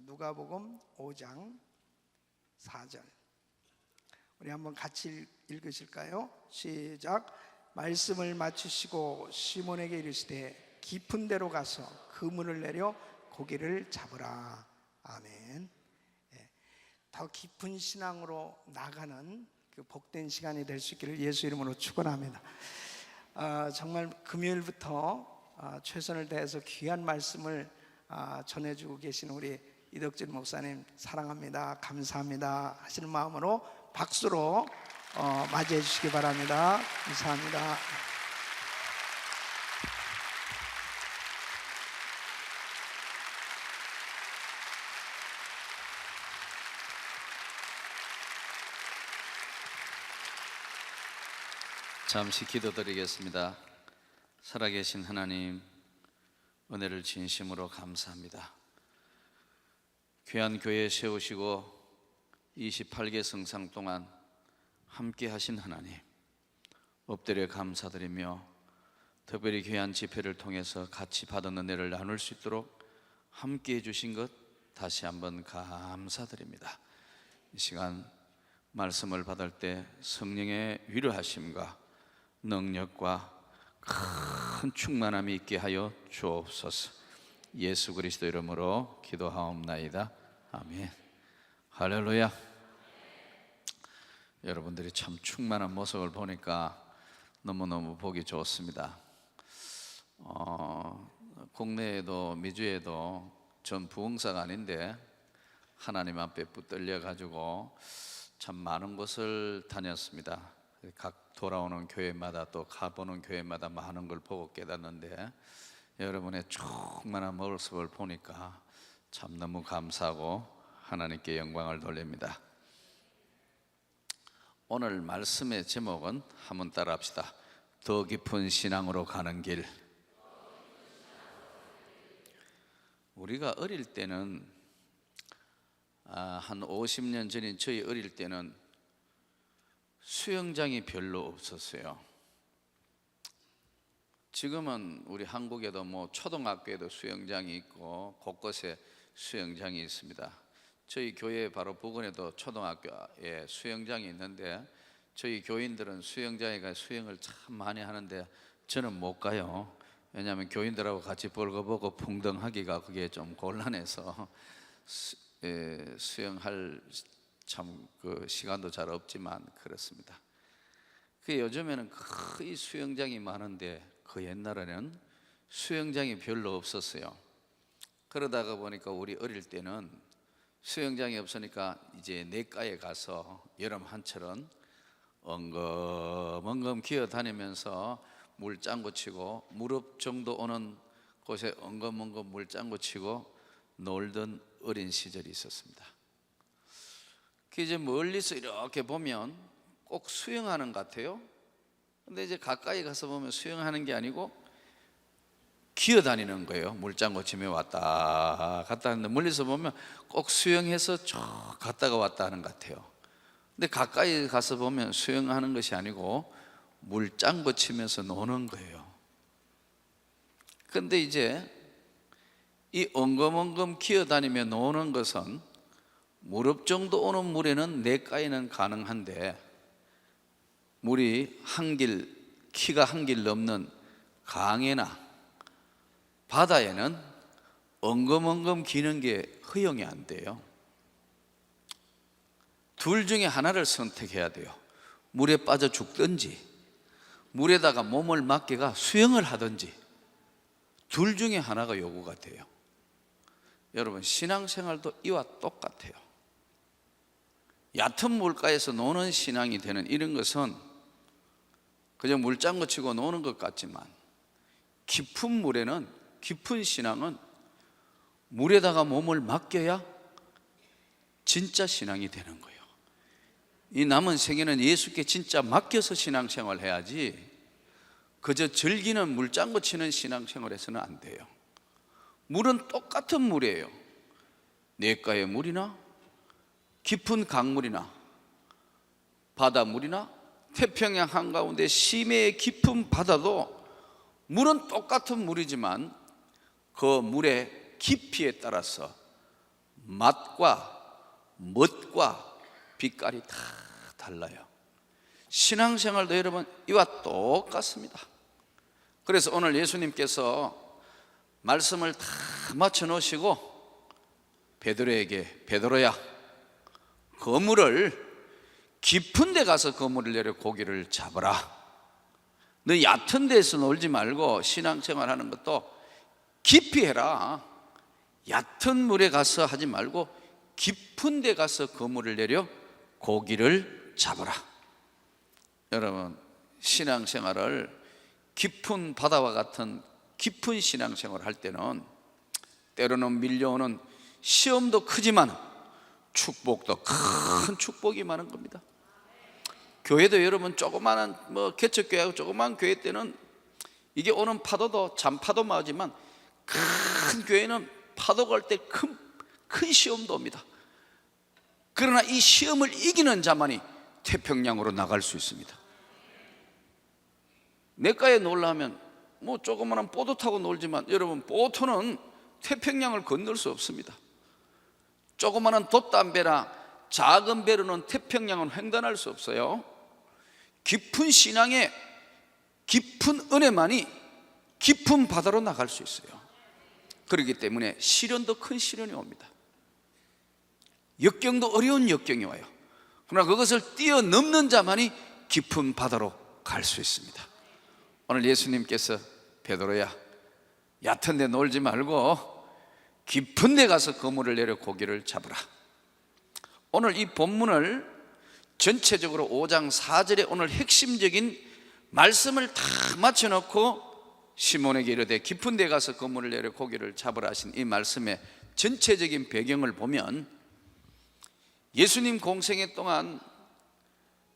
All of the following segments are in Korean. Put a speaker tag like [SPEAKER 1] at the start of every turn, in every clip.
[SPEAKER 1] 누가복음 5장 4절. 우리 한번 같이 읽으실까요? 시작. 말씀을 마치시고 시몬에게 이르시되 깊은 데로 가서 그물을 내려 고기를 잡으라. 아멘. 더 깊은 신앙으로 나가는 그 복된 시간이 될 수 있기를 예수 이름으로 축원합니다. 정말 금요일부터 최선을 다해서 귀한 말씀을 전해주고 계시는 우리 이덕진 목사님 사랑합니다, 감사합니다 하시는 마음으로 박수로 맞이해 주시기 바랍니다. 감사합니다.
[SPEAKER 2] 잠시 기도드리겠습니다. 살아계신 하나님, 은혜를 진심으로 감사합니다. 귀한 교회 세우시고 28개 성상 동안 함께 하신 하나님, 엎드려 감사드리며 특별히 귀한 집회를 통해서 같이 받은 은혜를 나눌 수 있도록 함께 해주신 것 다시 한번 감사드립니다. 이 시간 말씀을 받을 때 성령의 위로하심과 능력과 큰 충만함이 있게 하여 주옵소서. 예수 그리스도 이름으로 기도하옵나이다. 아멘. 할렐루야. 여러분들이 참 충만한 모습을 보니까 너무너무 보기 좋습니다. 국내에도 미주에도 전 부흥사가 아닌데 하나님 앞에 붙들려 가지고 참 많은 곳을 다녔습니다. 각 돌아오는 교회마다 또 가보는 교회마다 많은 걸 보고 깨닫는데 여러분의 충만한 모습을 보니까 참 너무 감사하고 하나님께 영광을 돌립니다. 오늘 말씀의 제목은 한번 따라 합시다. 더 깊은 신앙으로 가는 길. 우리가 어릴 때는 한 50년 전인 저희 어릴 때는 수영장이 별로 없었어요. 지금은 우리 한국에도 뭐 초등학교에도 수영장이 있고 곳곳에 수영장이 있습니다. 저희 교회 바로 부근에도 초등학교에 수영장이 있는데 저희 교인들은 수영장에 가서 수영을 참 많이 하는데 저는 못 가요. 왜냐하면 교인들하고 같이 벌거벗고 풍덩하기가 그게 좀 곤란해서 수영할 참 그 시간도 잘 없지만 그렇습니다. 그 요즘에는 거의 수영장이 많은데 그 옛날에는 수영장이 별로 없었어요. 그러다가 보니까 우리 어릴 때는 수영장이 없으니까 이제 내가에 가서 여름 한철은 엉금엉금 기어다니면서 물장구 치고 무릎 정도 오는 곳에 엉금엉금 물장구 치고 놀던 어린 시절이 있었습니다. 이제 멀리서 이렇게 보면 꼭 수영하는 것 같아요. 근데 이제 가까이 가서 보면 수영하는 게 아니고 기어다니는 거예요. 물장구 치며 왔다 갔다 하는데 멀리서 보면 꼭 수영해서 쭉 갔다가 왔다 하는 것 같아요. 근데 가까이 가서 보면 수영하는 것이 아니고 물장구 치면서 노는 거예요. 근데 이제 이 엉금엉금 기어다니며 노는 것은 무릎 정도 오는 물에는 내가에는 가능한데 물이 키가 한 길 넘는 강에나 바다에는 엉금엉금 기는 게 허용이 안 돼요. 둘 중에 하나를 선택해야 돼요. 물에 빠져 죽든지 물에다가 몸을 맡겨가 수영을 하든지 둘 중에 하나가 요구가 돼요. 여러분, 신앙생활도 이와 똑같아요. 얕은 물가에서 노는 신앙이 되는 이런 것은 그냥 물장구 치고 노는 것 같지만 깊은 물에는, 깊은 신앙은 물에다가 몸을 맡겨야 진짜 신앙이 되는 거예요. 이 남은 생애는 예수께 진짜 맡겨서 신앙생활 해야지 그저 즐기는 물장구 치는 신앙생활 해서는 안 돼요. 물은 똑같은 물이에요. 냇가의 물이나 깊은 강물이나 바닷물이나 태평양 한가운데 심해의 깊은 바다도 물은 똑같은 물이지만 그 물의 깊이에 따라서 맛과 멋과 빛깔이 다 달라요. 신앙생활도 여러분 이와 똑같습니다. 그래서 오늘 예수님께서 말씀을 다 맞춰 놓으시고 베드로에게, 베드로야, 그물을 깊은 데 가서 그물을 내려 고기를 잡으라. 너 얕은 데서 놀지 말고 신앙생활 하는 것도 깊이 해라. 얕은 물에 가서 하지 말고 깊은 데 가서 그물을 내려 고기를 잡으라. 여러분, 신앙생활을 깊은 바다와 같은 깊은 신앙생활을 할 때는 때로는 밀려오는 시험도 크지만 축복도 큰 축복이 많은 겁니다. 교회도 여러분 조그마한 개척교회하고 조그마한 교회 때는 이게 오는 파도도 잔파도 맞지만 큰 교회는 파도 갈 때 큰 시험도 옵니다. 그러나 이 시험을 이기는 자만이 태평양으로 나갈 수 있습니다. 냇가에 놀라면 조그마한 보트 타고 놀지만 여러분, 보트는 태평양을 건널 수 없습니다. 조그마한 돛담배나 작은 배로는 태평양은 횡단할 수 없어요. 깊은 신앙의 깊은 은혜만이 깊은 바다로 나갈 수 있어요. 그렇기 때문에 시련도 큰 시련이 옵니다. 역경도 어려운 역경이 와요. 그러나 그것을 뛰어넘는 자만이 깊은 바다로 갈 수 있습니다. 오늘 예수님께서 베드로야, 얕은 데 놀지 말고 깊은 데 가서 그물을 내려 고기를 잡으라. 오늘 이 본문을 전체적으로 5장 4절에 오늘 핵심적인 말씀을 다 맞춰놓고 시몬에게 이르되 깊은 데 가서 그물을 내려 고기를 잡으라 하신 이 말씀의 전체적인 배경을 보면 예수님 공생애 동안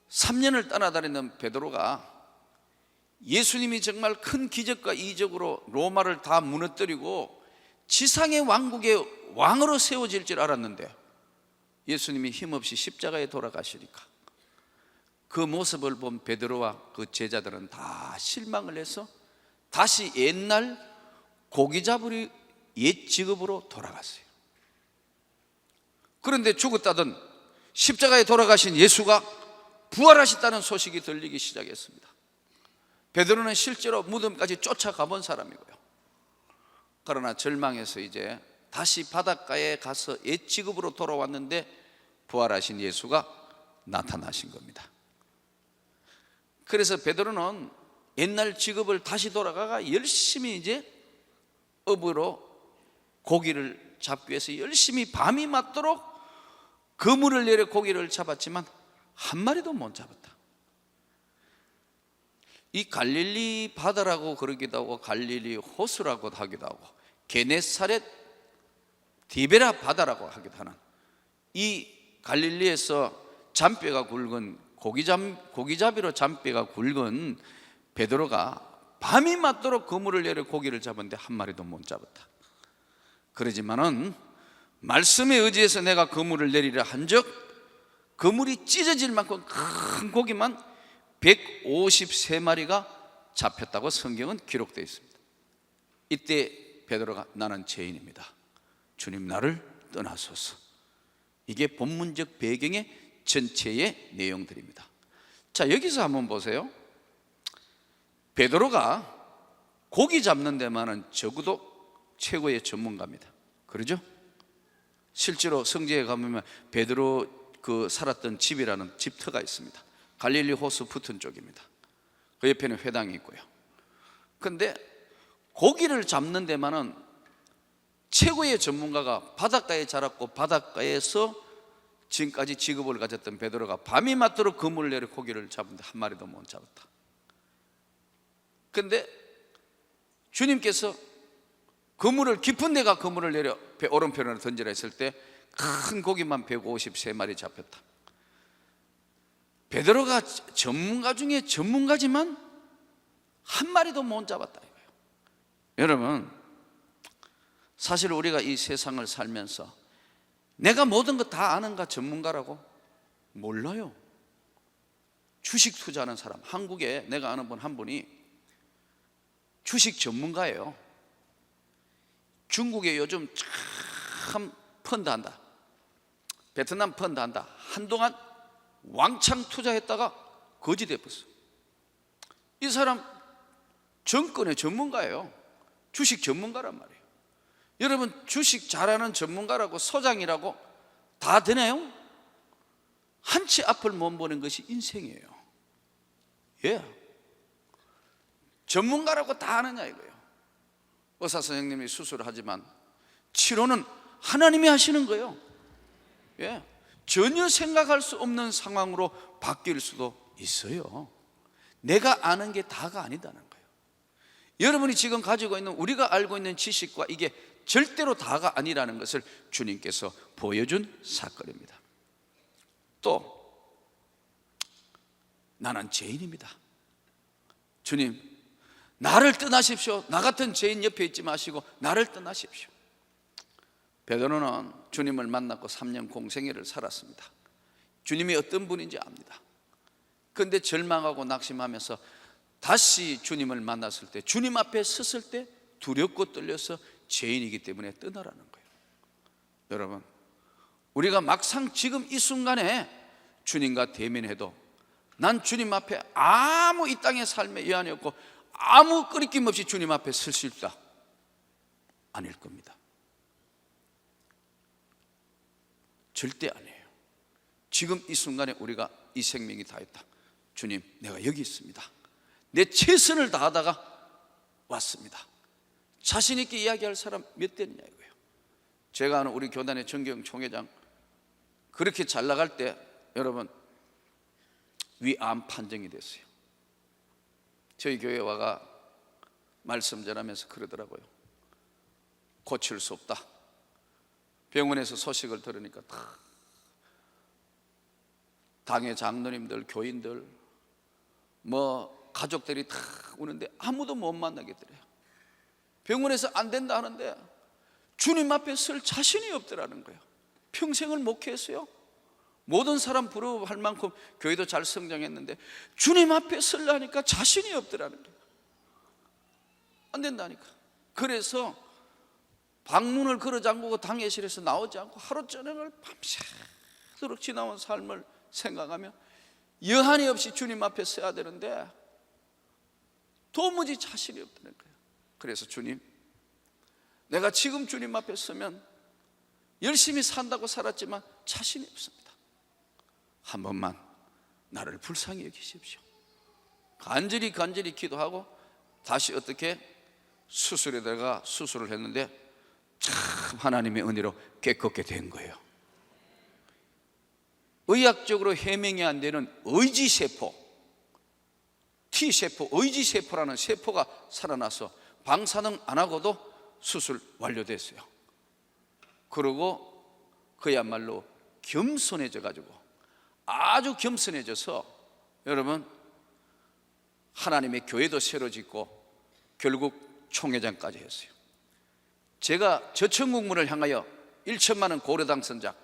[SPEAKER 2] 3년을 따라다니는 베드로가 예수님이 정말 큰 기적과 이적으로 로마를 다 무너뜨리고 지상의 왕국의 왕으로 세워질 줄 알았는데 예수님이 힘없이 십자가에 돌아가시니까 그 모습을 본 베드로와 그 제자들은 다 실망을 해서 다시 옛날 고기 잡으리 옛 직업으로 돌아갔어요. 그런데 죽었다던 십자가에 돌아가신 예수가 부활하셨다는 소식이 들리기 시작했습니다. 베드로는 실제로 무덤까지 쫓아가 본 사람이고요. 그러나 절망해서 이제 다시 바닷가에 가서 옛 직업으로 돌아왔는데 부활하신 예수가 나타나신 겁니다. 그래서 베드로는 옛날 직업을 다시 돌아가가 열심히 이제 업으로 고기를 잡기 위해서 열심히 밤이 맞도록 그물을 내려 고기를 잡았지만 한 마리도 못 잡았다. 이 갈릴리 바다라고 그러기도 하고 갈릴리 호수라고 하기도 하고 게네사렛 디베라 바다라고 하기도 하는 이 갈릴리에서 잔뼈가 굵은 고기잡이로 잔뼈가 굵은 베드로가 밤이 맞도록 그물을 내려 고기를 잡았는데 한 마리도 못 잡았다. 그러지만은 말씀에 의지해서 내가 그물을 내리라 한즉 그물이 찢어질 만큼 큰 고기만 153마리가 잡혔다고 성경은 기록되어 있습니다. 이때 베드로가 나는 죄인입니다. 주님 나를 떠나소서. 이게 본문적 배경의 전체의 내용들입니다. 자, 여기서 한번 보세요. 베드로가 고기 잡는 데만은 적어도 최고의 전문가입니다. 그러죠? 실제로 성경에 가보면 베드로 그 살았던 집이라는 집터가 있습니다. 갈릴리 호수 붙은 쪽입니다. 그 옆에는 회당이 있고요. 그런데 고기를 잡는 데만은 최고의 전문가가 바닷가에 자랐고 바닷가에서 지금까지 직업을 가졌던 베드로가 밤이 맞도록 그물을 내려 고기를 잡는데 한 마리도 못 잡았다. 그런데 주님께서 그물을 깊은 데가 그물을 내려 배 오른편으로 던지라 했을 때 큰 고기만 153마리 잡혔다. 베드로가 전문가 중에 전문가지만 한 마리도 못 잡았다 이거예요. 여러분, 사실 우리가 이 세상을 살면서 내가 모든 것 다 아는가 전문가라고? 몰라요. 주식 투자하는 사람, 한국에 내가 아는 분 한 분이 주식 전문가예요. 중국에 요즘 참 펀드한다, 베트남 펀드한다, 한동안 왕창 투자했다가 거지 돼버렸어. 이 사람 정권의 전문가예요. 주식 전문가란 말이에요. 여러분, 주식 잘하는 전문가라고 소장이라고 다 되나요? 한치 앞을 못 보는 것이 인생이에요. 예. 전문가라고 다 하느냐 이거예요. 의사 선생님이 수술을 하지만 치료는 하나님이 하시는 거예요. 예. 전혀 생각할 수 없는 상황으로 바뀔 수도 있어요. 내가 아는 게 다가 아니다는 거예요. 여러분이 지금 가지고 있는, 우리가 알고 있는 지식과 이게 절대로 다가 아니라는 것을 주님께서 보여준 사건입니다. 또 나는 죄인입니다. 주님, 나를 떠나십시오. 나 같은 죄인 옆에 있지 마시고 나를 떠나십시오. 베드로는 주님을 만났고 3년 공생애를 살았습니다. 주님이 어떤 분인지 압니다. 그런데 절망하고 낙심하면서 다시 주님을 만났을 때, 주님 앞에 섰을 때 두렵고 떨려서 죄인이기 때문에 떠나라는 거예요. 여러분, 우리가 막상 지금 이 순간에 주님과 대면해도 난 주님 앞에 아무 이 땅의 삶에 여한이 없고 아무 끄리낌 없이 주님 앞에 설 수 있다, 아닐 겁니다. 절대 아니에요. 지금 이 순간에 우리가 이 생명이 다했다, 주님 내가 여기 있습니다, 내 최선을 다하다가 왔습니다, 자신 있게 이야기할 사람 몇 되느냐 이거예요. 제가 아는 우리 교단의 정경 총회장, 그렇게 잘 나갈 때 여러분 위암 판정이 됐어요. 저희 교회 와가 말씀 전하면서 그러더라고요. 고칠 수 없다. 병원에서 소식을 들으니까 다 당의 장로님들, 교인들, 뭐 가족들이 다 오는데 아무도 못 만나겠더래요. 병원에서 안 된다 하는데 주님 앞에 설 자신이 없더라는 거예요. 평생을 목회했어요. 모든 사람 부러워할 만큼 교회도 잘 성장했는데 주님 앞에 설라니까 자신이 없더라는 거예요. 안 된다니까. 그래서 방문을 걸어 잠그고 당회실에서 나오지 않고 하루 저녁을 밤새도록 지나온 삶을 생각하며 여한이 없이 주님 앞에 서야 되는데 도무지 자신이 없다는 거예요. 그래서 주님, 내가 지금 주님 앞에 서면 열심히 산다고 살았지만 자신이 없습니다. 한 번만 나를 불쌍히 여기십시오. 간절히 기도하고 다시 어떻게 수술에 들어가 수술을 했는데 참 하나님의 은혜로 깨끗게 된 거예요. 의학적으로 해명이 안 되는 의지세포, T세포, 의지세포라는 세포가 살아나서 방사능 안 하고도 수술 완료됐어요. 그리고 그야말로 겸손해져 가지고, 아주 겸손해져서 여러분 하나님의 교회도 새로 짓고 결국 총회장까지 했어요. 제가 저천국문을 향하여 1천만 원 고려당선작,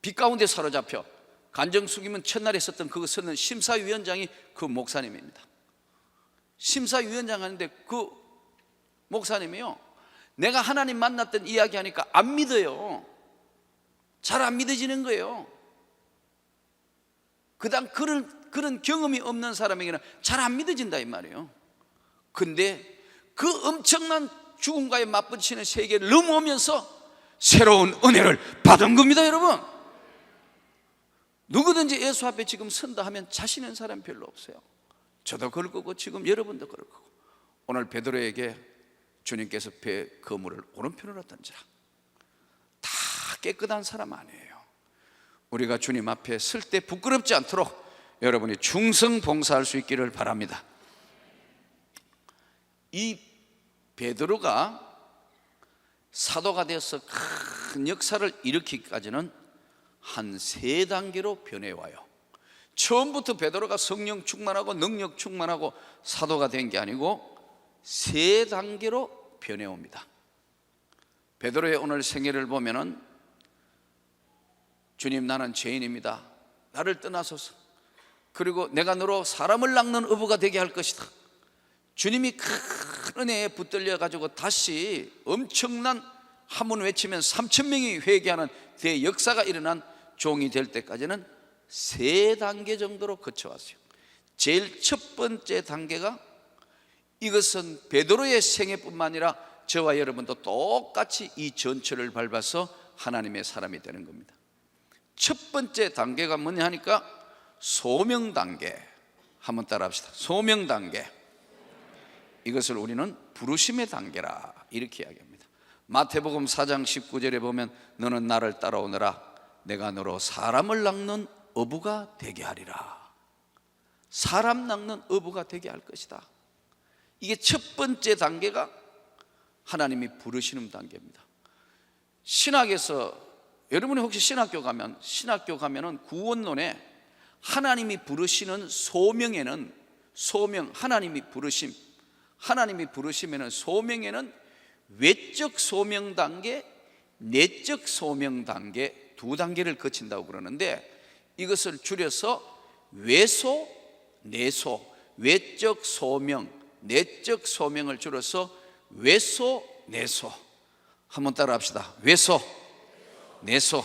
[SPEAKER 2] 빚 가운데 사로잡혀 간정 숙이면 첫날에 있었던 그 서는 심사위원장이 그 목사님입니다. 심사위원장 하는데 그 목사님이요, 내가 하나님 만났던 이야기 하니까 안 믿어요. 잘 안 믿어지는 거예요. 그다음 그런 경험이 없는 사람에게는 잘 안 믿어진다 이 말이에요. 근데 그 엄청난 죽음과의 맞부딪히는 세계를 넘어오면서 새로운 은혜를 받은 겁니다. 여러분, 누구든지 예수 앞에 지금 선다 하면 자신 있는 사람 별로 없어요. 저도 그럴 거고 지금 여러분도 그럴 거고. 오늘 베드로에게 주님께서 배 그물을 오른편으로 던지라. 다 깨끗한 사람 아니에요. 우리가 주님 앞에 설 때 부끄럽지 않도록 여러분이 충성 봉사할 수 있기를 바랍니다. 이 베드로가 사도가 되어서 큰 역사를 일으키기까지는 한 3단계로 변해와요. 처음부터 베드로가 성령 충만하고 능력 충만하고 사도가 된 게 아니고 3단계로 변해옵니다. 베드로의 오늘 생애를 보면은 주님, 나는 죄인입니다. 나를 떠나소서. 그리고 내가 너로 사람을 낚는 어부가 되게 할 것이다. 주님이 큰 은혜에 붙들려 가지고 다시 엄청난 한 번 외치면 3,000명이 회개하는 대역사가 일어난 종이 될 때까지는 3단계 정도로 거쳐왔어요. 제일 첫 번째 단계가, 이것은 베드로의 생애뿐만 아니라 저와 여러분도 똑같이 이 전철을 밟아서 하나님의 사람이 되는 겁니다. 첫 번째 단계가 뭐냐 하니까 소명 단계. 한번 따라 합시다. 소명 단계. 이것을 우리는 부르심의 단계라 이렇게 이야기합니다. 마태복음 4장 19절에 보면 너는 나를 따라오너라 내가 너로 사람을 낚는 어부가 되게 하리라. 사람 낚는 어부가 되게 할 것이다. 이게 첫 번째 단계가 하나님이 부르시는 단계입니다. 신학에서 여러분이 혹시 신학교 가면은 구원론에 하나님이 부르시는 소명에는 하나님이 부르시면은 소명에는 외적 소명 단계, 내적 소명 단계 두 단계를 거친다고 그러는데, 이것을 줄여서 외소, 내소, 외적 소명, 내적 소명을 줄여서 외소, 내소. 한번 따라 합시다. 외소, 내소.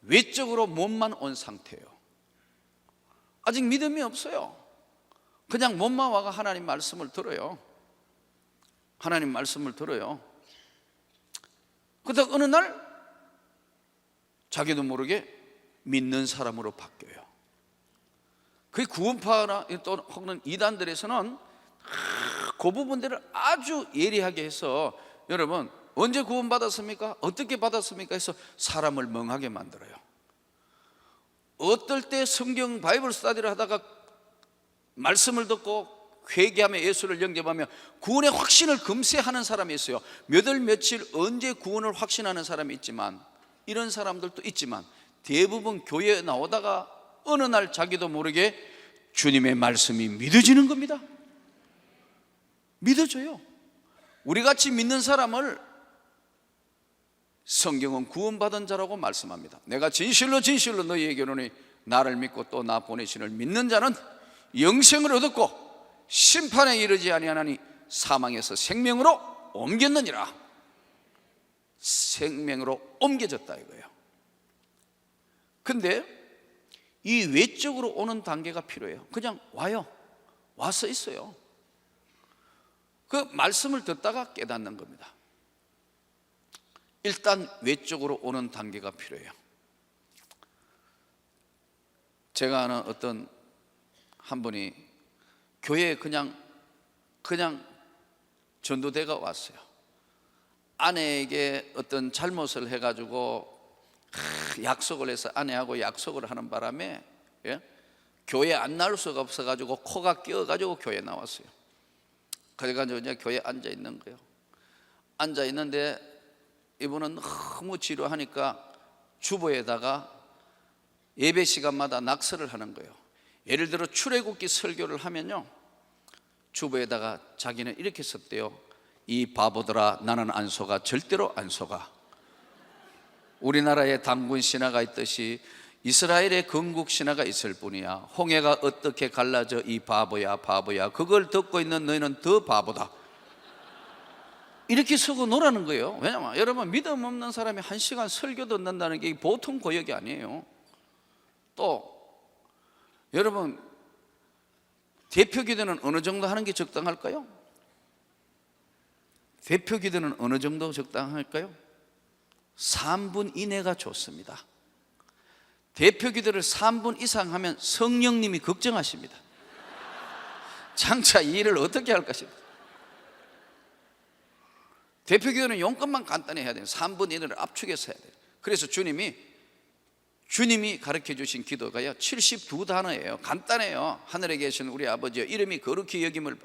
[SPEAKER 2] 외적으로 몸만 온 상태예요. 아직 믿음이 없어요. 그냥 몸만 와가 하나님 말씀을 들어요. 하나님 말씀을 들어요. 그러다 어느 날 자기도 모르게 믿는 사람으로 바뀌어요. 그 구원파나 또 혹은 이단들에서는 그 부분들을 아주 예리하게 해서, 여러분 언제 구원받았습니까? 어떻게 받았습니까? 해서 사람을 멍하게 만들어요. 어떨 때 성경 바이블 스터디를 하다가 말씀을 듣고 회개하며 예수를 영접하며 구원의 확신을 금세하는 사람이 있어요. 몇 월 며칠 언제 구원을 확신하는 사람이 있지만, 이런 사람들도 있지만, 대부분 교회에 나오다가 어느 날 자기도 모르게 주님의 말씀이 믿어지는 겁니다. 믿어져요. 우리같이 믿는 사람을 성경은 구원받은 자라고 말씀합니다. 내가 진실로 진실로 너희에게 이르노니 나를 믿고 또 나 보내신을 믿는 자는 영생을 얻었고 심판에 이르지 아니하나니 사망에서 생명으로 옮겼느니라. 생명으로 옮겨졌다 이거예요. 근데 이 외적으로 오는 단계가 필요해요. 그냥 와요. 와서 있어요. 그 말씀을 듣다가 깨닫는 겁니다. 일단 외적으로 오는 단계가 필요해요. 제가 아는 어떤 한 분이 교회에 그냥 전도대가 왔어요. 아내에게 어떤 잘못을 해가지고 약속을 해서 아내하고 약속을 하는 바람에 교회 안 나올 수가 없어가지고 코가 끼어가지고 교회에 나왔어요. 그래가지고 이제 교회에 앉아 있는 거예요. 앉아 있는데 이분은 너무 지루하니까 주보에다가 예배 시간마다 낙서를 하는 거예요. 예를 들어 출애굽기 설교를 하면요, 주보에다가 자기는 이렇게 썼대요. 이 바보들아 나는 안 속아. 절대로 안 속아. 우리나라에 단군 신화가 있듯이 이스라엘의 건국 신화가 있을 뿐이야. 홍해가 어떻게 갈라져 이 바보야 바보야. 그걸 듣고 있는 너희는 더 바보다. 이렇게 쓰고 노라는 거예요. 왜냐면 여러분 믿음 없는 사람이 1시간 설교 듣는다는 게 보통 고역이 아니에요. 또 여러분 대표 기도는 어느 정도 하는 게 적당할까요? 대표 기도는 어느 정도 적당할까요? 3분 이내가 좋습니다. 대표 기도를 3분 이상 하면 성령님이 걱정하십니다. 장차 이 일을 어떻게 할 것인가. 대표 기도는 용건만 간단히 해야 돼요. 3분 이내를 압축해서 해야 돼요. 그래서 주님이 가르쳐 주신 기도가요 72단어예요. 간단해요. 하늘에 계신 우리 아버지여 이름이 거룩히 여김을.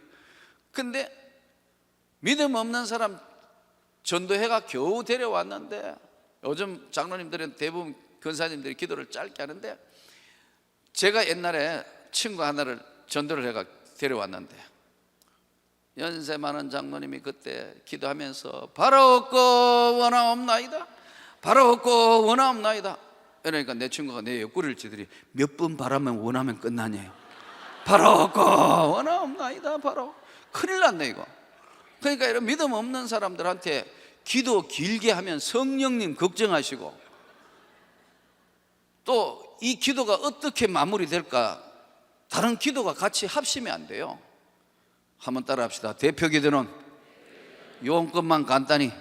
[SPEAKER 2] 근데 믿음 없는 사람 전도회가 겨우 데려왔는데, 요즘 장로님들은 대부분 권사님들이 기도를 짧게 하는데, 제가 옛날에 친구 하나를 전도를 해가 데려왔는데 연세 많은 장로님이 그때 기도하면서 바라 없고 원하옵나이다, 바라 없고 원하옵나이다. 그러니까 내 친구가 내 옆구리를 치더니 몇 번 바라면 원하면 끝나냐요. 바라 없고 원하옵나이다. 바로 큰일 났네 이거. 그러니까 이런 믿음 없는 사람들한테 기도 길게 하면 성령님 걱정하시고, 또 이 기도가 어떻게 마무리될까, 다른 기도가 같이 합심이 안 돼요. 한번 따라 합시다. 대표 기도는 용건만 간단히,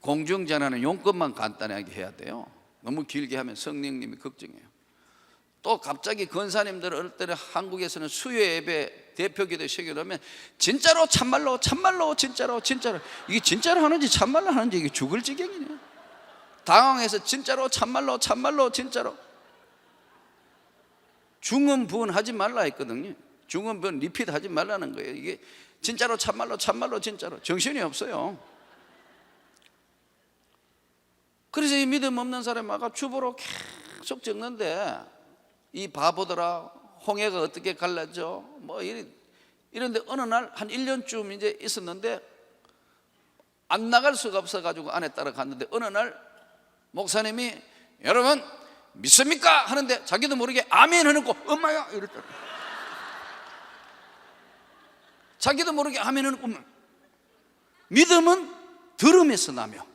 [SPEAKER 2] 공중전화는 용건만 간단하게 해야 돼요. 너무 길게 하면 성령님이 걱정해요. 또 갑자기 권사님들 어릴 때는 한국에서는 수요 예배 대표 기도 시켜놓으면 진짜로 참말로 참말로 진짜로 이게 진짜로 하는지 참말로 하는지 이게 죽을 지경이네요. 당황해서 진짜로 참말로 진짜로. 중음부은 하지 말라 했거든요. 중음부은 리피트 하지 말라는 거예요. 이게 진짜로 참말로 진짜로. 정신이 없어요. 그래서 이 믿음 없는 사람아가 주보로 계속 적는데, 이 바보들아 홍해가 어떻게 갈라져 뭐 이런데 어느 날 한 1년쯤 이제 있었는데 안 나갈 수가 없어가지고 안에 따라갔는데, 어느 날 목사님이 여러분 믿습니까? 하는데 자기도 모르게 아멘 해놓고 엄마야 이랬더라. 자기도 모르게 아멘 해놓고 엄마. 믿음은 들음에서 나며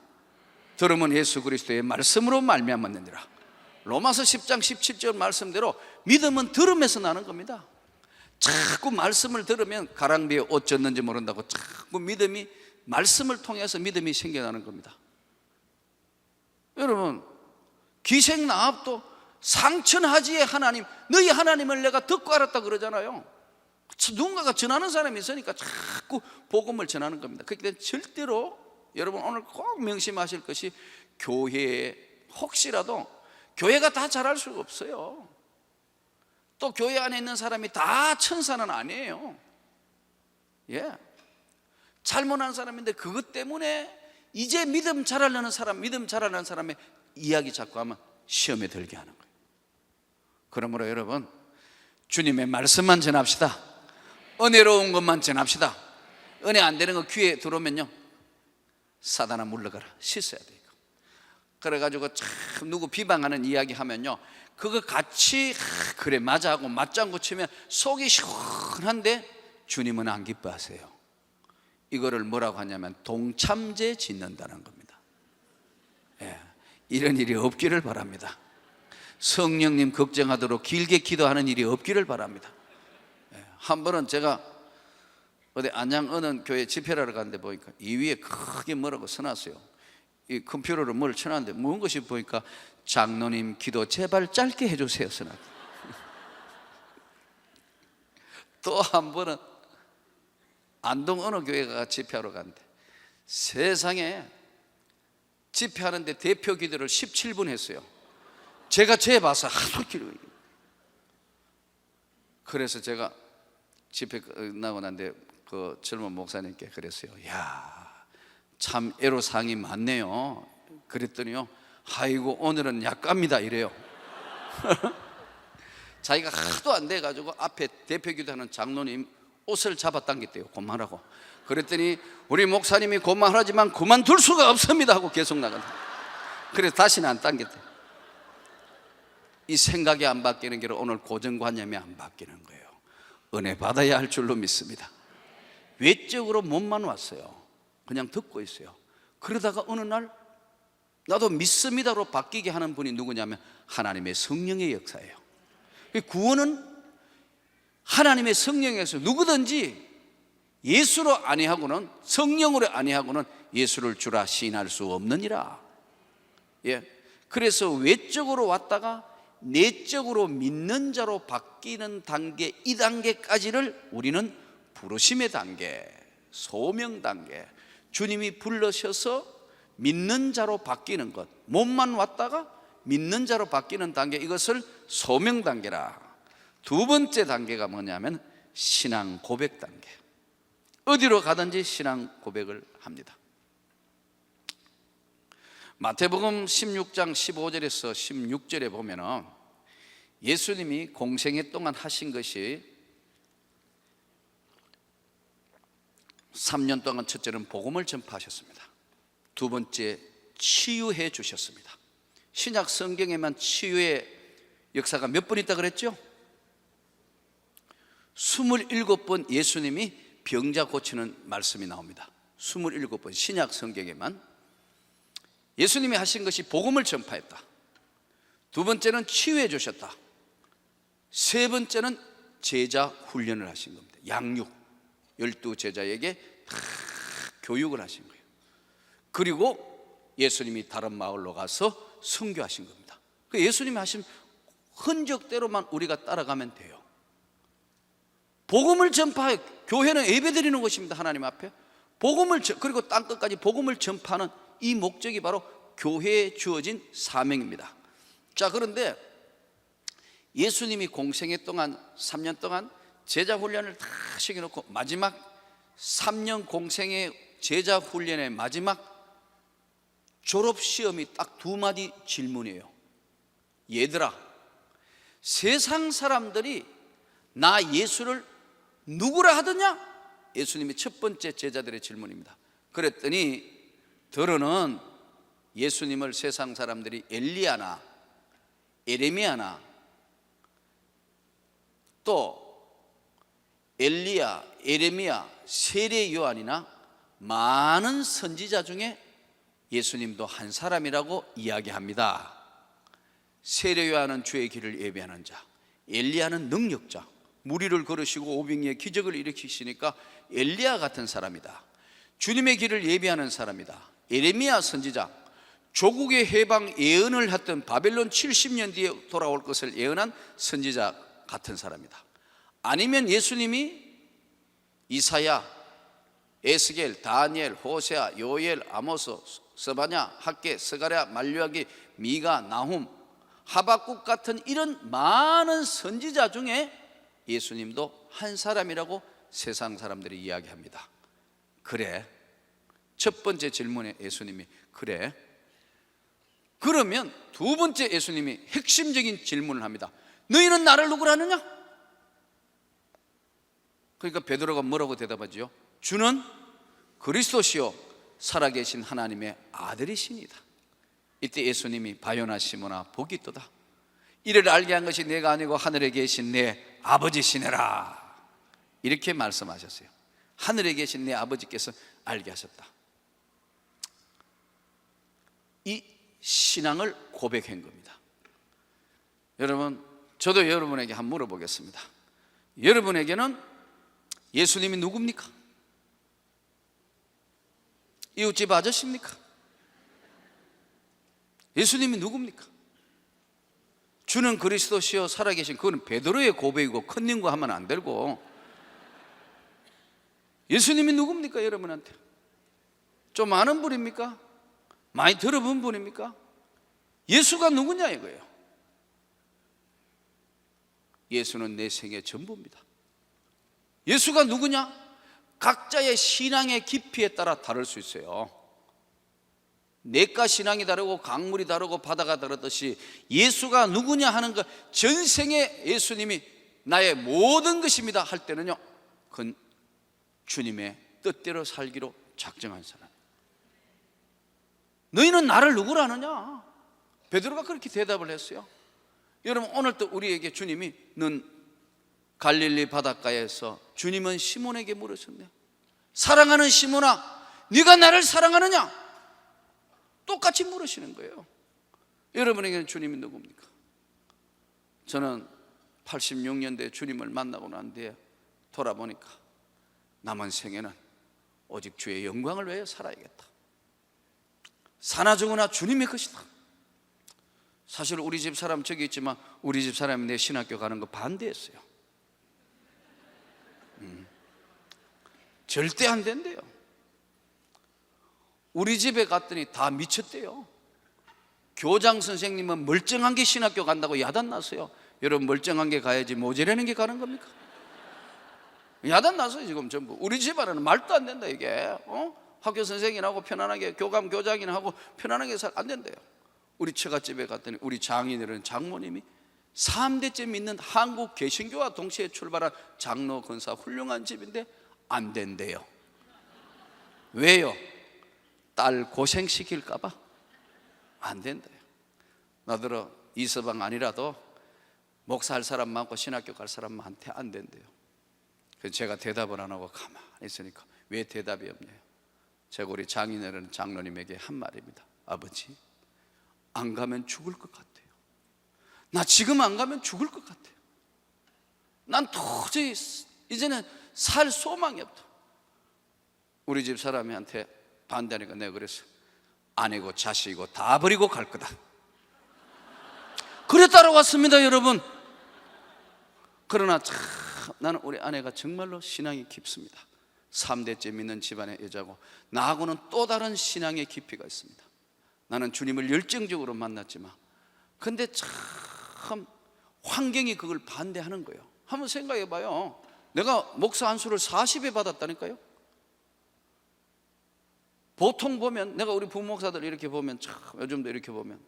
[SPEAKER 2] 들음은 예수 그리스도의 말씀으로 말미암았느니라. 로마서 10장 17절 말씀대로 믿음은 들음에서 나는 겁니다. 자꾸 말씀을 들으면 가랑비에 옷 젖는지 모른다고 자꾸 믿음이, 말씀을 통해서 믿음이 생겨나는 겁니다. 여러분, 기생나합도 상천하지의 하나님, 너희 하나님을 내가 듣고 알았다 그러잖아요. 누군가가 전하는 사람이 있으니까 자꾸 복음을 전하는 겁니다. 그렇기 때문에 절대로 여러분 오늘 꼭 명심하실 것이, 교회에 혹시라도 교회가 다 잘할 수가 없어요. 또 교회 안에 있는 사람이 다 천사는 아니에요. 예, 잘못한 사람인데 그것 때문에 이제 믿음 잘하려는 사람의 이야기 자꾸 하면 시험에 들게 하는 거예요. 그러므로 여러분, 주님의 말씀만 전합시다. 은혜로운 것만 전합시다. 은혜 안 되는 거 귀에 들어오면요, 사단아 물러가라, 씻어야 돼요. 그래가지고 참 누구 비방하는 이야기 하면요, 그거 같이 그래 맞아 하고 맞장구 치면 속이 시원한데 주님은 안 기뻐하세요. 이거를 뭐라고 하냐면 동참제 짓는다는 겁니다. 예, 이런 일이 없기를 바랍니다. 성령님 걱정하도록 길게 기도하는 일이 없기를 바랍니다. 예, 한 번은 제가 어디 안양 어느 교회 집회를 하러 갔는데 보니까 이 위에 크게 뭐라고 써놨어요. 이 컴퓨터로 뭘 쳐놨는데 무슨 것이 보니까 장로님 기도 제발 짧게 해주세요 써놨어요. 또 한 번은 안동 어느 교회가 집회하러 갔는데 세상에 집회하는데 대표 기도를 17분 했어요. 제가 재봐서 하도 길어요. 그래서 제가 집회 끝나고 난데 그 젊은 목사님께 그랬어요. 야, 참 애로사항이 많네요. 그랬더니요, 아이고 오늘은 약갑니다 이래요. 자기가 하도 안 돼가지고 앞에 대표 기도하는 장로님 옷을 잡아당겼대요. 그만하라고. 그랬더니 우리 목사님이 그만하지만 그만둘 수가 없습니다 하고 계속 나간다. 그래서 다시는 안 당겼대요. 이 생각이 안 바뀌는 게 오늘 고정관념이 안 바뀌는 거예요. 은혜 받아야 할 줄로 믿습니다. 외적으로 몸만 왔어요. 그냥 듣고 있어요. 그러다가 어느 날 나도 믿습니다로 바뀌게 하는 분이 누구냐면 하나님의 성령의 역사예요. 구원은 하나님의 성령에서 누구든지 예수로 아니하고는, 성령으로 아니하고는 예수를 주라 시인할 수 없느니라. 예, 그래서 외적으로 왔다가 내적으로 믿는 자로 바뀌는 단계, 이 단계까지를 우리는 부르심의 단계, 소명 단계, 주님이 불러셔서 믿는 자로 바뀌는 것, 몸만 왔다가 믿는 자로 바뀌는 단계, 이것을 소명 단계라. 두 번째 단계가 뭐냐면 신앙 고백 단계. 어디로 가든지 신앙 고백을 합니다. 마태복음 16장 15절에서 16절에 보면은 예수님이 공생애 동안 하신 것이 3년 동안 첫째는 복음을 전파하셨습니다. 두 번째 치유해 주셨습니다. 신약 성경에만 치유의 역사가 몇 번 있다 그랬죠? 27번 예수님이 병자 고치는 말씀이 나옵니다. 27번 신약 성경에만 예수님이 하신 것이 복음을 전파했다. 두 번째는 치유해 주셨다. 세 번째는 제자 훈련을 하신 겁니다. 양육, 12제자에게 다 교육을 하신 거예요. 그리고 예수님이 다른 마을로 가서 선교하신 겁니다. 그 예수님이 하신 흔적대로만 우리가 따라가면 돼요. 복음을 전파해, 교회는 예배드리는 것입니다. 하나님 앞에 그리고 땅끝까지 복음을 전파하는 이 목적이 바로 교회에 주어진 사명입니다. 자, 그런데 예수님이 공생애 동안 3년 동안 제자 훈련을 다 시켜놓고 마지막 3년 공생애 제자 훈련의 마지막 졸업 시험이 딱 두 마디 질문이에요. 얘들아, 세상 사람들이 나 예수를 누구라 하더냐? 예수님이 첫 번째 제자들의 질문입니다. 그랬더니 더러는 예수님을 세상 사람들이 엘리야나 예레미야나 또 엘리야, 예레미야, 세례 요한이나 많은 선지자 중에 예수님도 한 사람이라고 이야기합니다. 세례 요한은 주의 길을 예비하는 자, 엘리야는 능력자, 무리를 걸으시고 500리의 기적을 일으키시니까 엘리야 같은 사람이다. 주님의 길을 예비하는 사람이다. 예레미야 선지자, 조국의 해방 예언을 했던 바벨론 70년 뒤에 돌아올 것을 예언한 선지자 같은 사람이다. 아니면 예수님이 이사야, 에스겔, 다니엘, 호세아, 요엘, 아모스, 스바냐, 학개, 스가랴, 말라기, 미가, 나훔, 하박국 같은 이런 많은 선지자 중에 예수님도 한 사람이라고 세상 사람들이 이야기합니다. 그래, 첫 번째 질문에 예수님이 그래, 그러면 두 번째 예수님이 핵심적인 질문을 합니다. 너희는 나를 누구라 하느냐? 그러니까 베드로가 뭐라고 대답하지요? 주는 그리스도시요 살아계신 하나님의 아들이시니다. 이때 예수님이 바요나 시모나 복이 있도다. 이를 알게 한 것이 내가 아니고 하늘에 계신 내 아버지시네라. 이렇게 말씀하셨어요. 하늘에 계신 내 아버지께서 알게 하셨다. 이 신앙을 고백한 겁니다. 여러분, 저도 여러분에게 한번 물어보겠습니다. 여러분에게는 예수님이 누굽니까? 이웃집 아저씨입니까? 예수님이 누굽니까? 주는 그리스도시요 살아계신, 그거는 베드로의 고백이고 컨닝과 하면 안 되고, 예수님이 누굽니까? 여러분한테 좀 아는 분입니까? 많이 들어본 분입니까? 예수가 누구냐 이거예요. 예수는 내 생의 전부입니다. 예수가 누구냐? 각자의 신앙의 깊이에 따라 다를 수 있어요. 내과 신앙이 다르고 강물이 다르고 바다가 다르듯이 예수가 누구냐 하는 것, 전생에 예수님이 나의 모든 것입니다 할 때는요, 그건 주님의 뜻대로 살기로 작정한 사람. 너희는 나를 누구라 하느냐? 베드로가 그렇게 대답을 했어요. 여러분, 오늘 또 우리에게 주님이 넌 갈릴리 바닷가에서 주님은 시몬에게 물으셨네. 사랑하는 시몬아, 네가 나를 사랑하느냐? 똑같이 물으시는 거예요. 여러분에게는 주님이 누굽니까? 저는 86년도에 주님을 만나고 난 뒤에 돌아보니까 남은 생에는 오직 주의 영광을 위해 살아야겠다. 사나 죽으나 주님의 것이다. 사실 우리 집 사람 저기 있지만 우리 집 사람이 내 신학교 가는 거 반대했어요. 절대 안 된대요. 우리 집에 갔더니 다 미쳤대요. 교장 선생님은 멀쩡한 게 신학교 간다고 야단났어요. 여러분, 멀쩡한 게 가야지 모자라는 게 가는 겁니까? 야단났어요 지금 전부. 우리 집안에는 말도 안 된다 이게. 학교 선생님하고 편안하게, 교감 교장이나 하고 편안하게 살 안 된대요. 우리 처갓집에 갔더니 우리 장인들은 장모님이 3대째 믿는 한국 개신교와 동시에 출발한 장로 권사 훌륭한 집인데 안 된대요. 왜요? 딸 고생시킬까 봐 안 된대요. 나더러 이서방 아니라도 목사할 사람 많고 신학교 갈 사람한테 안 된대요. 그래서 제가 대답을 안 하고 가만히 있으니까 왜 대답이 없냐요? 제가 우리 장인어른 장로님에게 한 말입니다. 아버지, 안 가면 죽을 것 같아요. 나 지금 안 가면 죽을 것 같아요. 난 도저히 이제는 살 소망이 없다. 우리 집 사람한테 반대하니까 내가 그래서 아내고 자식이고 다 버리고 갈 거다. 그래 따라왔습니다, 여러분. 그러나 참 나는 우리 아내가 정말로 신앙이 깊습니다. 3대째 믿는 집안의 여자고, 나하고는 또 다른 신앙의 깊이가 있습니다. 나는 주님을 열정적으로 만났지만, 근데 참 환경이 그걸 반대하는 거예요. 한번 생각해 봐요. 내가 목사 안수를 40회 받았다니까요. 보통 보면, 내가 우리 부목사들 이렇게 보면, 참 요즘도 이렇게 보면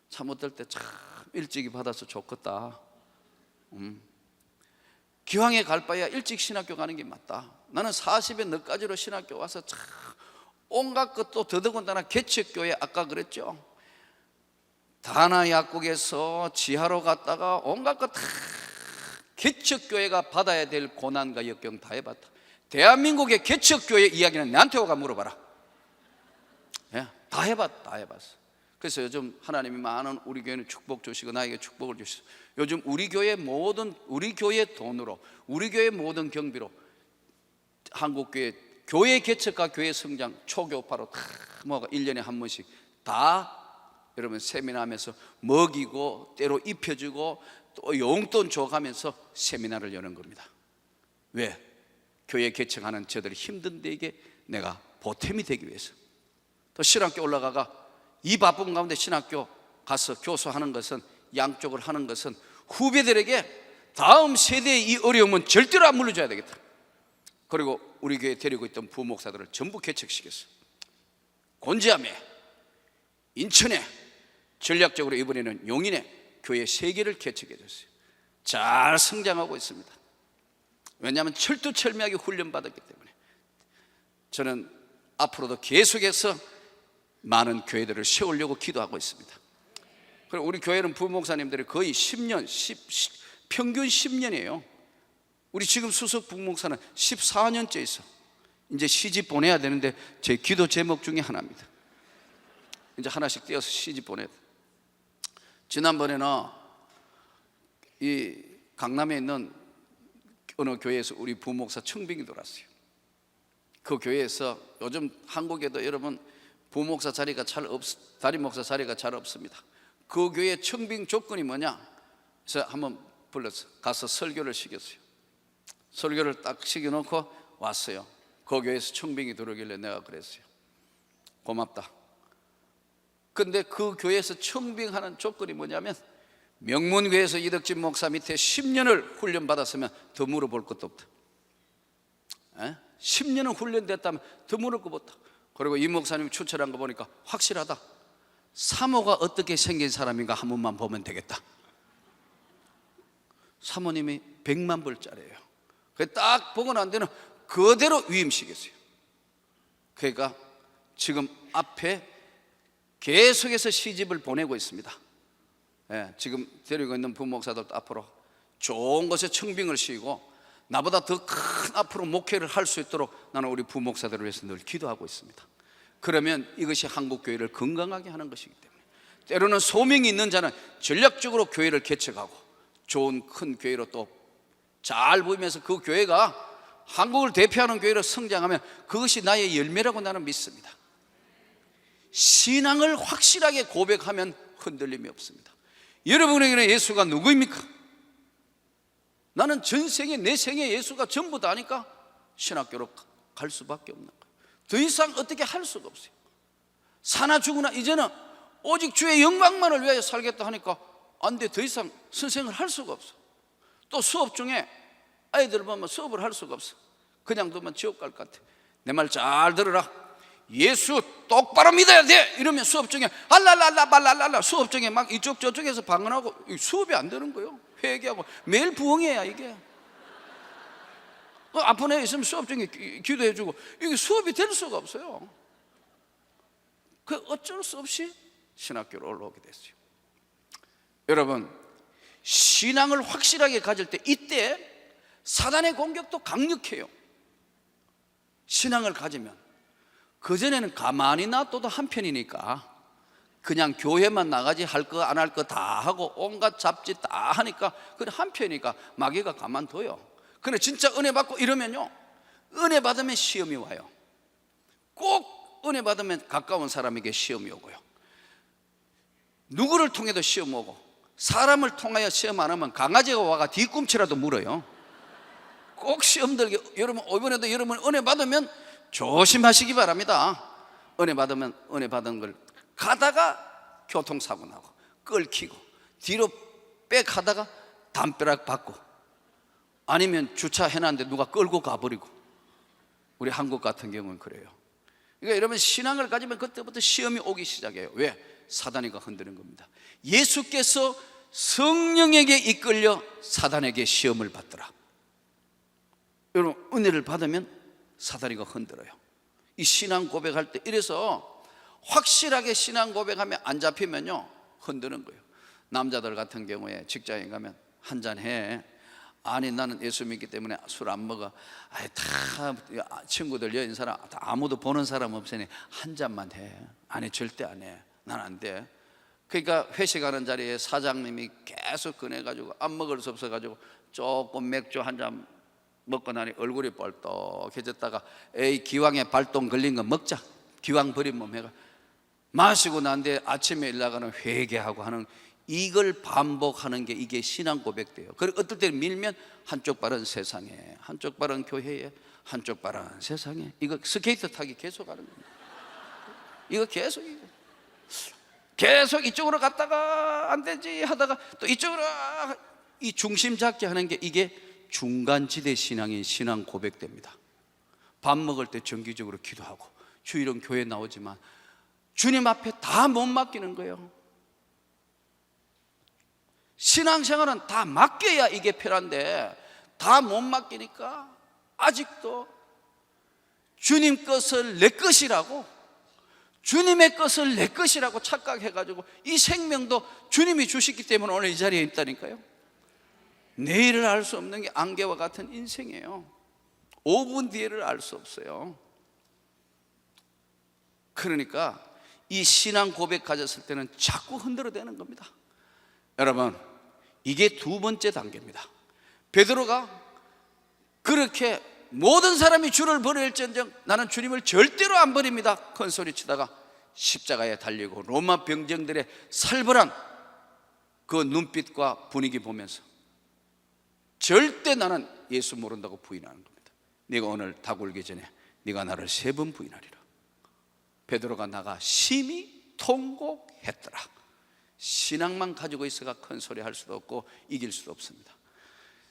[SPEAKER 2] 참 어떨 때 참 일찍이 받아서 좋겠다. 기왕에 갈 바에야 일찍 신학교 가는 게 맞다. 나는 40에 너까지로 신학교 와서 참 온갖 것도, 더더군다나 개척교회, 아까 그랬죠, 다나 약국에서 지하로 갔다가 온갖 것 다 개척교회가 받아야 될 고난과 역경 다 해봤다. 대한민국의 개척교회 이야기는 나한테 오가 물어봐라. 예, 다 해봤어. 그래서 요즘 하나님이 많은 우리 교회는 축복 주시고 나에게 축복을 주시고, 요즘 우리 교회 돈으로, 우리 교회 모든 경비로 한국교회 교회 개척과 교회 성장 초교파로 다 뭐가 1년에 한 번씩 다 여러분 세미나하면서 먹이고 때로 입혀주고 또 용돈 줘가면서 세미나를 여는 겁니다. 왜? 교회 개척하는 저들이 힘든 데에게 내가 보탬이 되기 위해서. 또 신학교 올라가가 이 바쁜 가운데 신학교 가서 교수하는 것은, 양쪽을 하는 것은 후배들에게 다음 세대의 이 어려움은 절대로 안 물려줘야 되겠다. 그리고 우리 교회 데리고 있던 부목사들을 전부 개척시켰어요. 곤지암에, 인천에, 전략적으로 이번에는 용인에 교회 3개를 개척해 줬어요. 잘 성장하고 있습니다. 왜냐하면 철두철미하게 훈련받았기 때문에. 저는 앞으로도 계속해서 많은 교회들을 세우려고 기도하고 있습니다. 그리고 우리 교회는 부목사님들이 거의 10년, 평균 10년이에요. 우리 지금 수석 부목사는 14년째 있어. 이제 시집 보내야 되는데 제 기도 제목 중에 하나입니다. 이제 하나씩 떼어서 시집 보내야 돼. 지난번에는 이 강남에 있는 어느 교회에서 우리 부목사 청빙이 돌았어요. 그 교회에서 요즘 한국에도 여러분 부목사 자리가 담임 목사 자리가 잘 없습니다. 그 교회 청빙 조건이 뭐냐? 그래서 한번 불러서 가서 설교를 시켰어요. 설교를 딱 시켜놓고 왔어요. 그 교회에서 청빙이 들어오길래 내가 그랬어요. 고맙다. 근데 그 교회에서 청빙하는 조건이 뭐냐면, 명문교회에서 이덕진 목사 밑에 10년을 훈련받았으면 더 물어볼 것도 없다. 10년은 훈련됐다면 더 물을 것도 없다. 그리고 이 목사님이 추천한 거 보니까 확실하다. 사모가 어떻게 생긴 사람인가 한 번만 보면 되겠다. 사모님이 100만 불짜리예요. 딱 보고 난 데는 그대로 위임시켰어요. 그러니까 지금 앞에 계속해서 시집을 보내고 있습니다. 지금 데리고 있는 부목사들도 앞으로 좋은 곳에 청빙을 시키고 나보다 더 큰 앞으로 목회를 할 수 있도록 나는 우리 부목사들을 위해서 늘 기도하고 있습니다. 그러면 이것이 한국교회를 건강하게 하는 것이기 때문에, 때로는 소명이 있는 자는 전략적으로 교회를 개척하고 좋은 큰 교회로 또 잘 보이면서 그 교회가 한국을 대표하는 교회로 성장하면 그것이 나의 열매라고 나는 믿습니다. 신앙을 확실하게 고백하면 흔들림이 없습니다. 여러분에게는 예수가 누구입니까? 나는 전생에 내 생에 예수가 전부 다니까 신학교로 갈 수밖에 없는 거예요. 더 이상 어떻게 할 수가 없어요. 사나 죽으나 이제는 오직 주의 영광만을 위하여 살겠다 하니까 안 돼. 더 이상 선생을 할 수가 없어. 또 수업 중에 아이들 보면 수업을 할 수가 없어. 그냥 두면 지옥 갈 것 같아. 내 말 잘 들으라. 예수 똑바로 믿어야 돼. 이러면 수업 중에 알랄랄라 수업 중에 막 이쪽 저쪽에서 방언하고 수업이 안 되는 거예요. 회개하고 매일 부흥해야 이게. 아픈 애 있으면 수업 중에 기도해주고, 이게 수업이 될 수가 없어요. 그 어쩔 수 없이 신학교로 올라오게 됐어요. 여러분, 신앙을 확실하게 가질 때 이때 사단의 공격도 강력해요. 신앙을 가지면 그전에는 가만히 놔둬도 한편이니까 그냥 교회만 나가지 할 거 안 할 거 다 하고 온갖 잡지 다 하니까 그래 한편이니까 마귀가 가만둬요. 근데 진짜 은혜 받고 이러면요, 은혜 받으면 시험이 와요. 꼭 은혜 받으면 가까운 사람에게 시험이 오고요, 누구를 통해도 시험 오고, 사람을 통하여 시험 안 하면 강아지가 와가 뒤꿈치라도 물어요. 꼭 시험 들게. 여러분 이번에도 여러분 은혜 받으면 조심하시기 바랍니다. 은혜 받으면 은혜 받은 걸 가다가 교통사고 나고 끌키고 뒤로 빽 하다가 담벼락 받고, 아니면 주차해놨는데 누가 끌고 가버리고. 우리 한국 같은 경우는 그래요. 그러니까 여러분 신앙을 가지면 그때부터 시험이 오기 시작해요. 왜? 사단이가 흔드는 겁니다. 예수께서 성령에게 이끌려 사단에게 시험을 받더라. 여러분 은혜를 받으면 사단이가 흔들어요. 이 신앙 고백할 때 이래서 확실하게 신앙 고백하면 안 잡히면요 흔드는 거예요. 남자들 같은 경우에 직장에 가면 한잔 해. 아니 나는 예수 믿기 때문에 술 안 먹어. 아이, 다 친구들 여인 사람 다 아무도 보는 사람 없으니 한 잔만 해. 아니 절대 안 해. 난 안 돼. 그러니까 회식하는 자리에 사장님이 계속 꺼내가지고 안 먹을 수 없어가지고 조금 맥주 한 잔 먹고 나니 얼굴이 뻘떡해졌다가 에이 기왕에 발동 걸린 거 먹자. 기왕 버린 몸 해가 마시고 난 뒤에 아침에 일 나가는 회개하고 하는, 이걸 반복하는 게 이게 신앙 고백돼요. 그리고 어떨 때는 밀면 한쪽 발은 세상에, 한쪽 발은 교회에, 한쪽 발은 세상에. 이거 스케이트 타기 계속 하는 겁니다. 이거 계속 이쪽으로 갔다가 안 되지 하다가 또 이쪽으로, 이 중심 잡기 하는 게 이게 중간지대 신앙인 신앙 고백됩니다. 밥 먹을 때 정기적으로 기도하고 주일은 교회 나오지만 주님 앞에 다 못 맡기는 거예요. 신앙생활은 다 맡겨야 이게 편한데 다 못 맡기니까 아직도 주님 것을 내 것이라고, 주님의 것을 내 것이라고 착각해가지고 이 생명도 주님이 주셨기 때문에 오늘 이 자리에 있다니까요. 내일을 알 수 없는 게 안개와 같은 인생이에요. 5분 뒤에를 알 수 없어요. 그러니까 이 신앙 고백 가졌을 때는 자꾸 흔들어대는 겁니다. 여러분 이게 두 번째 단계입니다. 베드로가 그렇게 모든 사람이 주를 버릴지언정 나는 주님을 절대로 안 버립니다 큰 소리치다가 십자가에 달리고 로마 병정들의 살벌한 그 눈빛과 분위기 보면서 절대 나는 예수 모른다고 부인하는 겁니다. 네가 오늘 닭 울기 전에 네가 나를 3번 부인하리라. 베드로가 나가 심히 통곡했더라. 신앙만 가지고 있어가 큰 소리 할 수도 없고 이길 수도 없습니다.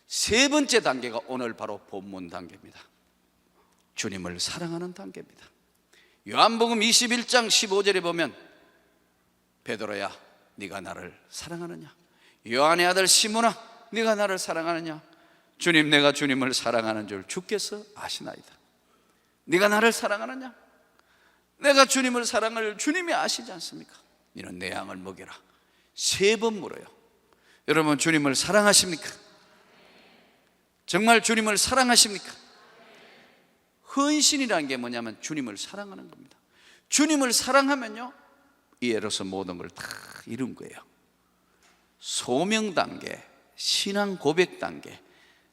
[SPEAKER 2] 세 번째 단계가 오늘 바로 본문 단계입니다. 주님을 사랑하는 단계입니다. 요한복음 21장 15절에 보면 베드로야 네가 나를 사랑하느냐, 요한의 아들 시몬아 네가 나를 사랑하느냐, 주님 내가 주님을 사랑하는 줄 주께서 아시나이다. 네가 나를 사랑하느냐, 내가 주님을 사랑할 주님이 아시지 않습니까? 너는 내 양을 먹여라. 3번 물어요. 여러분 주님을 사랑하십니까? 정말 주님을 사랑하십니까? 헌신이라는 게 뭐냐면 주님을 사랑하는 겁니다. 주님을 사랑하면요 이에로서 모든 걸 다 이룬 거예요. 소명 단계, 신앙 고백 단계,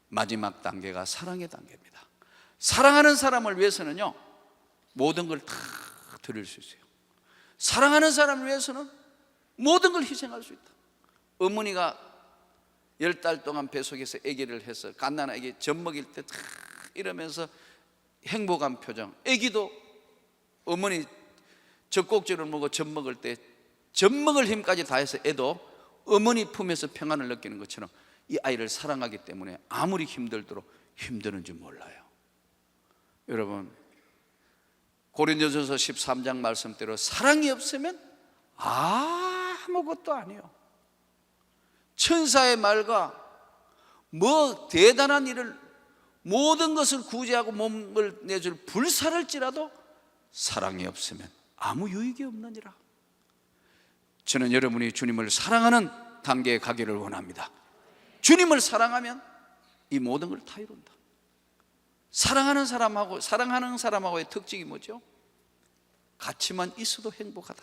[SPEAKER 2] 마지막 단계가 사랑의 단계입니다. 사랑하는 사람을 위해서는요 모든 걸 다 드릴 수 있어요. 사랑하는 사람을 위해서는 모든 걸 희생할 수 있다. 어머니가 10달 동안 뱃속에서 아기를 해서 갓난아 아기 젖 먹일 때 다 이러면서 행복한 표정, 아기도 어머니 젖꼭지를 먹고 젖 먹을 때 젖 먹을 힘까지 다해서 애도 어머니 품에서 평안을 느끼는 것처럼 이 아이를 사랑하기 때문에 아무리 힘들도록 힘드는지 몰라요. 여러분 고린도전서 13장 말씀대로 사랑이 없으면 아무것도 아니에요. 천사의 말과 뭐 대단한 일을 모든 것을 구제하고 몸을 내줄 불사를지라도 사랑이 없으면 아무 유익이 없느니라. 저는 여러분이 주님을 사랑하는 단계에 가기를 원합니다. 주님을 사랑하면 이 모든 걸 다 이룬다. 사랑하는 사람하고의 특징이 뭐죠? 같이만 있어도 행복하다.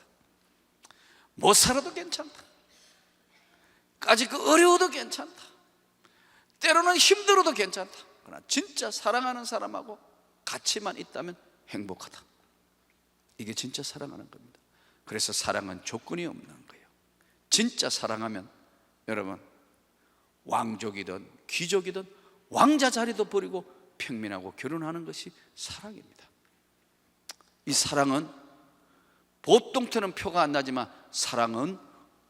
[SPEAKER 2] 못 살아도 괜찮다. 까짓 그 어려워도 괜찮다. 때로는 힘들어도 괜찮다. 그러나 진짜 사랑하는 사람하고 같이만 있다면 행복하다. 이게 진짜 사랑하는 겁니다. 그래서 사랑은 조건이 없는 거예요. 진짜 사랑하면 여러분, 왕족이든 귀족이든 왕자 자리도 버리고 평민하고 결혼하는 것이 사랑입니다. 이 사랑은 보통처럼 표가 안 나지만 사랑은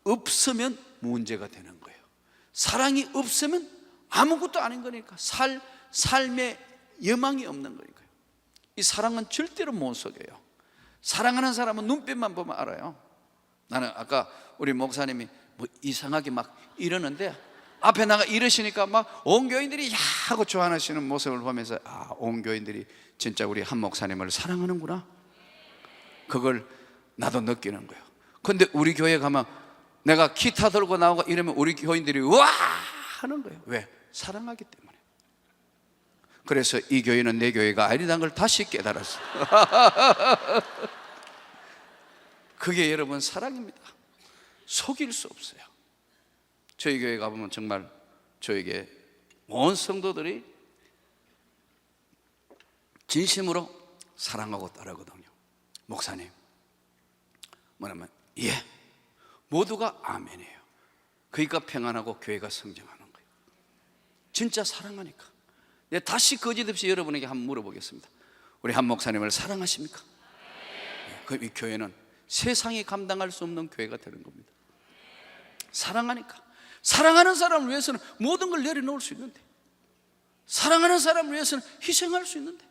[SPEAKER 2] 없으면 문제가 되는 거예요. 사랑이 없으면 아무것도 아닌 거니까 삶의 여망이 없는 거니까요. 이 사랑은 절대로 못 속여요. 사랑하는 사람은 눈빛만 보면 알아요. 나는 아까 우리 목사님이 뭐 이상하게 막 이러는데 앞에 나가 이러시니까 막 온 교인들이 야 하고 좋아하시는 모습을 보면서 아, 온 교인들이 진짜 우리 한 목사님을 사랑하는구나, 그걸 나도 느끼는 거예요. 근데 우리 교회 가면 내가 기타 들고 나오고 이러면 우리 교인들이 와 하는 거예요. 왜? 사랑하기 때문에. 그래서 이 교회는 내 교회가 아니라는 걸 다시 깨달았어요. 그게 여러분 사랑입니다. 속일 수 없어요. 저희 교회 가보면 정말 저에게 온 성도들이 진심으로 사랑하고 따르거든요. 목사님 뭐냐면 예, 모두가 아멘이에요. 그러니까 평안하고 교회가 성장하는 거예요. 진짜 사랑하니까. 네, 다시 거짓없이 여러분에게 한번 물어보겠습니다. 우리 한 목사님을 사랑하십니까? 네, 그럼 이 교회는 세상이 감당할 수 없는 교회가 되는 겁니다. 사랑하니까. 사랑하는 사람을 위해서는 모든 걸 내려놓을 수 있는데, 사랑하는 사람을 위해서는 희생할 수 있는데,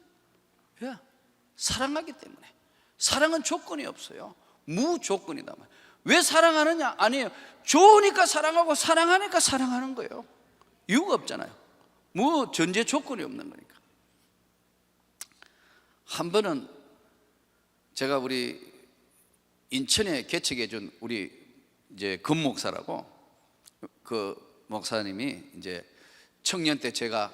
[SPEAKER 2] 왜? 사랑하기 때문에. 사랑은 조건이 없어요. 무조건이다. 왜 사랑하느냐? 아니에요. 좋으니까 사랑하고 사랑하니까 사랑하는 거예요. 이유가 없잖아요. 뭐 전제 조건이 없는 거니까. 한 번은 제가 우리 인천에 개척해 준 우리 이제 금목사라고, 그 목사님이 이제 청년 때 제가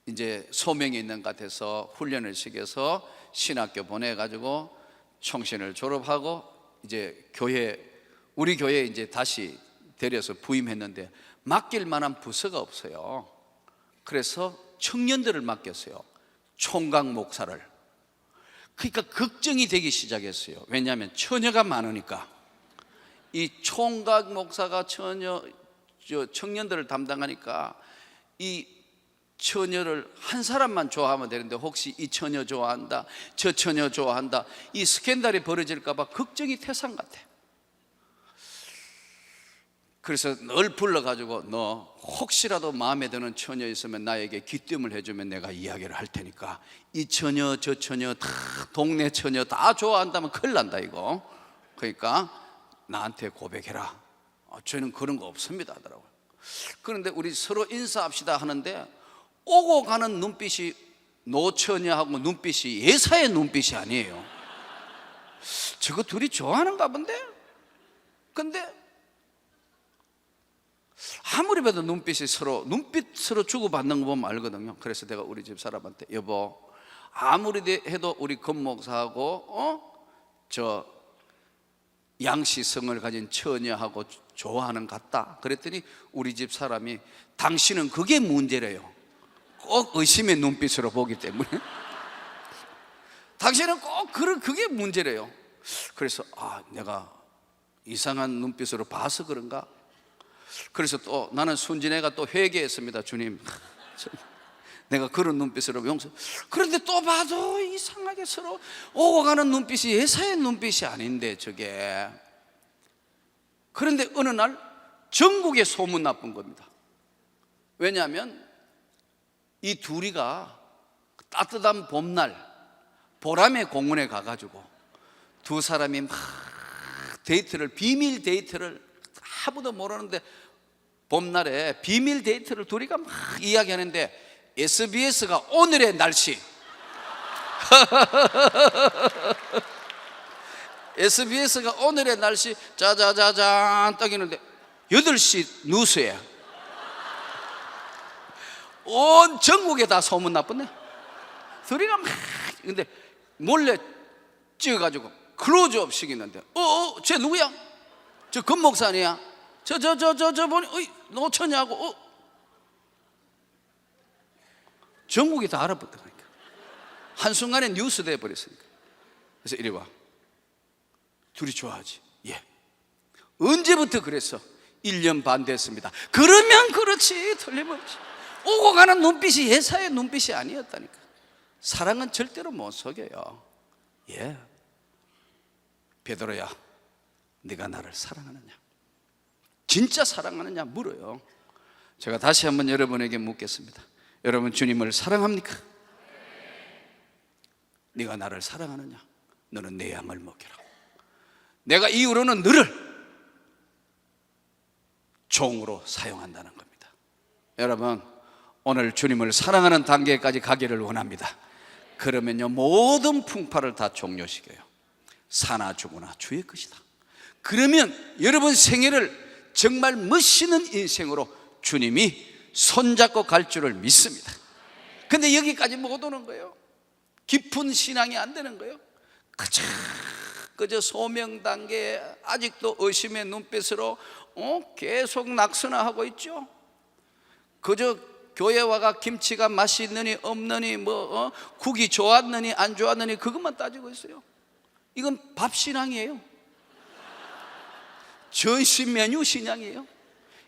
[SPEAKER 2] 이제 소명이 있는 것 같아서 훈련을 시켜서 신학교 보내가지고 총신을 졸업하고 이제 우리 교회에 이제 다시 데려서 부임했는데 맡길 만한 부서가 없어요. 그래서 청년들을 맡겼어요. 총각 목사를. 그러니까 걱정이 되기 시작했어요. 왜냐하면 처녀가 많으니까. 이 총각 목사가 청년들을 담당하니까 이 처녀를 한 사람만 좋아하면 되는데 혹시 이 처녀 좋아한다, 저 처녀 좋아한다, 이 스캔들이 벌어질까 봐 걱정이 태산 같아. 그래서 늘 불러가지고 너 혹시라도 마음에 드는 처녀 있으면 나에게 귀뜸을 해주면 내가 이야기를 할 테니까 이 처녀 저 처녀 다 동네 처녀 다 좋아한다면 큰일 난다 이거. 그러니까 나한테 고백해라. 저는 그런 거 없습니다 하더라고요. 그런데 우리 서로 인사합시다 하는데 오고 가는 눈빛이 노처녀하고 눈빛이 예사의 눈빛이 아니에요. 저거 둘이 좋아하는가 본데? 근데 아무리 봐도 눈빛이 눈빛 서로 주고받는 거 보면 알거든요. 그래서 내가 우리 집 사람한테 여보, 아무리 해도 우리 금목사하고 저 양시성을 가진 처녀하고 좋아하는 것 같다. 그랬더니 우리 집 사람이 당신은 그게 문제래요. 꼭 의심의 눈빛으로 보기 때문에 당신은 꼭 그게 문제래요. 그래서 내가 이상한 눈빛으로 봐서 그런가? 그래서 또 나는 순진해가 또 회개했습니다. 주님, 내가 그런 눈빛으로 용서. 그런데 또 봐도 이상하게 서로 오고 가는 눈빛이 예사의 눈빛이 아닌데 저게. 그런데 어느 날 전국에 소문 나쁜 겁니다. 왜냐하면 이 둘이가 따뜻한 봄날 보람의 공원에 가가지고 두 사람이 막 비밀 데이트를 아무도 모르는데 봄날에 비밀 데이트를 둘이가 막 이야기하는데 SBS가 오늘의 날씨 SBS가 오늘의 날씨 짜자자잔 떠기는데 8시 뉴스에 온 전국에 다 소문 나쁘네. 둘이가 막 근데 몰래 찍어가지고 클로즈업 시키는데 쟤 누구야? 저 금목사 아니야? 저 보니 노처냐고 전국이 다 알아봤다니까. 한순간에 뉴스 돼버렸으니까. 그래서 이리 와. 둘이 좋아하지? 예. 언제부터 그랬어? 1년 반 됐습니다. 그러면 그렇지, 틀림없이. 오고 가는 눈빛이 예사의 눈빛이 아니었다니까. 사랑은 절대로 못 속여요. 예. 베드로야, 네가 나를 사랑하느냐? 진짜 사랑하느냐 물어요. 제가 다시 한번 여러분에게 묻겠습니다. 여러분, 주님을 사랑합니까? 네가 나를 사랑하느냐? 너는 내 양을 먹여라. 내가 이후로는 너를 종으로 사용한다는 겁니다. 여러분, 오늘 주님을 사랑하는 단계까지 가기를 원합니다. 그러면요, 모든 풍파를 다 종료시켜요. 사나 죽으나 주의 것이다. 그러면 여러분 생애를 정말 멋있는 인생으로 주님이 손잡고 갈 줄을 믿습니다. 근데 여기까지 못 오는 거예요. 깊은 신앙이 안 되는 거예요. 그저 소명 단계에 아직도 의심의 눈빛으로 계속 낙선하고 있죠. 그저 교회 와가 김치가 맛이 있느니 없느니 국이 좋았느니 안 좋았느니 그것만 따지고 있어요. 이건 밥 신앙이에요. 전신 메뉴 신앙이에요.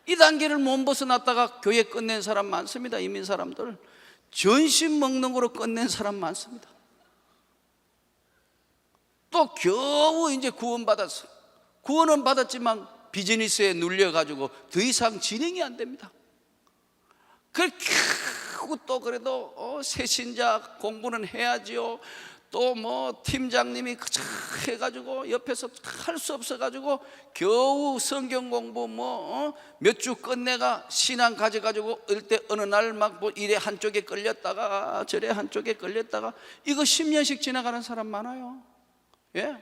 [SPEAKER 2] 이 단계를 못 벗어났다가 교회 끝낸 사람 많습니다. 이민 사람들 전신 먹는 거로 끝낸 사람 많습니다. 또 겨우 이제 구원받았어요. 구원은 받았지만 비즈니스에 눌려가지고 더 이상 진행이 안 됩니다. 결국 또 그래도 새신자 공부는 해야지요. 또 팀장님이 해가지고 옆에서 할 수 없어가지고 겨우 성경 공부 몇 주 끝내가 신앙 가져가지고 어느 날 막 이래 한쪽에 끌렸다가 저래 한쪽에 끌렸다가 이거 10년씩 지나가는 사람 많아요. 예?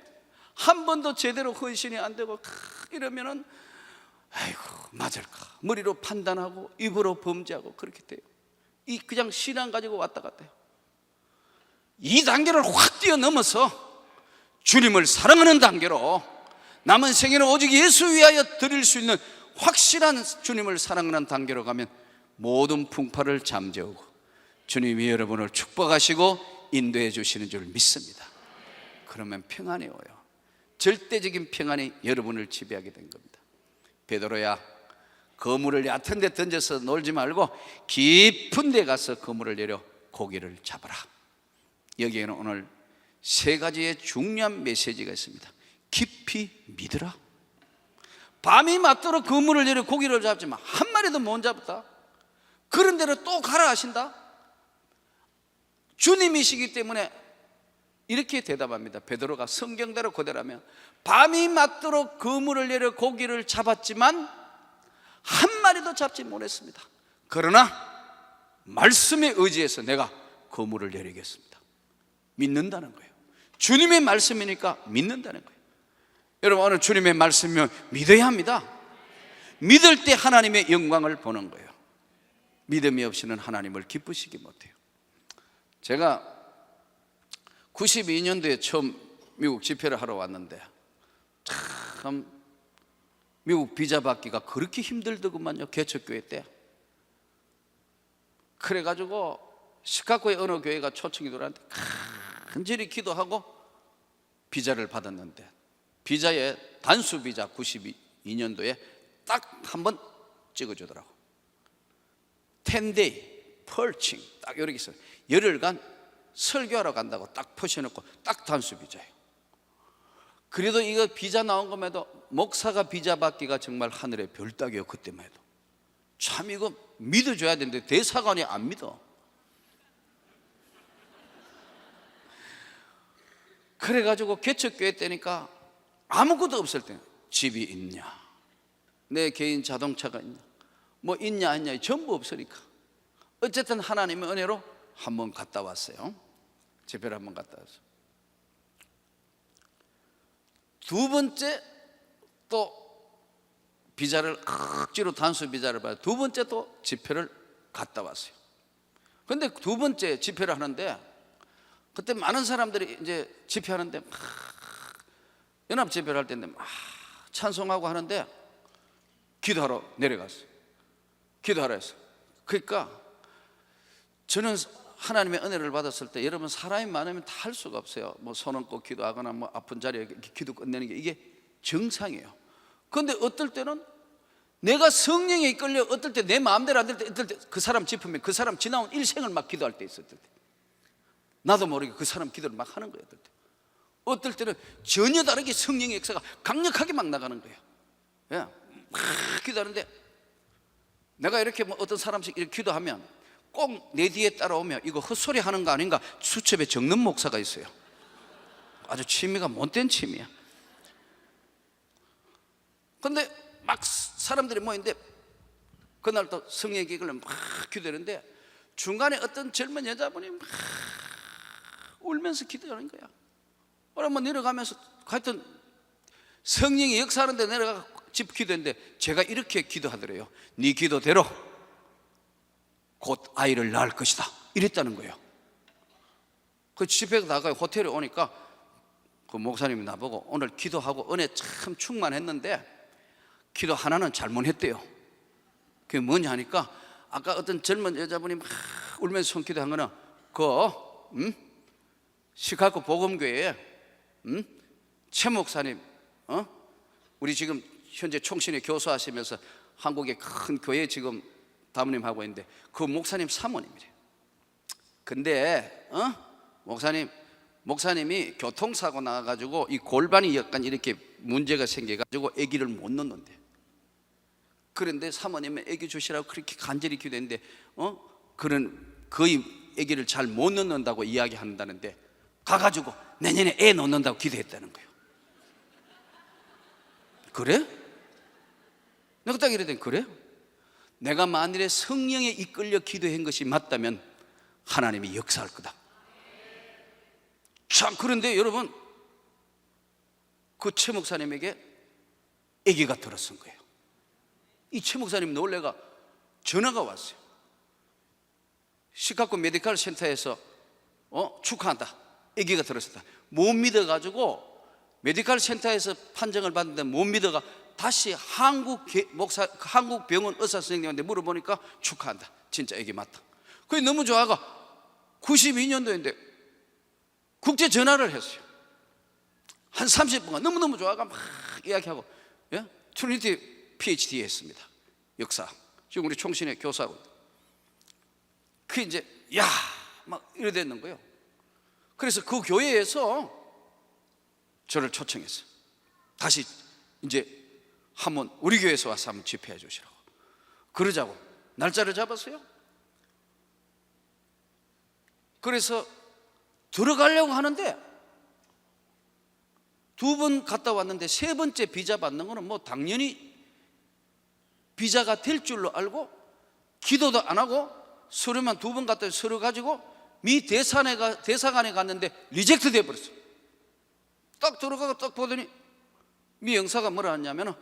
[SPEAKER 2] 한 번도 제대로 헌신이 안 되고 이러면은 아이고 맞을까 머리로 판단하고 입으로 범죄하고 그렇게 돼요. 이 그냥 신앙 가지고 왔다 갔다 해요. 이 단계를 확 뛰어넘어서 주님을 사랑하는 단계로 남은 생애는 오직 예수 위하여 드릴 수 있는 확실한 주님을 사랑하는 단계로 가면 모든 풍파를 잠재우고 주님이 여러분을 축복하시고 인도해 주시는 줄 믿습니다. 그러면 평안이 오요. 절대적인 평안이 여러분을 지배하게 된 겁니다. 베드로야, 그물을 얕은 데 던져서 놀지 말고 깊은 데 가서 그물을 내려 고기를 잡아라. 여기에는 오늘 세 가지의 중요한 메시지가 있습니다. 깊이 믿으라. 밤이 맞도록 그물을 내려 고기를 잡지만 한 마리도 못 잡았다. 그런 대로 또 가라 하신다. 주님이시기 때문에 이렇게 대답합니다. 베드로가 성경대로 그대로라면 밤이 맞도록 그물을 내려 고기를 잡았지만 한 마리도 잡지 못했습니다. 그러나 말씀에 의지해서 내가 그물을 내리겠습니다. 믿는다는 거예요. 주님의 말씀이니까 믿는다는 거예요. 여러분, 오늘 주님의 말씀이면 믿어야 합니다. 믿을 때 하나님의 영광을 보는 거예요. 믿음이 없이는 하나님을 기쁘시게 못해요. 제가 92년도에 처음 미국 집회를 하러 왔는데 참 미국 비자 받기가 그렇게 힘들더구만요. 개척교회 때. 그래가지고 시카고의 어느 교회가 초청이 들어왔는데 간절히 기도하고 비자를 받았는데 비자에 단수 비자 92년도에 딱 한 번 찍어주더라고. 10day 펄칭 딱 이렇게 있어요. 열흘간 설교하러 간다고 딱 표시해놓고 딱 단수 비자예요. 그래도 이거 비자 나온 것만 해도 목사가 비자 받기가 정말 하늘의 별 따기예요. 그때만 해도 참 이거 믿어줘야 되는데 대사관이 안 믿어. 그래가지고 개척교회 때니까 아무것도 없을 때 집이 있냐, 내 개인 자동차가 있냐, 뭐 있냐 아니냐 전부 없으니까 어쨌든 하나님의 은혜로 한번 갔다 왔어요. 집회를 한번 갔다 왔어요. 두 번째 또 비자를 억지로 단수 비자를 받아 두 번째 또 집회를 갔다 왔어요. 근데 두 번째 집회를 하는데 그때 많은 사람들이 이제 집회하는데 막 연합 집회를 할 때인데 막 찬송하고 하는데 기도하러 내려갔어요. 기도하러 했어요. 그러니까 저는 하나님의 은혜를 받았을 때 여러분 사람이 많으면 다 할 수가 없어요. 뭐 손 얹고 기도하거나 뭐 아픈 자리에 기도 끝내는 게 이게 정상이에요. 그런데 어떨 때는 내가 성령에 이끌려 어떨 때 내 마음대로 안 될 때 어떨 때 그 사람 짚으면 그 사람 지나온 일생을 막 기도할 때 있었을 때 나도 모르게 그 사람 기도를 막 하는 거예요. 어떨 때는 전혀 다르게 성령의 역사가 강력하게 막 나가는 거예요. 예, 막 기도하는데 내가 이렇게 뭐 어떤 사람씩 이렇게 기도하면 꼭 내 뒤에 따라오면 이거 헛소리 하는 거 아닌가 수첩에 적는 목사가 있어요. 아주 취미가 못된 취미야. 근데 막 사람들이 모이는데 그날 또 성령의 기도를 막 기도하는데 중간에 어떤 젊은 여자분이 막 울면서 기도하는 거야. 그러면 내려가면서 하여튼 성령이 역사하는데 내려가 집 기도했는데 제가 이렇게 기도하더래요. 네 기도대로 곧 아이를 낳을 것이다 이랬다는 거예요. 그 집에 나가요. 호텔에 오니까 그 목사님이 나보고 오늘 기도하고 은혜 참 충만했는데 기도 하나는 잘못했대요. 그게 뭐냐 하니까 아까 어떤 젊은 여자분이 막 울면서 손기도한 거는 시카고 복음교회에 최 목사님 우리 지금 현재 총신에 교수하시면서 한국의 큰 교회 지금 담임 하고 있는데 그 목사님 사모님이래요. 근데 목사님이 교통사고 나가지고 이 골반이 약간 이렇게 문제가 생겨가지고 아기를 못 낳는데 그런데 사모님은 아기 주시라고 그렇게 간절히 기도했는데 그런 거의 아기를 잘 못 낳는다고 이야기한다는데 가가지고 내년에 애 낳는다고 기도했다는 거예요. 그래? 내가 딱 이랬더니 그래? 내가 만일에 성령에 이끌려 기도한 것이 맞다면 하나님이 역사할 거다. 자, 그런데 여러분 그 최 목사님에게 아기가 들어선 거예요. 이 최 목사님 놀래가 전화가 왔어요. 시카고 메디컬 센터에서 축하한다. 아기가 들었었다. 못 믿어가지고 메디컬 센터에서 판정을 받는데 못 믿어가 다시 한국 병원 의사 선생님한테 물어보니까 축하한다. 진짜 아기 맞다. 그게 너무 좋아가 92년도인데 국제 전화를 했어요. 한 30분간 너무너무 좋아가 막 이야기하고 트리니티 PhD 했습니다. 역사. 지금 우리 총신의 교사고. 그 이제 막 이래 됐는 거예요. 그래서 그 교회에서 저를 초청했어요. 다시 이제 한번 우리 교회에서 와서 한번 집회해 주시라고. 그러자고 날짜를 잡았어요. 그래서 들어가려고 하는데 2번 갔다 왔는데 3번째 비자 받는 거는 뭐 당연히 비자가 될 줄로 알고 기도도 안 하고 서류만 2번 갔다 서류 가지고 미 대사관에 갔는데 리젝트 돼버렸어요. 딱 들어가고 딱 보더니 미 영사가 뭐라 하냐면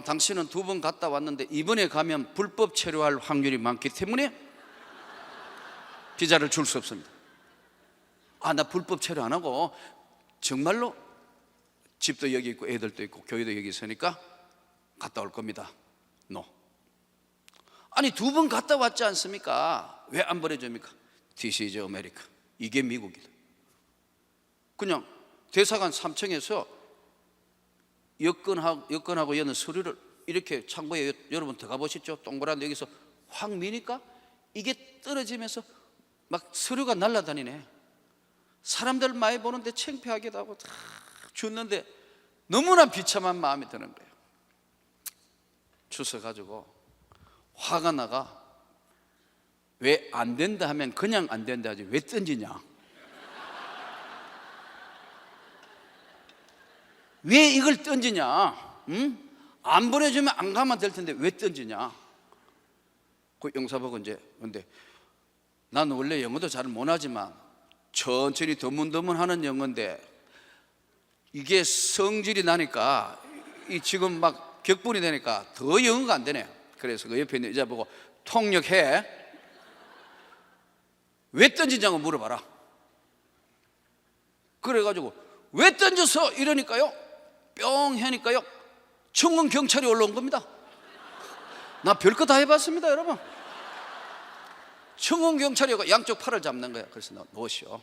[SPEAKER 2] 당신은 2번 갔다 왔는데 이번에 가면 불법 체류할 확률이 많기 때문에 비자를 줄 수 없습니다. 나 불법 체류 안 하고 정말로 집도 여기 있고 애들도 있고 교회도 여기 있으니까 갔다 올 겁니다. No. 아니 2번 갔다 왔지 않습니까? 왜 안 보내줍니까? This is America. 이게 미국이다. 그냥 대사관 3층에서 여권하고 여는 서류를 이렇게 창고에 여러분 들어가 보시죠. 동그란 데 여기서 확 미니까 이게 떨어지면서 막 서류가 날아다니네. 사람들 많이 보는데 창피하기도 하고 다 줬는데 너무나 비참한 마음이 드는 거예요. 주워 가지고 화가 나가 왜 안 된다 하면 그냥 안 된다 하지 왜 던지냐? 왜 이걸 던지냐? 안 보내주면 안 가면 될 텐데 왜 던지냐? 그 영사보고 이제 근데 난 원래 영어도 잘 못하지만 천천히 드문드문하는 영어인데 이게 성질이 나니까 이 지금 막 격분이 되니까 더 영어가 안 되네. 그래서 그 옆에 있는 여자 보고 통역해. 왜 던지냐고 물어봐라. 그래가지고 왜 던졌어? 이러니까요, 뿅 하니까요, 청원 경찰이 올라온 겁니다. 나 별거 다 해봤습니다, 여러분. 청원 경찰이 양쪽 팔을 잡는 거야. 그래서 너 놓으시오.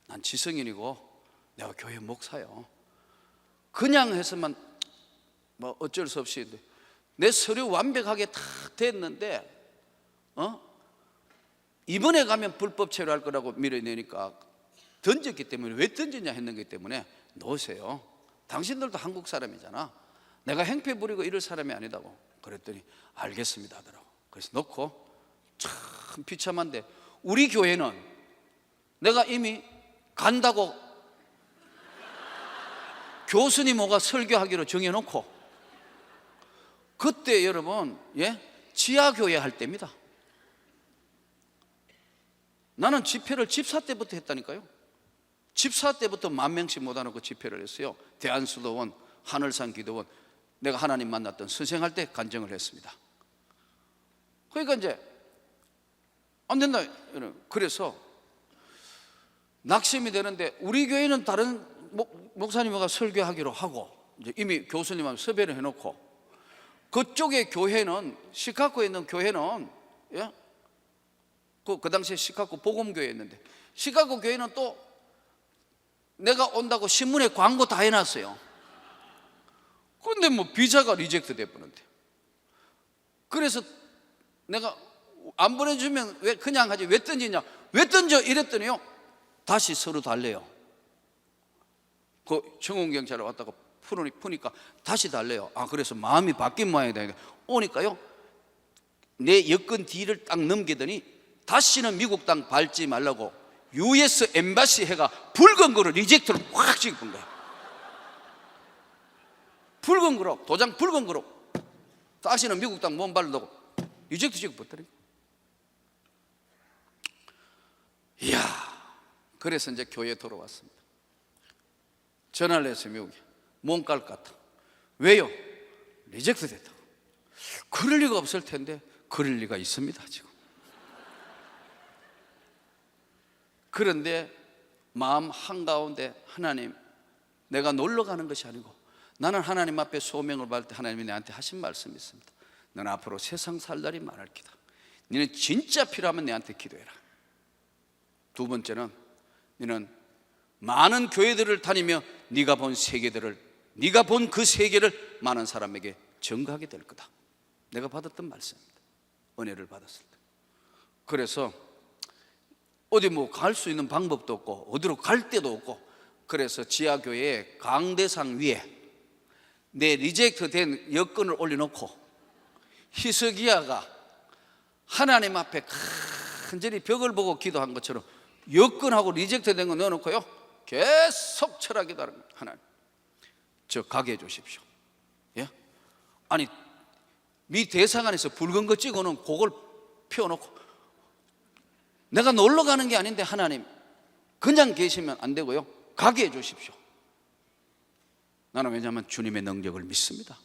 [SPEAKER 2] 난 지성인이고 내가 교회 목사요. 그냥 해서만 뭐 어쩔 수 없이 내 서류 완벽하게 다 됐는데 이번에 가면 불법 체류할 거라고 밀어내니까 던졌기 때문에, 왜 던졌냐 했는 것 때문에 놓으세요. 당신들도 한국 사람이잖아. 내가 행패 부리고 이럴 사람이 아니다고. 그랬더니 알겠습니다 하더라고. 그래서 놓고 참 비참한데, 우리 교회는 내가 이미 간다고 교수님 오가 설교하기로 정해놓고, 그때 여러분, 지하교회 할 때입니다. 나는 집회를 집사 때부터 했다니까요. 집사 때부터 10,000명씩 못하놓고 집회를 했어요. 대한수도원, 하늘산 기도원, 내가 하나님 만났던 선생할 때 간증을 했습니다. 그러니까 이제 안 된다. 그래서 낙심이 되는데, 우리 교회는 다른 목사님과 설교하기로 하고 이제 이미 교수님하고 섭외를 해놓고, 그쪽의 교회는, 시카고에 있는 교회는, 그 당시에 시카고 복음교회였는데, 시카고 교회는 또 내가 온다고 신문에 광고 다 해놨어요. 근데 뭐 비자가 리젝트 돼버렸는데, 그래서 내가 안 보내주면 왜 그냥 하지, 왜 던지냐, 왜 던져 이랬더니요, 다시 서로 달래요. 그 청원경찰에 왔다가 푸니까 다시 달래요. 그래서 마음이 바뀐 모양이다. 오니까요, 내 여권 뒤를 딱 넘기더니 다시는 미국 땅 밟지 말라고 US 엠바시 해가 붉은 거로 리젝트를 확 찍은 거야. 붉은 거로, 도장 붉은 거로 다시는 미국 땅 못 밟는다고 리젝트 찍어버렸더니, 이야. 그래서 이제 교회에 돌아왔습니다. 전화를 했어요. 미국에 몸깔 같아. 왜요? 리젝트 됐다고. 그럴 리가 없을 텐데 그럴 리가 있습니다 지금. 그런데 마음 한가운데, 하나님, 내가 놀러 가는 것이 아니고 나는 하나님 앞에 소명을 받을 때 하나님이 내한테 하신 말씀이 있습니다. 너는 앞으로 세상 살 날이 많을 기다. 너는 진짜 필요하면 내한테 기도해라. 두 번째는, 너는 많은 교회들을 다니며 네가 본 세계들을, 네가 본 그 세계를 많은 사람에게 전가하게 될 거다. 내가 받았던 말씀입니다. 은혜를 받았을 때. 그래서 어디 뭐 갈 수 있는 방법도 없고 어디로 갈 데도 없고, 그래서 지하교회에 강대상 위에 내 리젝트 된 여권을 올려놓고 히스기야가 하나님 앞에 간절히 벽을 보고 기도한 것처럼 여권하고 리젝트 된 거 넣어놓고요, 계속 철학기도 하는 거예요. 하나님, 저 가게 해주십시오. 아니, 네 대상 안에서 붉은 거 찍어놓은 그걸 펴놓고, 내가 놀러 가는 게 아닌데 하나님 그냥 계시면 안 되고요, 가게 해주십시오. 나는 왜냐하면 주님의 능력을 믿습니다.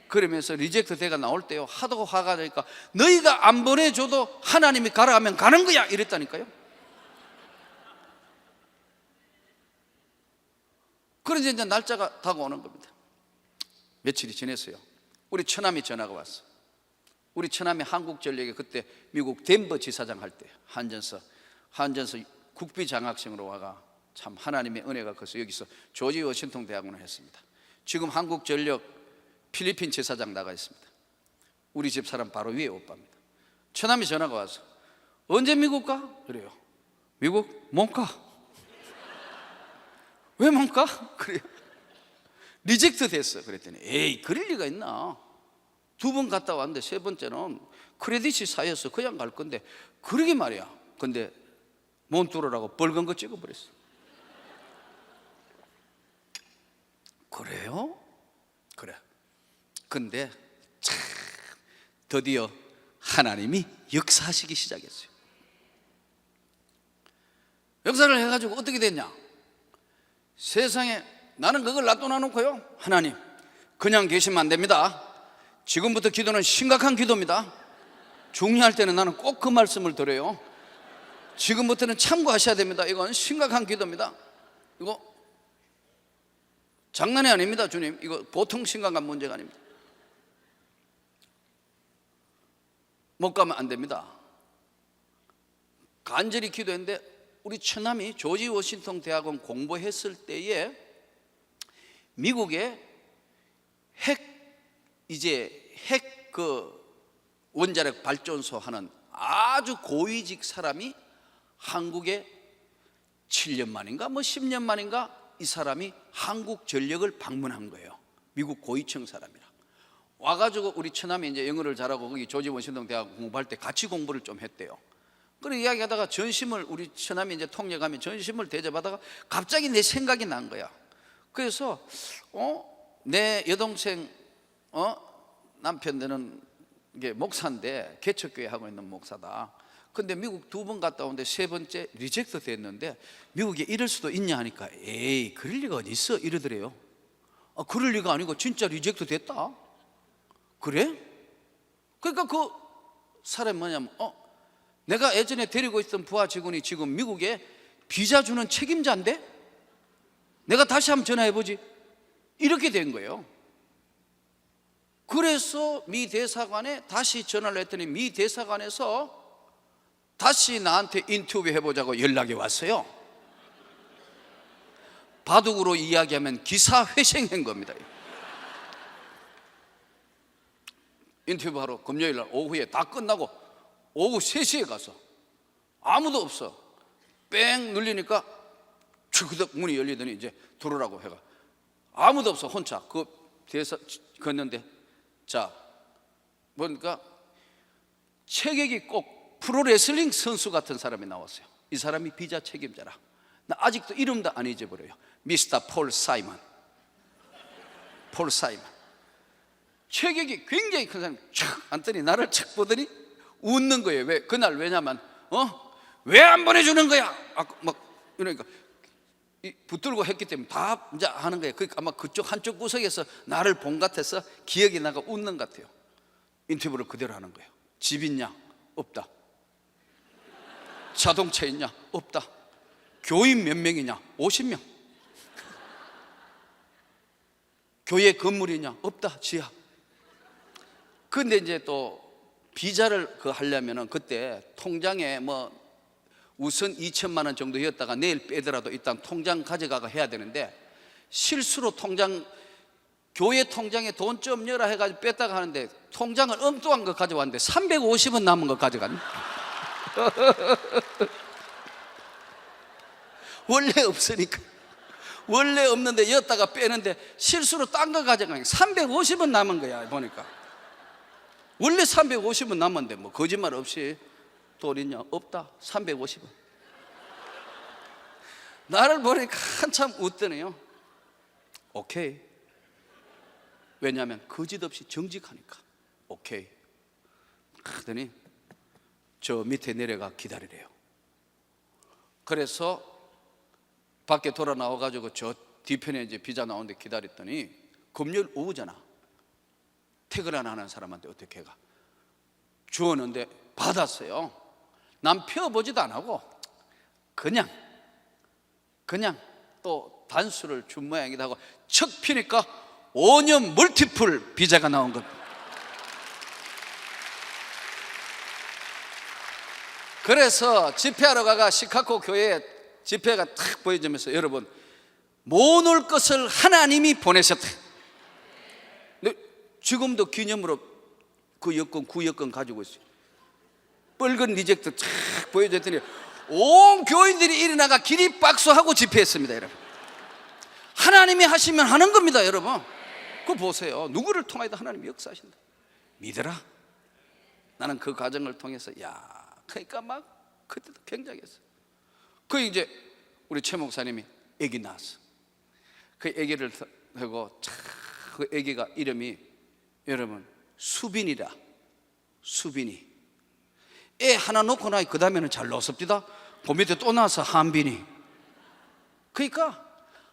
[SPEAKER 2] 그러면서 리젝트 대가 나올 때요, 하도 화가 나니까 너희가 안 보내줘도 하나님이 가라 하면 가는 거야 이랬다니까요. 그런데 이제 날짜가 다가오는 겁니다. 며칠이 지났어요. 우리 처남이 전화가 왔어. 우리 처남이 한국전력에 그때 미국 덴버 지사장 할 때 한전서 국비 장학생으로 와가 참 하나님의 은혜가 커서 여기서 조지 워싱턴 대학원을 했습니다. 지금 한국전력 필리핀 지사장 나가 있습니다. 우리 집사람 바로 위에 오빠입니다. 처남이 전화가 와서 언제 미국 가? 그래요. 미국 못 가. 왜 못 가? 그래요. 리젝트 됐어. 그랬더니 에이, 그럴 리가 있나? 2번 갔다 왔는데 세 번째는 크레딧이 쌓여서 그냥 갈 건데, 그러게 말이야. 근데 몸 뚫으라고 붉은 거 찍어버렸어. 그래요? 그래. 근데 참 드디어 하나님이 역사하시기 시작했어요. 역사를 해가지고 어떻게 됐냐? 세상에 나는 그걸 놔둬놓고요, 하나님 그냥 계시면 안 됩니다. 지금부터 기도는 심각한 기도입니다. 중요할 때는 나는 꼭 그 말씀을 드려요. 지금부터는 참고하셔야 됩니다. 이건 심각한 기도입니다. 이거 장난이 아닙니다, 주님. 이거 보통 심각한 문제가 아닙니다. 못 가면 안 됩니다. 간절히 기도했는데 우리 처남이 조지 워싱턴 대학원 공부했을 때에 미국의 핵 원자력 발전소 하는 아주 고위직 사람이 한국에 7년 만인가 10년 만인가 이 사람이 한국 전력을 방문한 거예요. 미국 고위층 사람이라 와가지고 우리 처남이 이제 영어를 잘하고 거기 조지 워싱턴 대학 공부할 때 같이 공부를 좀 했대요. 그래 이야기하다가 전심을 우리 처남이 이제 통역하면 전심을 대접하다가 갑자기 내 생각이 난 거야. 그래서 내 여동생 남편들은 이게 목사인데 개척교회 하고 있는 목사다. 근데 미국 2번 갔다 오는데 3번째 리젝트 됐는데 미국에 이럴 수도 있냐 하니까 에이 그럴 리가 어디 있어 이러더래요. 그럴 리가 아니고 진짜 리젝트 됐다. 그래? 그러니까 그 사람이 뭐냐면 내가 예전에 데리고 있던 부하 직원이 지금 미국에 비자 주는 책임자인데 내가 다시 한번 전화해보지 이렇게 된 거예요. 그래서 미 대사관에 다시 전화를 했더니 미 대사관에서 다시 나한테 인터뷰 해보자고 연락이 왔어요. 바둑으로 이야기하면 기사회생한 겁니다. 인터뷰하러 금요일 날 오후에 다 끝나고 오후 3시에 가서 아무도 없어. 뺑 눌리니까 추그덕 문이 열리더니 이제 들어오라고 해가 아무도 없어. 혼자 그 대사 걷는데 자 보니까 체격이 꼭 프로레슬링 선수 같은 사람이 나왔어요. 이 사람이 비자 책임자라. 나 아직도 이름도 안 잊어버려요. 미스터 폴 사이먼. 폴 사이먼. 체격이 굉장히 큰 사람이 촥 앉더니 나를 촥 보더니 웃는 거예요. 왜? 그날 왜냐면 왜 안 보내주는 거야? 막 이러니까 붙들고 했기 때문에 다 이제 하는 거예요. 그러니까 아마 그쪽 한쪽 구석에서 나를 본 것 같아서 기억이 나가 웃는 것 같아요. 인터뷰를 그대로 하는 거예요. 집 있냐? 없다. 자동차 있냐? 없다. 교인 몇 명이냐? 50명. 교회 건물이냐? 없다. 지하. 근데 이제 또 비자를 하려면은 그때 통장에 우선 2천만 원 정도였다가 내일 빼더라도 일단 통장 가져가가 해야 되는데 실수로 교회 통장에 돈 좀 넣어라 해가지고 뺐다가 하는데 통장을 엉뚱한 거 가져왔는데 350원 남은 거 가져갔네. 원래 없으니까 원래 없는데 였다가 빼는데 실수로 딴 거 가져가니까 350원 남은 거야. 보니까 원래 350원 남았는데 거짓말 없이 돈 있냐? 없다. 350원. 나를 보니까 한참 웃더네요. 오케이. 왜냐하면 거짓 없이 정직하니까. 오케이. 하더니 저 밑에 내려가 기다리래요. 그래서 밖에 돌아 나와가지고 저 뒤편에 이제 비자 나오는데 기다렸더니 금요일 오후잖아. 퇴근 안 하는 사람한테 어떻게 해가 주었는데 받았어요. 난 펴보지도 안 하고 그냥 또 단수를 준 모양이다 하고 척 피니까 5년 멀티플 비자가 나온 겁니다. 그래서 집회하러 가가 시카고 교회에 집회가 탁 보여지면서 여러분 모을 것을 하나님이 보내셨다. 지금도 기념으로 구여권 가지고 있어요. 빨간 리젝트 쫙 보여줬더니 온 교인들이 일어나가 기립박수하고 집회했습니다. 여러분 하나님이 하시면 하는 겁니다. 여러분 그거 보세요. 누구를 통하여도 하나님이 역사하신다. 믿어라. 나는 그 과정을 통해서 그러니까 막 그때도 굉장했어요. 그 이제 우리 최 목사님이 아기 낳았어. 그 아기를 하고 그 아기가 이름이 여러분 수빈이라. 수빈이. 애 하나 놓고 나니 그 다음에는 잘 놓습니다. 그 밑에 또 나서 한빈이. 그러니까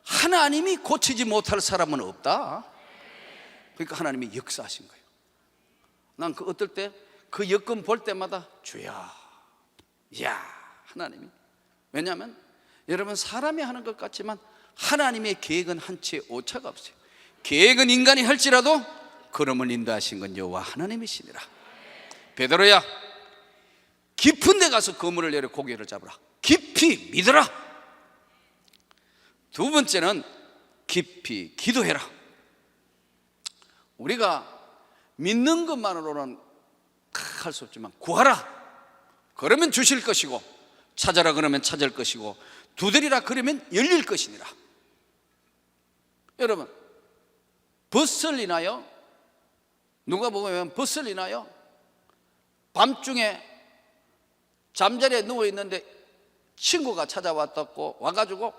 [SPEAKER 2] 하나님이 고치지 못할 사람은 없다. 그러니까 하나님이 역사하신 거예요. 난 그 어떨 때 그 여건 볼 때마다 주야, 이야 하나님이. 왜냐하면 여러분 사람이 하는 것 같지만 하나님의 계획은 한 채 오차가 없어요. 계획은 인간이 할지라도 걸음을 인도하신 건 여호와 하나님이시니라. 베드로야, 깊은 데 가서 그물을 내려 고기를 잡으라. 깊이 믿어라. 두 번째는 깊이 기도해라. 우리가 믿는 것만으로는 할 수 없지만 구하라 그러면 주실 것이고, 찾아라 그러면 찾을 것이고, 두드리라 그러면 열릴 것이니라. 여러분, 벗을 인하여, 누가 보면 벗을 인하여 밤중에 잠자리에 누워있는데 친구가 찾아왔다고 와가지고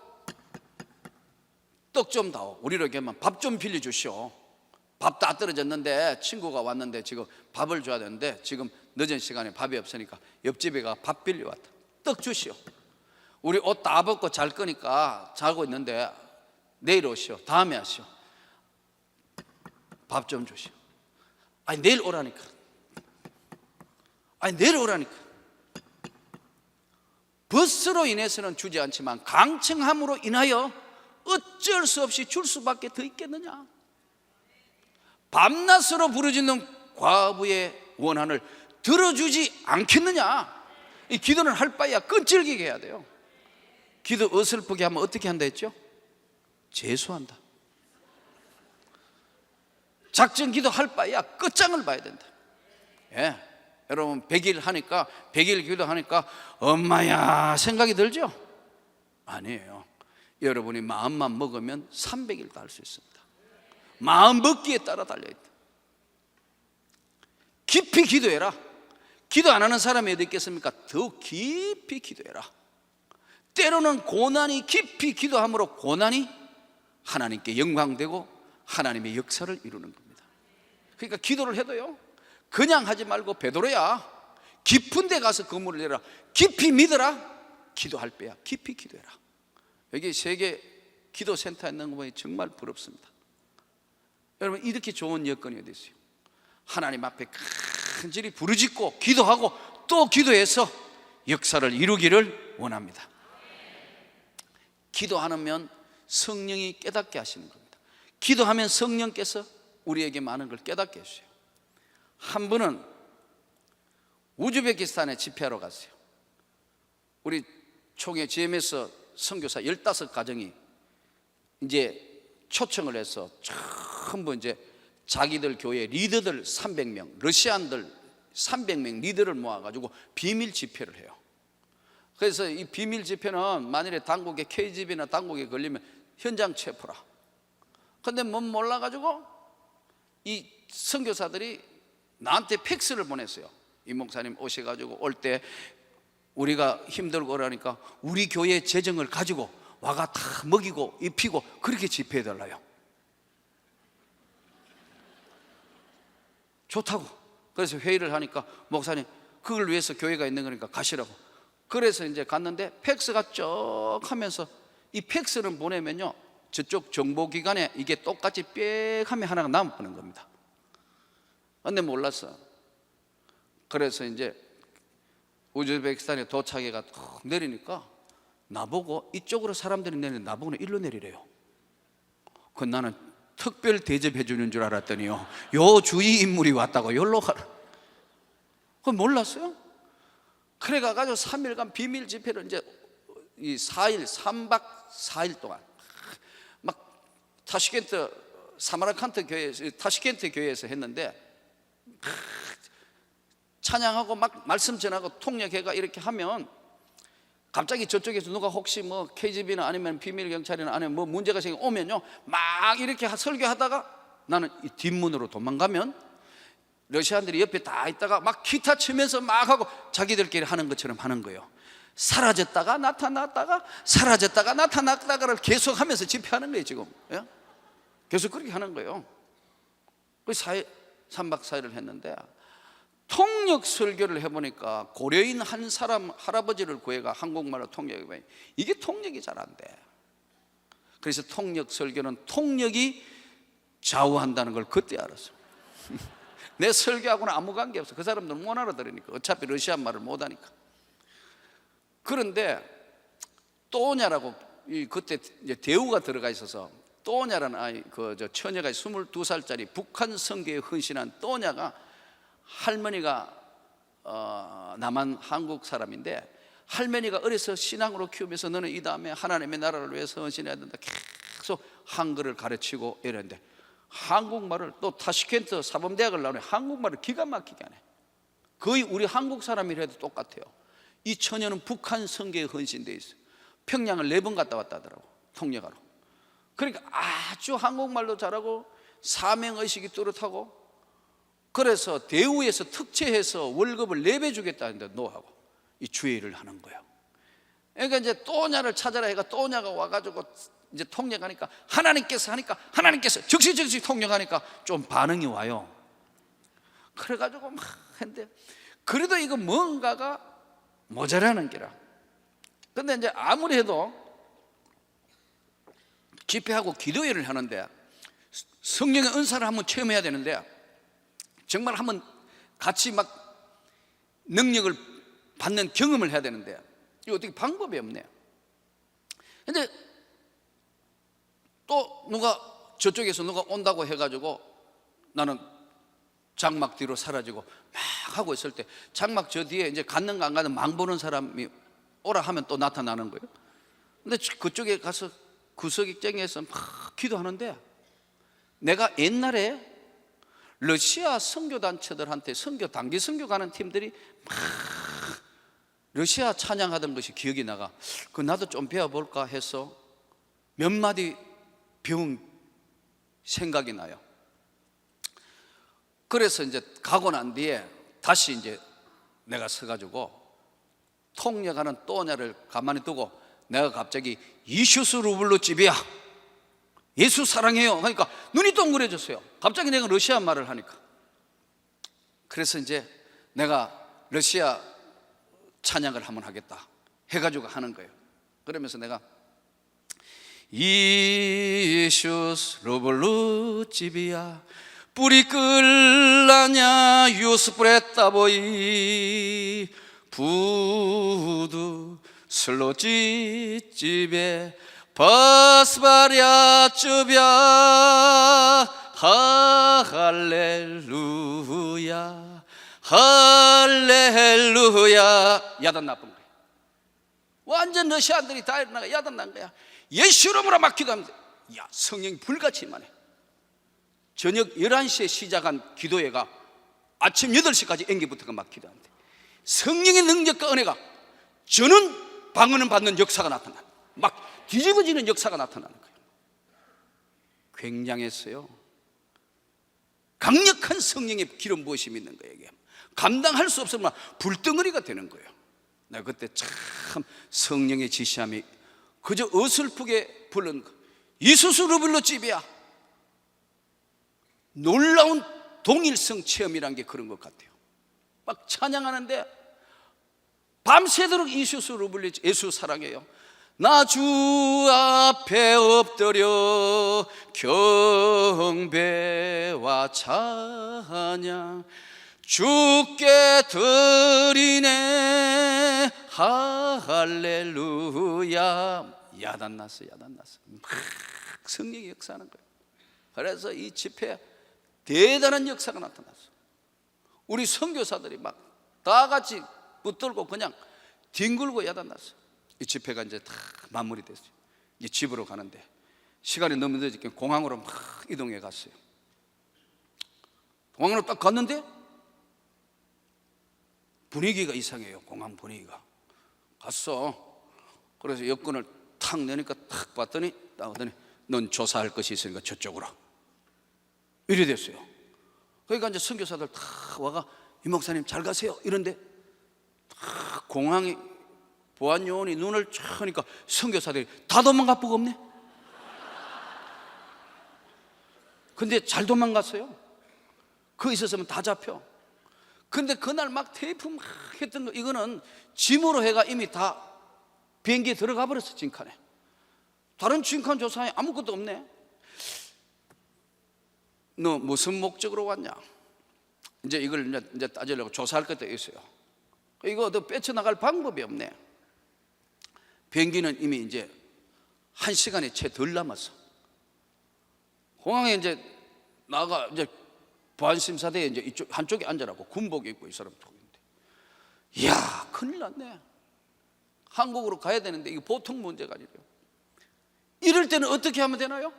[SPEAKER 2] 떡 좀 다오, 우리로 얘기하면 밥 좀 빌려주시오. 밥 다 떨어졌는데 친구가 왔는데 지금 밥을 줘야 되는데 지금 늦은 시간에 밥이 없으니까 옆집에 가 밥 빌려왔다. 떡 주시오. 우리 옷 다 벗고 잘 거니까 자고 있는데 내일 오시오. 다음에 하시오. 밥 좀 주시오. 아니 내일 오라니까. 아니 내일 오라니까. 벗으로 인해서는 주지 않지만 강청함으로 인하여 어쩔 수 없이 줄 수밖에 더 있겠느냐. 밤낮으로 부르짖는 과부의 원한을 들어주지 않겠느냐. 이 기도는 할 바에야 끈질기게 해야 돼요. 기도 어설프게 하면 어떻게 한다 했죠? 재수한다. 작전 기도 할 바에야 끝장을 봐야 된다. 예, 여러분 100일 하니까 100일 기도하니까 엄마야 생각이 들죠? 아니에요. 여러분이 마음만 먹으면 300일도 할 수 있습니다. 마음 먹기에 따라 달려있다. 깊이 기도해라. 기도 안 하는 사람이 어디 있겠습니까? 더 깊이 기도해라. 때로는 고난이, 깊이 기도함으로 고난이 하나님께 영광되고 하나님의 역사를 이루는 겁니다. 그러니까 기도를 해도요 그냥 하지 말고 베드로야, 깊은 데 가서 그물을 내라. 깊이 믿어라. 기도할 때야 깊이 기도해라. 여기 세계 기도센터 있는 거 보니 정말 부럽습니다. 여러분, 이렇게 좋은 여건이 어디 있어요? 하나님 앞에 간절히 부르짖고 기도하고 또 기도해서 역사를 이루기를 원합니다. 기도하면 성령이 깨닫게 하시는 겁니다. 기도하면 성령께서 우리에게 많은 걸 깨닫게 해주세요. 한 분은 우즈베키스탄에 집회하러 갔어요. 우리 총회 GMS 선교사 15가정이 이제 초청을 해서 전부 이제 자기들 교회 리더들 300명, 러시안들 300명 리더를 모아가지고 비밀 집회를 해요. 그래서 이 비밀 집회는 만일에 당국에 KGB나 당국에 걸리면 현장 체포라. 근데 뭐 몰라가지고 이 선교사들이 나한테 팩스를 보냈어요. 이 목사님 오셔가지고 올 때 우리가 힘들고 그러니까 우리 교회 재정을 가지고 와가 다 먹이고 입히고 그렇게 집회해달라요. 좋다고. 그래서 회의를 하니까 목사님 그걸 위해서 교회가 있는 거니까 가시라고. 그래서 이제 갔는데 팩스가 쭉 하면서 이 팩스를 보내면요 저쪽 정보기관에 이게 똑같이 빽 하면 하나가 남아보는 겁니다. 근데 몰랐어. 그래서 이제 우즈베키스탄에 도착해가 내리니까 나보고 이쪽으로 사람들이 내리는데 나보고는 일로 내리래요. 그 나는 특별 대접해 주는 줄 알았더니요 요 주위 인물이 왔다고 여기로 가라. 그건 몰랐어요. 그래 가지고 3일간 비밀 집회를 이제 이 4일 3박 4일 동안 막 타슈켄트 사마르칸트 교회에서 타슈켄트 교회에서 했는데 찬양하고 막 말씀 전하고 통역회가 이렇게 하면 갑자기 저쪽에서 누가 혹시 뭐 KGB나 아니면 비밀 경찰이나 아니면 뭐 문제가 생겨 오면요 막 이렇게 설교하다가 나는 이 뒷문으로 도망가면 러시아인들이 옆에 다 있다가 막 기타 치면서 막 하고 자기들끼리 하는 것처럼 하는 거예요. 사라졌다가 나타났다가 사라졌다가 나타났다가를 계속 하면서 집회하는 거예요. 지금 계속 그렇게 하는 거예요. 그 3박 4일을 했는데 통역 설교를 해보니까 고려인 한 사람 할아버지를 구해가 한국말로 통역해보니 이게 통역이 잘 안 돼. 그래서 통역 설교는 통역이 좌우한다는 걸 그때 알았어. 내 설교하고는 아무 관계 없어. 그 사람들은 못 알아들으니까. 어차피 러시아 말을 못 하니까. 그런데 또 오냐라고 그때 이제 대우가 들어가 있어서 또냐라는 아이, 처녀가 22살짜리 북한 선교에 헌신한 또냐가 할머니가 남한 한국 사람인데, 할머니가 어려서 신앙으로 키우면서 너는 이 다음에 하나님의 나라를 위해서 헌신해야 된다 계속 한글을 가르치고 이랬는데, 한국말을 또 타시켄트 사범대학을 나오니 한국말을 기가 막히게 하네. 거의 우리 한국 사람이라도 똑같아요. 이 처녀는 북한 선교에 헌신되어 있어요. 평양을 4번 갔다 왔다 하더라고, 통역하러. 그러니까 아주 한국말도 잘하고 사명의식이 뚜렷하고, 그래서 대우에서 특채해서 월급을 4배 주겠다 했는데 노하고 이 주의를 하는 거예요. 그러니까 이제 또냐를 찾아라 해가 또냐가 와가지고 이제 통역하니까 하나님께서 즉시 통역하니까 좀 반응이 와요. 그래가지고 막 했는데 그래도 이거 뭔가가 모자라는 게라. 근데 이제 아무리 해도 집회하고 기도회를 하는데 성령의 은사를 한번 체험해야 되는데, 정말 한번 같이 막 능력을 받는 경험을 해야 되는데 이거 어떻게 방법이 없네요. 근데 또 저쪽에서 누가 온다고 해가지고 나는 장막 뒤로 사라지고 막 하고 있을 때, 장막 저 뒤에 이제 갔는가 안 가는 망 보는 사람이 오라 하면 또 나타나는 거예요. 근데 그쪽에 가서 구석이쟁에서 막 기도하는데, 내가 옛날에 러시아 선교단체들한테 단기 선교 가는 팀들이 막 러시아 찬양하던 것이 기억이 나가, 나도 좀 배워볼까 해서 몇 마디 배운 생각이 나요. 그래서 이제 가고 난 뒤에 다시 이제 내가 서가지고 통역하는 또냐를 가만히 두고 내가 갑자기 이슈스 루블로 집이야, 예수 사랑해요 하니까 눈이 동그래졌어요. 갑자기 내가 러시아 말을 하니까. 그래서 이제 내가 러시아 찬양을 한번 하겠다 해가지고 하는 거예요. 그러면서 내가 이슈스 루블로 집이야 뿌리 끌라냐 유스프레타보이 부두 슬로찌집에 바스바랴 쯔비야 할렐루야 할렐루야. 야단 나쁜 거야. 완전 러시아인들이 다 일어나가 야단 난 거야. 예수 이름으로 막 기도하면서, 야, 성령이 불같이 임하네. 저녁 11시에 시작한 기도회가 아침 8시까지 앵기부터가 막 기도하는데 성령의 능력과 은혜가 저는 방언을 받는 역사가 나타나, 막 뒤집어지는 역사가 나타나는 거예요. 굉장했어요. 강력한 성령의 기름 부으심이 있는 거예요. 이게 감당할 수 없으면 불덩어리가 되는 거예요. 내가 그때 참 성령의 지시함이 그저 어설프게 부른 이수수 루블로 집이야. 놀라운 동일성 체험이란 게 그런 것 같아요. 막 찬양하는데 밤새도록 이수수 루블로 예수 사랑해요. 나 주 앞에 엎드려 경배와 찬양 주께 드리네 할렐루야. 야단났어. 막 성령이 역사하는 거예요. 그래서 이 집회에 대단한 역사가 나타났어. 우리 선교사들이 막 다 같이 붙들고 그냥 뒹굴고 야단났어. 이 집회가 이제 다 마무리됐어요. 이제 집으로 가는데 시간이 너무 늦으니까 공항으로 막 이동해 갔어요. 공항으로 딱 갔는데 분위기가 이상해요. 공항 분위기가. 갔어. 그래서 여권을 탁 내니까 탁 봤더니 넌 조사할 것이 있으니까 저쪽으로 이래 됐어요. 그러니까 이제 선교사들 탁 와가 이 목사님 잘 가세요 이런데 탁 공항에 보안 요원이 눈을 쫙 하니까 선교사들이 다 도망가 보고 없네. 근데 잘 도망갔어요. 거기 있었으면 다 잡혀. 근데 그날 막 테이프 막 했던 거, 이거는 짐으로 해가 이미 다 비행기에 들어가 버렸어. 진칸에 다른 진칸 조사에 아무것도 없네. 너 무슨 목적으로 왔냐? 이제 이걸 이제 따지려고 조사할 것도 있어요. 이거 너 빼쳐나갈 방법이 없네. 비행기는 이미 이제 1시간이 채 덜 남았어. 공항에 이제 나가 이제 보안심사대에 이제 이쪽 한쪽에 앉아라고 군복 입고 이 사람 tok 있는데, 이야 큰일 났네. 한국으로 가야 되는데 이게 보통 문제가 아니래요. 이럴 때는 어떻게 하면 되나요?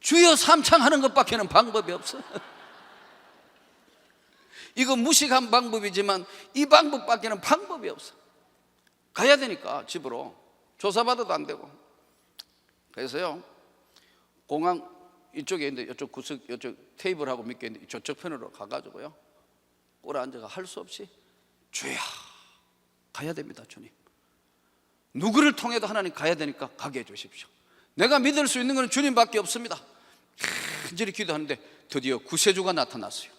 [SPEAKER 2] 주여 삼창하는 것밖에는 방법이 없어. 이거 무식한 방법이지만 이 방법밖에는 방법이 없어. 가야 되니까 집으로 조사받아도 안 되고. 그래서요, 공항 이쪽에 있는데 이쪽 구석 이쪽 테이블하고 몇 개 있는데 저쪽 편으로 가가지고요, 꼬라 앉아가 할 수 없이 주야 가야 됩니다 주님. 누구를 통해도 하나님 가야 되니까 가게 해주십시오. 내가 믿을 수 있는 건 주님밖에 없습니다. 간절히 기도하는데 드디어 구세주가 나타났어요.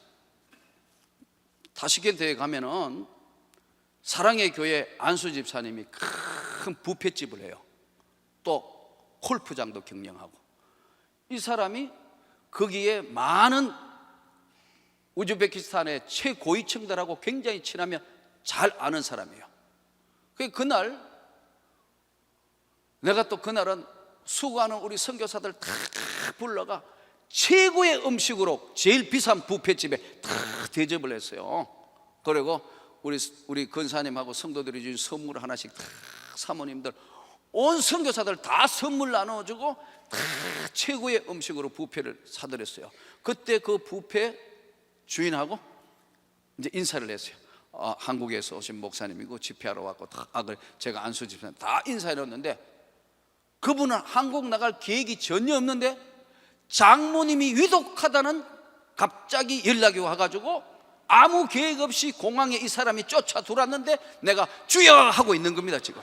[SPEAKER 2] 타시켄트에 가면은 사랑의 교회 안수 집사님이 큰 뷔페집을 해요. 또 골프장도 경영하고. 이 사람이 거기에 많은 우즈베키스탄의 최고위층들하고 굉장히 친하며 잘 아는 사람이에요. 그날 내가 또 그날은 수고하는 우리 선교사들 다 불러가 최고의 음식으로 제일 비싼 뷔페집에 다 대접을 했어요. 그리고 우리 근사님하고 성도들이 준 선물 하나씩 다 사모님들 온 선교사들 다 선물 나눠주고 다 최고의 음식으로 뷔페를 사드렸어요. 그때 그 뷔페 주인하고 이제 인사를 했어요. 한국에서 오신 목사님이고 집회하러 왔고 다 제가 안수 집사님 다 인사해줬는데, 그분은 한국 나갈 계획이 전혀 없는데 장모님이 위독하다는 갑자기 연락이 와가지고 아무 계획 없이 공항에 이 사람이 쫓아 들어왔는데 내가 주여 하고 있는 겁니다. 지금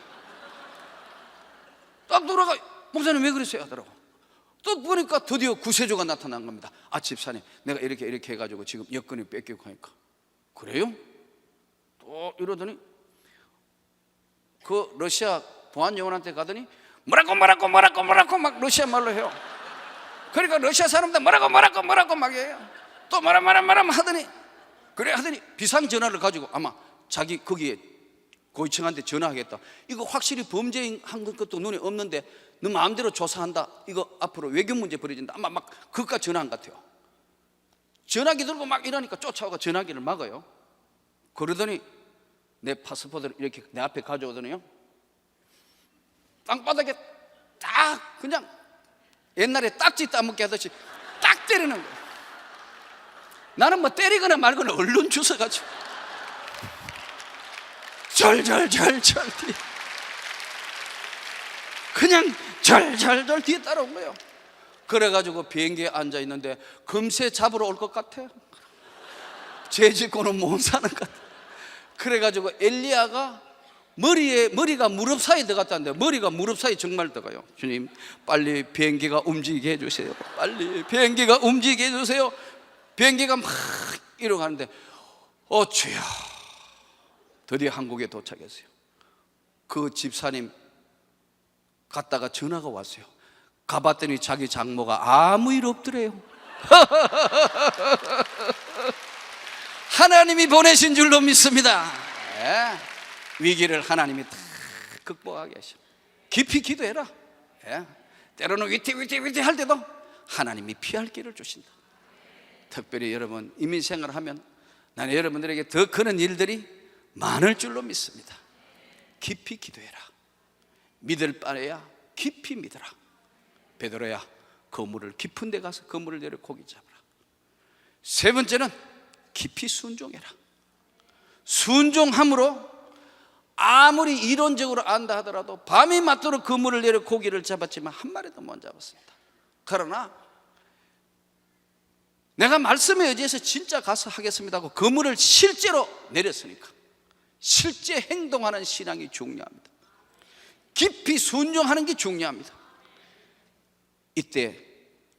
[SPEAKER 2] 딱 돌아가, 목사님 왜 그러세요? 하더라고. 또 보니까 드디어 구세주가 나타난 겁니다. 집사님 내가 이렇게 해가지고 지금 여권이 뺏기고 하니까. 그래요? 또 이러더니 그 러시아 보안요원한테 가더니 뭐라고 막 러시아 말로 해요. 그러니까 러시아 사람들 뭐라고 막 해요. 또 뭐라 하더니 그래 하더니 비상전화를 가지고 아마 자기 거기에 고위층한테 전화하겠다. 이거 확실히 범죄인 한 것도 눈에 없는데 너 마음대로 조사한다. 이거 앞으로 외교 문제 벌어진다. 아마 막 그것까지 전화한 것 같아요. 전화기 들고 막 이러니까 쫓아와가 전화기를 막아요. 그러더니 내 파스포드를 이렇게 내 앞에 가져오더니요, 땅바닥에 딱 그냥 옛날에 딱지 따먹게 하듯이 딱 때리는 거예요. 나는 뭐 때리거나 말거나 얼른 주워가지고 절절절절 뒤에 그냥 절절절 뒤에 따라온 거예요. 그래가지고 비행기에 앉아있는데 금세 잡으러 올 것 같아. 죄 짓고는 못 사는 것 같아. 그래가지고 엘리야가 머리가 무릎 사이에 들어갔다는데 머리가 무릎 사이에 정말 들어가요. 주님 빨리 비행기가 움직이게 해주세요. 빨리 비행기가 움직이게 해주세요. 비행기가 막 이러고 가는데 주여, 드디어 한국에 도착했어요. 그 집사님 갔다가 전화가 왔어요. 가봤더니 자기 장모가 아무 일 없더래요. 하나님이 보내신 줄로 믿습니다. 예. 위기를 하나님이 다 극복하게 하셔. 깊이 기도해라. 예. 때로는 위태 할 때도 하나님이 피할 길을 주신다. 특별히 여러분 이민생활을 하면 나는 여러분들에게 더 크는 일들이 많을 줄로 믿습니다. 깊이 기도해라. 믿을 바에야 깊이 믿어라. 베드로야 그물을 깊은 데 가서 그물을 내려 고기 잡으라. 세 번째는 깊이 순종해라. 순종함으로 아무리 이론적으로 안다 하더라도 밤이 맞도록 그물을 내려 고기를 잡았지만 한 마리도 못 잡았습니다. 그러나 내가 말씀에 의지해서 진짜 가서 하겠습니다 하고 그물을 실제로 내렸으니까 실제 행동하는 신앙이 중요합니다. 깊이 순종하는 게 중요합니다. 이때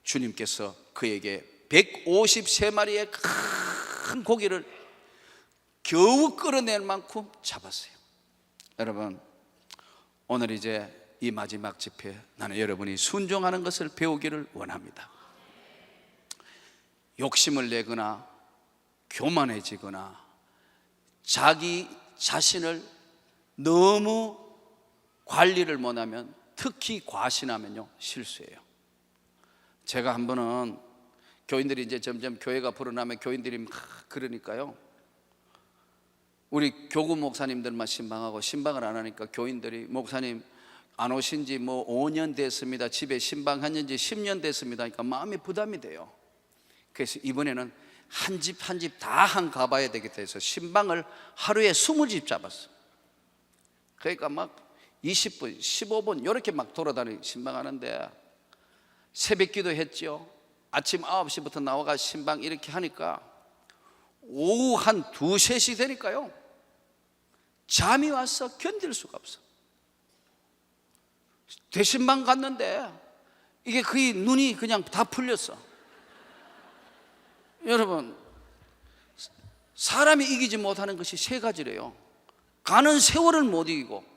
[SPEAKER 2] 주님께서 그에게 153마리의 큰 고기를 겨우 끌어낼 만큼 잡았어요. 여러분 오늘 이제 이 마지막 집회 나는 여러분이 순종하는 것을 배우기를 원합니다. 욕심을 내거나 교만해지거나 자기 자신을 너무 관리를 못하면 특히 과신하면요 실수예요. 제가 한 번은 교인들이 이제 점점 교회가 불어나면 교인들이 막 그러니까요, 우리 교구 목사님들만 신방하고 신방을 안 하니까 교인들이 목사님 안 오신 지 뭐 5년 됐습니다, 집에 신방한 지 10년 됐습니다 그러니까 마음이 부담이 돼요. 그래서 이번에는 한 집 한 집 다 한 가봐야 되겠다 해서 신방을 하루에 20집 잡았어. 그러니까 막 20분 15분 이렇게 막 돌아다니고 신방하는데, 새벽 기도 했죠. 아침 9시부터 나와가 신방 이렇게 하니까 오후 한 2, 3시 되니까요 잠이 와서 견딜 수가 없어. 대신방 갔는데 이게 거의 눈이 그냥 다 풀렸어. 여러분, 사람이 이기지 못하는 것이 3가지래요. 가는 세월을 못 이기고,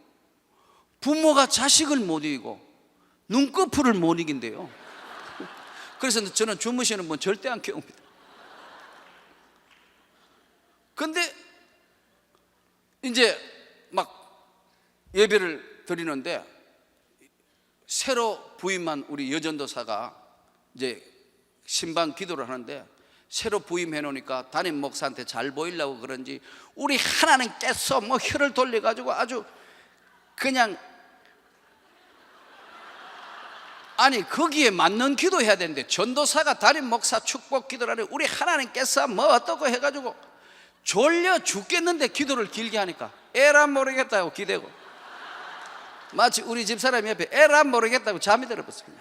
[SPEAKER 2] 부모가 자식을 못 이기고, 눈꺼풀을 못 이긴대요. 그래서 저는 주무시는 분 절대 안 깨웁니다. 근데 이제 막 예배를 드리는데 새로 부임한 우리 여전도사가 이제 신방 기도를 하는데, 새로 부임해 놓으니까 담임 목사한테 잘 보이려고 그런지 우리 하나는 깼어 뭐 혀를 돌려가지고 아주 그냥, 아니 거기에 맞는 기도해야 되는데 전도사가 담임 목사 축복 기도를 하는데 우리 하나는 깼어 뭐 어떠고 해가지고 졸려 죽겠는데 기도를 길게 하니까 에라 모르겠다고 기대고, 마치 우리 집사람 옆에 에라 모르겠다고 잠이 들어버렸어요. 그냥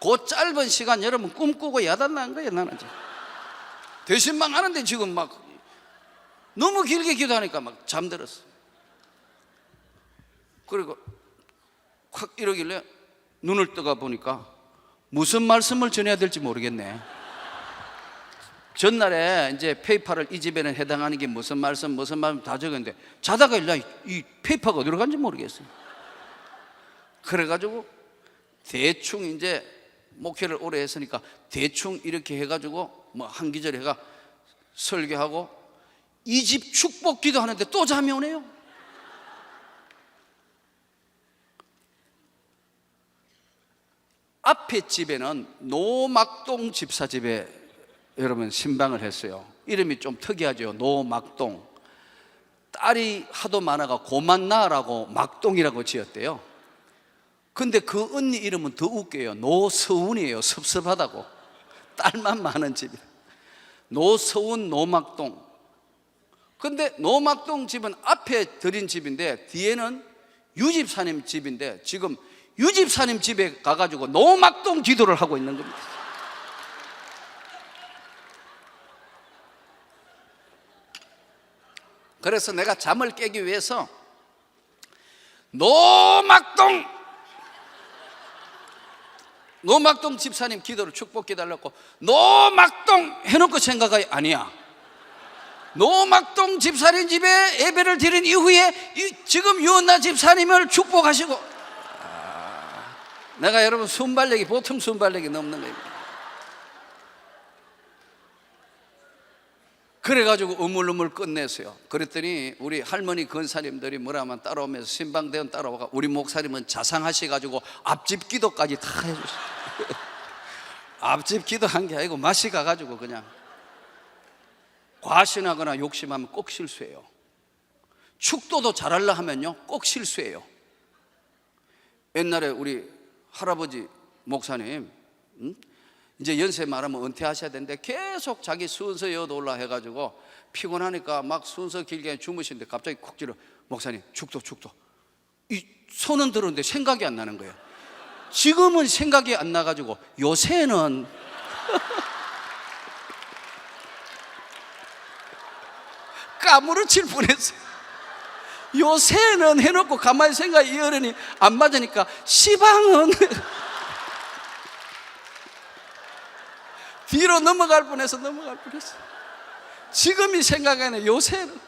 [SPEAKER 2] 그 짧은 시간 여러분 꿈꾸고 야단난 거예요. 나는 지금 대신방 하는데 지금 막 너무 길게 기도하니까 막 잠들었어. 그리고 확 이러길래 눈을 떠가 보니까 무슨 말씀을 전해야 될지 모르겠네. 전날에 이제 페이퍼를 이 집에는 해당하는 게 무슨 말씀 다 적었는데 자다가 일날 이 페이퍼가 어디로 간지 모르겠어요. 그래가지고 대충 이제 목회를 오래 했으니까 대충 이렇게 해가지고 뭐 한 기절 해가 설교하고 이 집 축복 기도하는데 또 잠이 오네요. 앞에 집에는 노막동 집사 집에 여러분 신방을 했어요. 이름이 좀 특이하죠. 노막동. 딸이 하도 많아가 고만나라고 막동이라고 지었대요. 근데 그 언니 이름은 더 웃겨요. 노서운이에요. 섭섭하다고. 딸만 많은 집이에요. 노서운 노막동. 근데 노막동 집은 앞에 드린 집인데 뒤에는 유집사님 집인데 지금 유집사님 집에 가가지고 노막동 기도를 하고 있는 겁니다. 그래서 내가 잠을 깨기 위해서 노막동 집사님 기도를 축복해 달라고 노막동 해놓고 생각이 아니야. 노막동 집사님 집에 예배를 드린 이후에 지금 유은나 집사님을 축복하시고, 내가 여러분 순발력이 보통 순발력이 넘는 거예요. 그래가지고 우물우물 끝냈어요. 그랬더니 우리 할머니 권사님들이 뭐라 하면 따라오면서 신방대원 따라오가 우리 목사님은 자상하셔가지고 앞집 기도까지 다 해주셨어요. 앞집 기도한 게 아니고 맛이 가가지고 그냥 과신하거나 욕심하면 꼭 실수해요. 축도도 잘하려 하면요 꼭 실수해요. 옛날에 우리 할아버지 목사님 이제 연세 말하면 은퇴하셔야 되는데 계속 자기 순서 여도올라 해가지고 피곤하니까 막 순서 길게 주무시는데 갑자기 콕 찔러 목사님 축도 이 손은 들었는데 생각이 안 나는 거예요. 지금은 생각이 안 나가지고 요새는 까무러칠 뻔했어요. 요새는 해놓고 가만히 생각이 이어르니 안 맞으니까 시방은 뒤로 넘어갈 뻔해서 지금이 생각이 안 나요. 요새는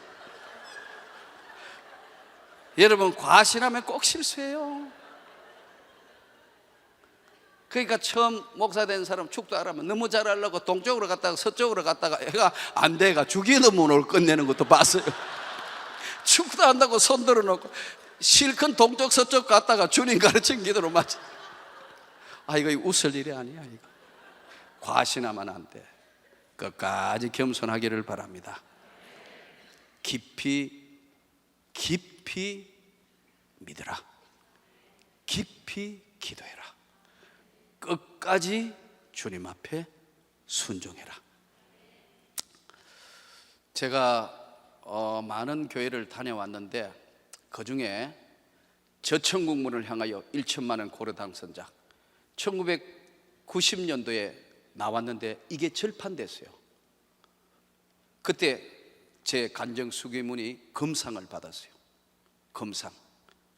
[SPEAKER 2] 여러분 과신하면 꼭 실수해요. 그러니까 처음 목사 된 사람 축도 하라면 너무 잘하려고 동쪽으로 갔다가 서쪽으로 갔다가 애가 안 돼가 주기도 문을 끝내는 것도 봤어요. 축도 한다고 손 들어놓고 실컷 동쪽 서쪽 갔다가 주님 가르친 기도로 맞지. 이거 웃을 일이 아니야. 이거 과신하면 안 돼. 끝까지 겸손하기를 바랍니다. 깊이 믿으라. 깊이 기도해라. 끝까지 주님 앞에 순종해라. 제가 많은 교회를 다녀왔는데 그 중에 저천국문을 향하여 1천만 원 고려 당선자 1990년도에 나왔는데 이게 절판됐어요. 그때 제 간정 수기문이 금상을 받았어요. 금상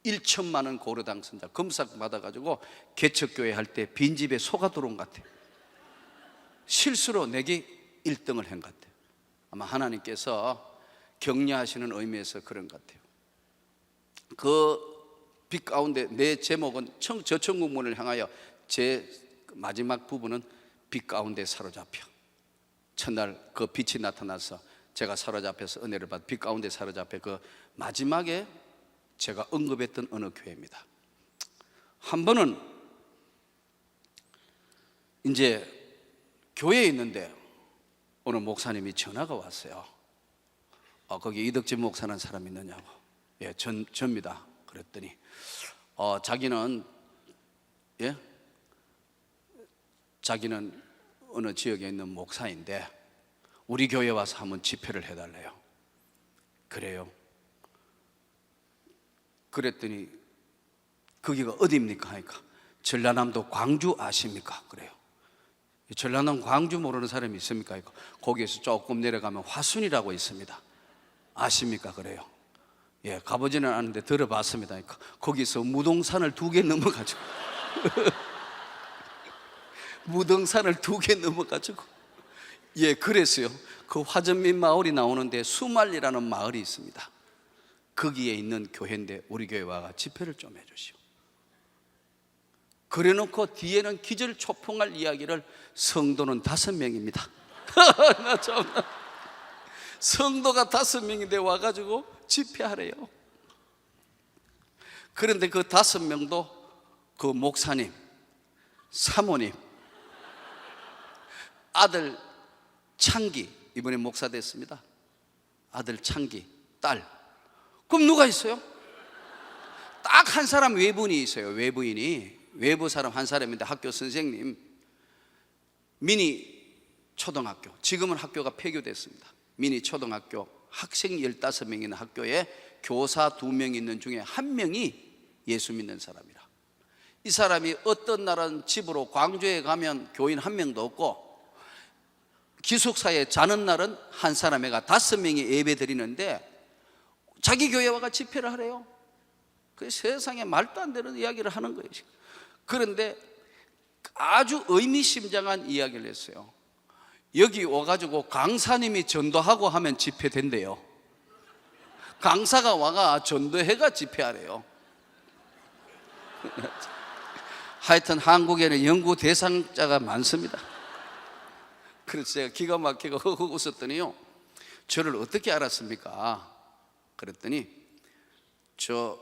[SPEAKER 2] 1천만 원 고려 당선자 금상 받아가지고 개척교회 할 때 빈집에 소가 들어온 것 같아요. 실수로 내게 1등을 한 것 같아요. 아마 하나님께서 격려하시는 의미에서 그런 것 같아요. 그 빛 가운데 내 제목은 저천국문을 향하여 제 마지막 부분은 빛 가운데 사로잡혀. 첫날 그 빛이 나타나서 제가 사로잡혀서 은혜를 받아 빛 가운데 사로잡혀 그 마지막에 제가 언급했던 어느 교회입니다. 한 번은 이제 교회에 있는데 어느 목사님이 전화가 왔어요. 거기 이덕진 목사라는 사람 있느냐고. 예, 접니다. 그랬더니 자기는 어느 지역에 있는 목사인데 우리 교회에 와서 한번 집회를 해달래요. 그래요. 그랬더니 거기가 어디입니까? 하니까 전라남도 광주 아십니까? 그래요. 전라남 광주 모르는 사람이 있습니까? 거기에서 조금 내려가면 화순이라고 있습니다. 아십니까? 그래요. 예, 가보지는 않았는데 들어봤습니다. 거기서 무동산을 2개 넘어가지고 무등산을 2개 넘어가지고 예, 그랬어요. 그 화전민 마을이 나오는데 수말리라는 마을이 있습니다. 거기에 있는 교회인데 우리 교회 와가 집회를 좀 해주시오. 그래놓고 뒤에는 기절초풍할 이야기를 성도는 5명입니다. 나 참나 성도가 5명인데 와가지고 집회하래요. 그런데 그 5명도 그 목사님, 사모님, 아들 창기, 이번에 목사 됐습니다. 아들 창기, 딸. 그럼 누가 있어요? 딱 한 사람 외부인이 있어요. 외부 사람 한 사람인데 학교 선생님. 미니 초등학교, 지금은 학교가 폐교됐습니다. 미니 초등학교 학생 15명 있는 학교에 교사 2명 있는 중에 1명이 예수 믿는 사람이라. 이 사람이 어떤 날은 집으로 광주에 가면 교인 1명도 없고 기숙사에 자는 날은 한 사람애가 5명이 예배 드리는데 자기 교회 와가 집회를 하래요. 그 세상에 말도 안 되는 이야기를 하는 거예요. 그런데 아주 의미심장한 이야기를 했어요. 여기 와가지고 강사님이 전도하고 하면 집회된대요. 강사가 와가 전도해가 집회하래요. 하여튼 한국에는 연구 대상자가 많습니다. 그래서 제가 기가 막히고 허허 웃었더니요, 저를 어떻게 알았습니까? 그랬더니 저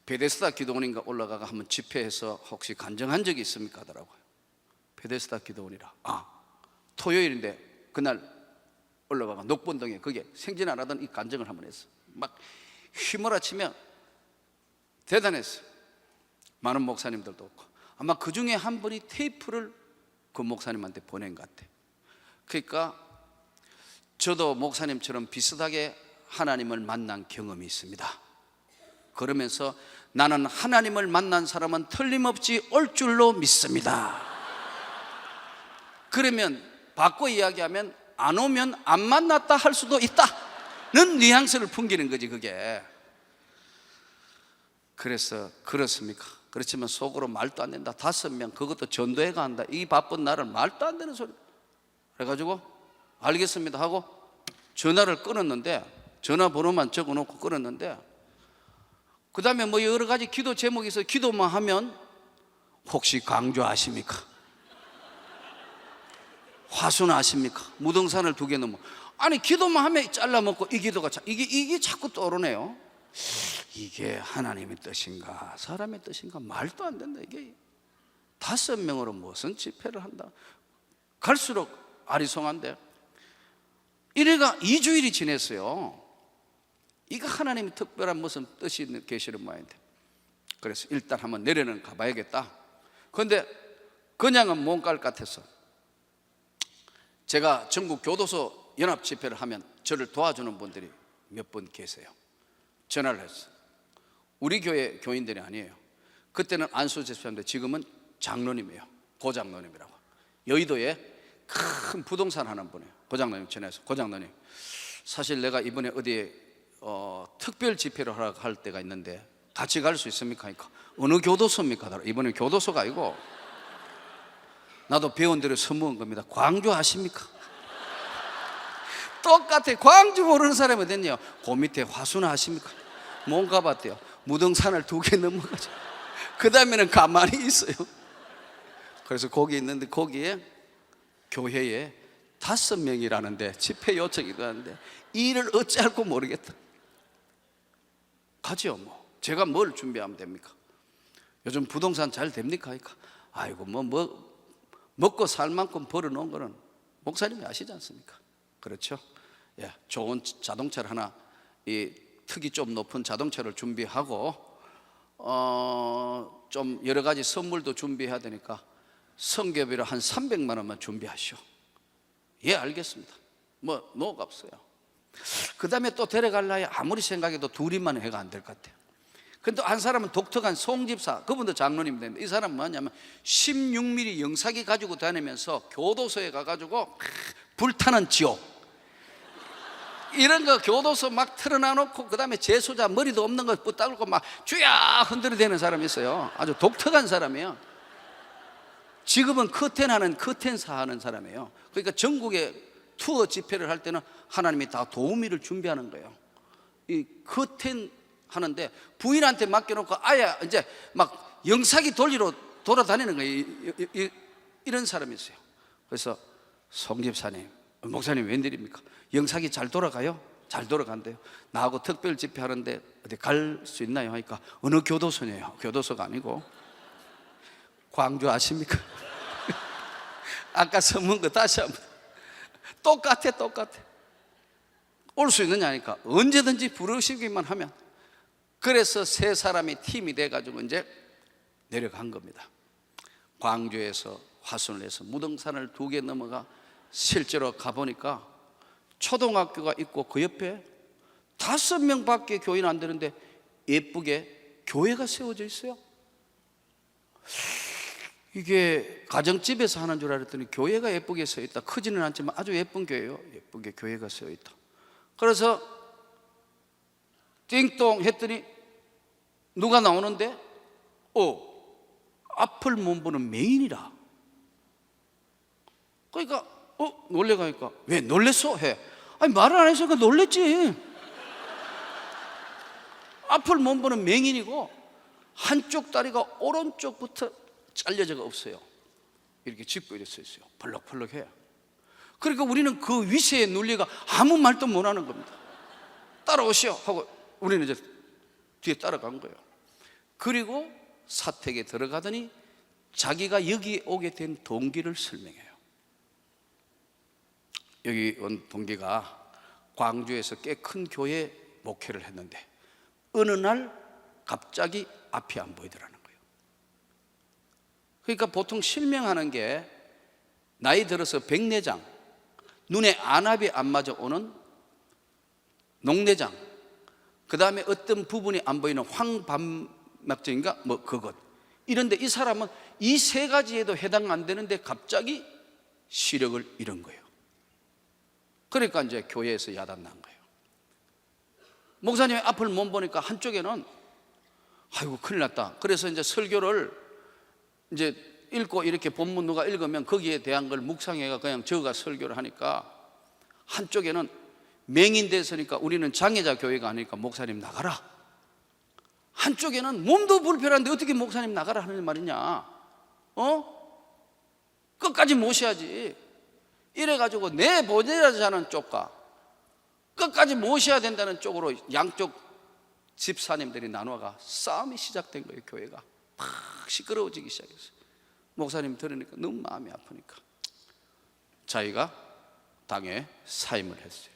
[SPEAKER 2] 베데스다 기도원인가 올라가가 한번 집회해서 혹시 간증한 적이 있습니까? 하더라고요. 베데스다 기도원이라. 토요일인데 그날 올라가가 녹본동에 거기에 생전 안 하던 이 간증을 한번 했어. 막 휘몰아치면 대단했어요. 많은 목사님들도 없고 아마 그 중에 한 분이 테이프를 그 목사님한테 보낸 것 같아요. 그러니까 저도 목사님처럼 비슷하게 하나님을 만난 경험이 있습니다. 그러면서 나는 하나님을 만난 사람은 틀림없이 올 줄로 믿습니다. 그러면 바꿔 이야기하면 안 오면 안 만났다 할 수도 있다는 뉘앙스를 풍기는 거지 그게. 그래서 그렇습니까? 그렇지만 속으로 말도 안 된다. 5명 그것도 전도회가 한다. 이 바쁜 날은 말도 안 되는 소리. 그래가지고 알겠습니다 하고 전화를 끊었는데, 전화번호만 적어놓고 끊었는데, 그 다음에 뭐 여러 가지 기도 제목이 있어서 기도만 하면 혹시 광주 아십니까? 화순 아십니까? 무등산을 2개 넘어. 아니 기도만 하면 잘라먹고 이 기도가 이게 자꾸 떠오르네요. 이게 하나님의 뜻인가 사람의 뜻인가 말도 안 된다. 이게 5명으로 무슨 집회를 한다. 갈수록 아리송한데 이래가 2주일이 지냈어요. 이거 하나님의 특별한 무슨 뜻이 계시는 모양인데, 그래서 일단 한번 내려는 가봐야겠다. 그런데 그냥은 못 갈 것 같아서 제가 전국 교도소 연합 집회를 하면 저를 도와주는 분들이 몇 분 계세요. 전화를 했어요. 우리 교회 교인들이 아니에요. 그때는 안수 집사인데 지금은 장로님이에요. 고장로님이라고. 여의도에 큰 부동산 하는 분이에요. 고장로님 전화해서, 고장로님 사실 내가 이번에 어디에 특별 집회를 하러 갈 때가 있는데 같이 갈 수 있습니까? 그러니까 어느 교도소입니까? 이번에 교도소가 아니고 나도 배운 대로 선물한 겁니다. 광주 아십니까? 똑같아. 광주 모르는 사람이 어딨냐? 그 밑에 화순 아십니까? 못 가봤대요. 무등산을 2개 넘어가죠. 그 다음에는 가만히 있어요. 그래서 거기 있는데 거기에 교회에 5명이라는데 집회 요청이 가는데 일을 어찌할고 모르겠다. 가죠 뭐. 제가 뭘 준비하면 됩니까? 요즘 부동산 잘 됩니까? 그러니까 아이고 먹고 살 만큼 벌어놓은 거는 목사님이 아시지 않습니까? 그렇죠? 예, 좋은 자동차를 하나, 이 특이 좀 높은 자동차를 준비하고 좀 여러 가지 선물도 준비해야 되니까 성교비로 한 300만 원만 준비하시오. 예, 알겠습니다. 뭐 노가 없어요. 그 다음에 또 데려갈 나이 아무리 생각해도 둘이만 해가 안 될 것 같아요. 근데 한 사람은 독특한 송집사, 그분도 장로님 되는데 이 사람은 뭐냐면 16mm 영사기 가지고 다니면서 교도소에 가가지고 불타는 지옥 이런 거 교도소 막 틀어놔놓고 그 다음에 재소자 머리도 없는 거 붙들고 막 쥐야 흔들어대는 사람이 있어요. 아주 독특한 사람이에요. 지금은 커튼사 하는 사람이에요. 그러니까 전국에 투어 집회를 할 때는 하나님이 다 도우미를 준비하는 거예요. 이 커튼 하는데 부인한테 맡겨놓고 아예 이제 막 영사기 돌리러 돌아다니는 거예요. 이런 사람이 있어요. 그래서 송집사님, 목사님 웬일입니까? 영사기 잘 돌아가요? 잘 돌아간대요. 나하고 특별 집회 하는데 어디 갈 수 있나요? 하니까 어느 교도소냐요? 교도소가 아니고 광주 아십니까? 아까 선문 거 다시 한번 똑같아. 올 수 있느냐 하니까 언제든지 부르시기만 하면. 그래서 3사람이 팀이 돼가지고 이제 내려간 겁니다. 광주에서 화순을 해서 무등산을 2개 넘어가 실제로 가보니까 초등학교가 있고 그 옆에 5명밖에 교인 안 되는데 예쁘게 교회가 세워져 있어요. 이게 가정집에서 하는 줄 알았더니 교회가 예쁘게 세워 있다. 크지는 않지만 아주 예쁜 교회예요. 예쁘게 교회가 세워 있다. 그래서 띵동 했더니 누가 나오는데 앞을 못 보는 맹인이라. 그러니까 놀래가니까 왜 놀랬어? 해. 아니 말을 안 했으니까 놀랬지. 앞을 못 보는 맹인이고 한쪽 다리가 오른쪽부터 잘려져가 없어요. 이렇게 짚고 이렇게 서 있어요. 벌럭벌럭해요. 그러니까 우리는 그 위세에 눌리가 아무 말도 못 하는 겁니다. 따라오시오 하고 우리는 이제 뒤에 따라간 거예요. 그리고 사택에 들어가더니 자기가 여기 오게 된 동기를 설명해요. 여기 온 동기가 광주에서 꽤 큰 교회 목회를 했는데 어느 날 갑자기 앞이 안 보이더라는 거예요. 그러니까 보통 실명하는 게 나이 들어서 백내장, 눈에 안압이 안 맞아 오는 녹내장, 그 다음에 어떤 부분이 안 보이는 황반막증인가 뭐 그것. 이런데 이 사람은 이 3가지에도 해당 안 되는데 갑자기 시력을 잃은 거예요. 그러니까 이제 교회에서 야단 난 거예요. 목사님이 앞을 못 보니까 한쪽에는 아이고 큰일 났다. 그래서 이제 설교를 이제 읽고 이렇게 본문 누가 읽으면 거기에 대한 걸 묵상해가 그냥 저가 설교를 하니까 한쪽에는 맹인 됐으니까 우리는 장애자 교회가 아니니까 목사님 나가라. 한쪽에는 몸도 불편한데 어떻게 목사님 나가라 하는 말이냐. 끝까지 모셔야지. 이래가지고 내보내자는 쪽과 끝까지 모셔야 된다는 쪽으로 양쪽 집사님들이 나눠가 싸움이 시작된 거예요. 교회가 막 시끄러워지기 시작했어요. 목사님 들으니까 너무 마음이 아프니까 자기가 당에 사임을 했어요.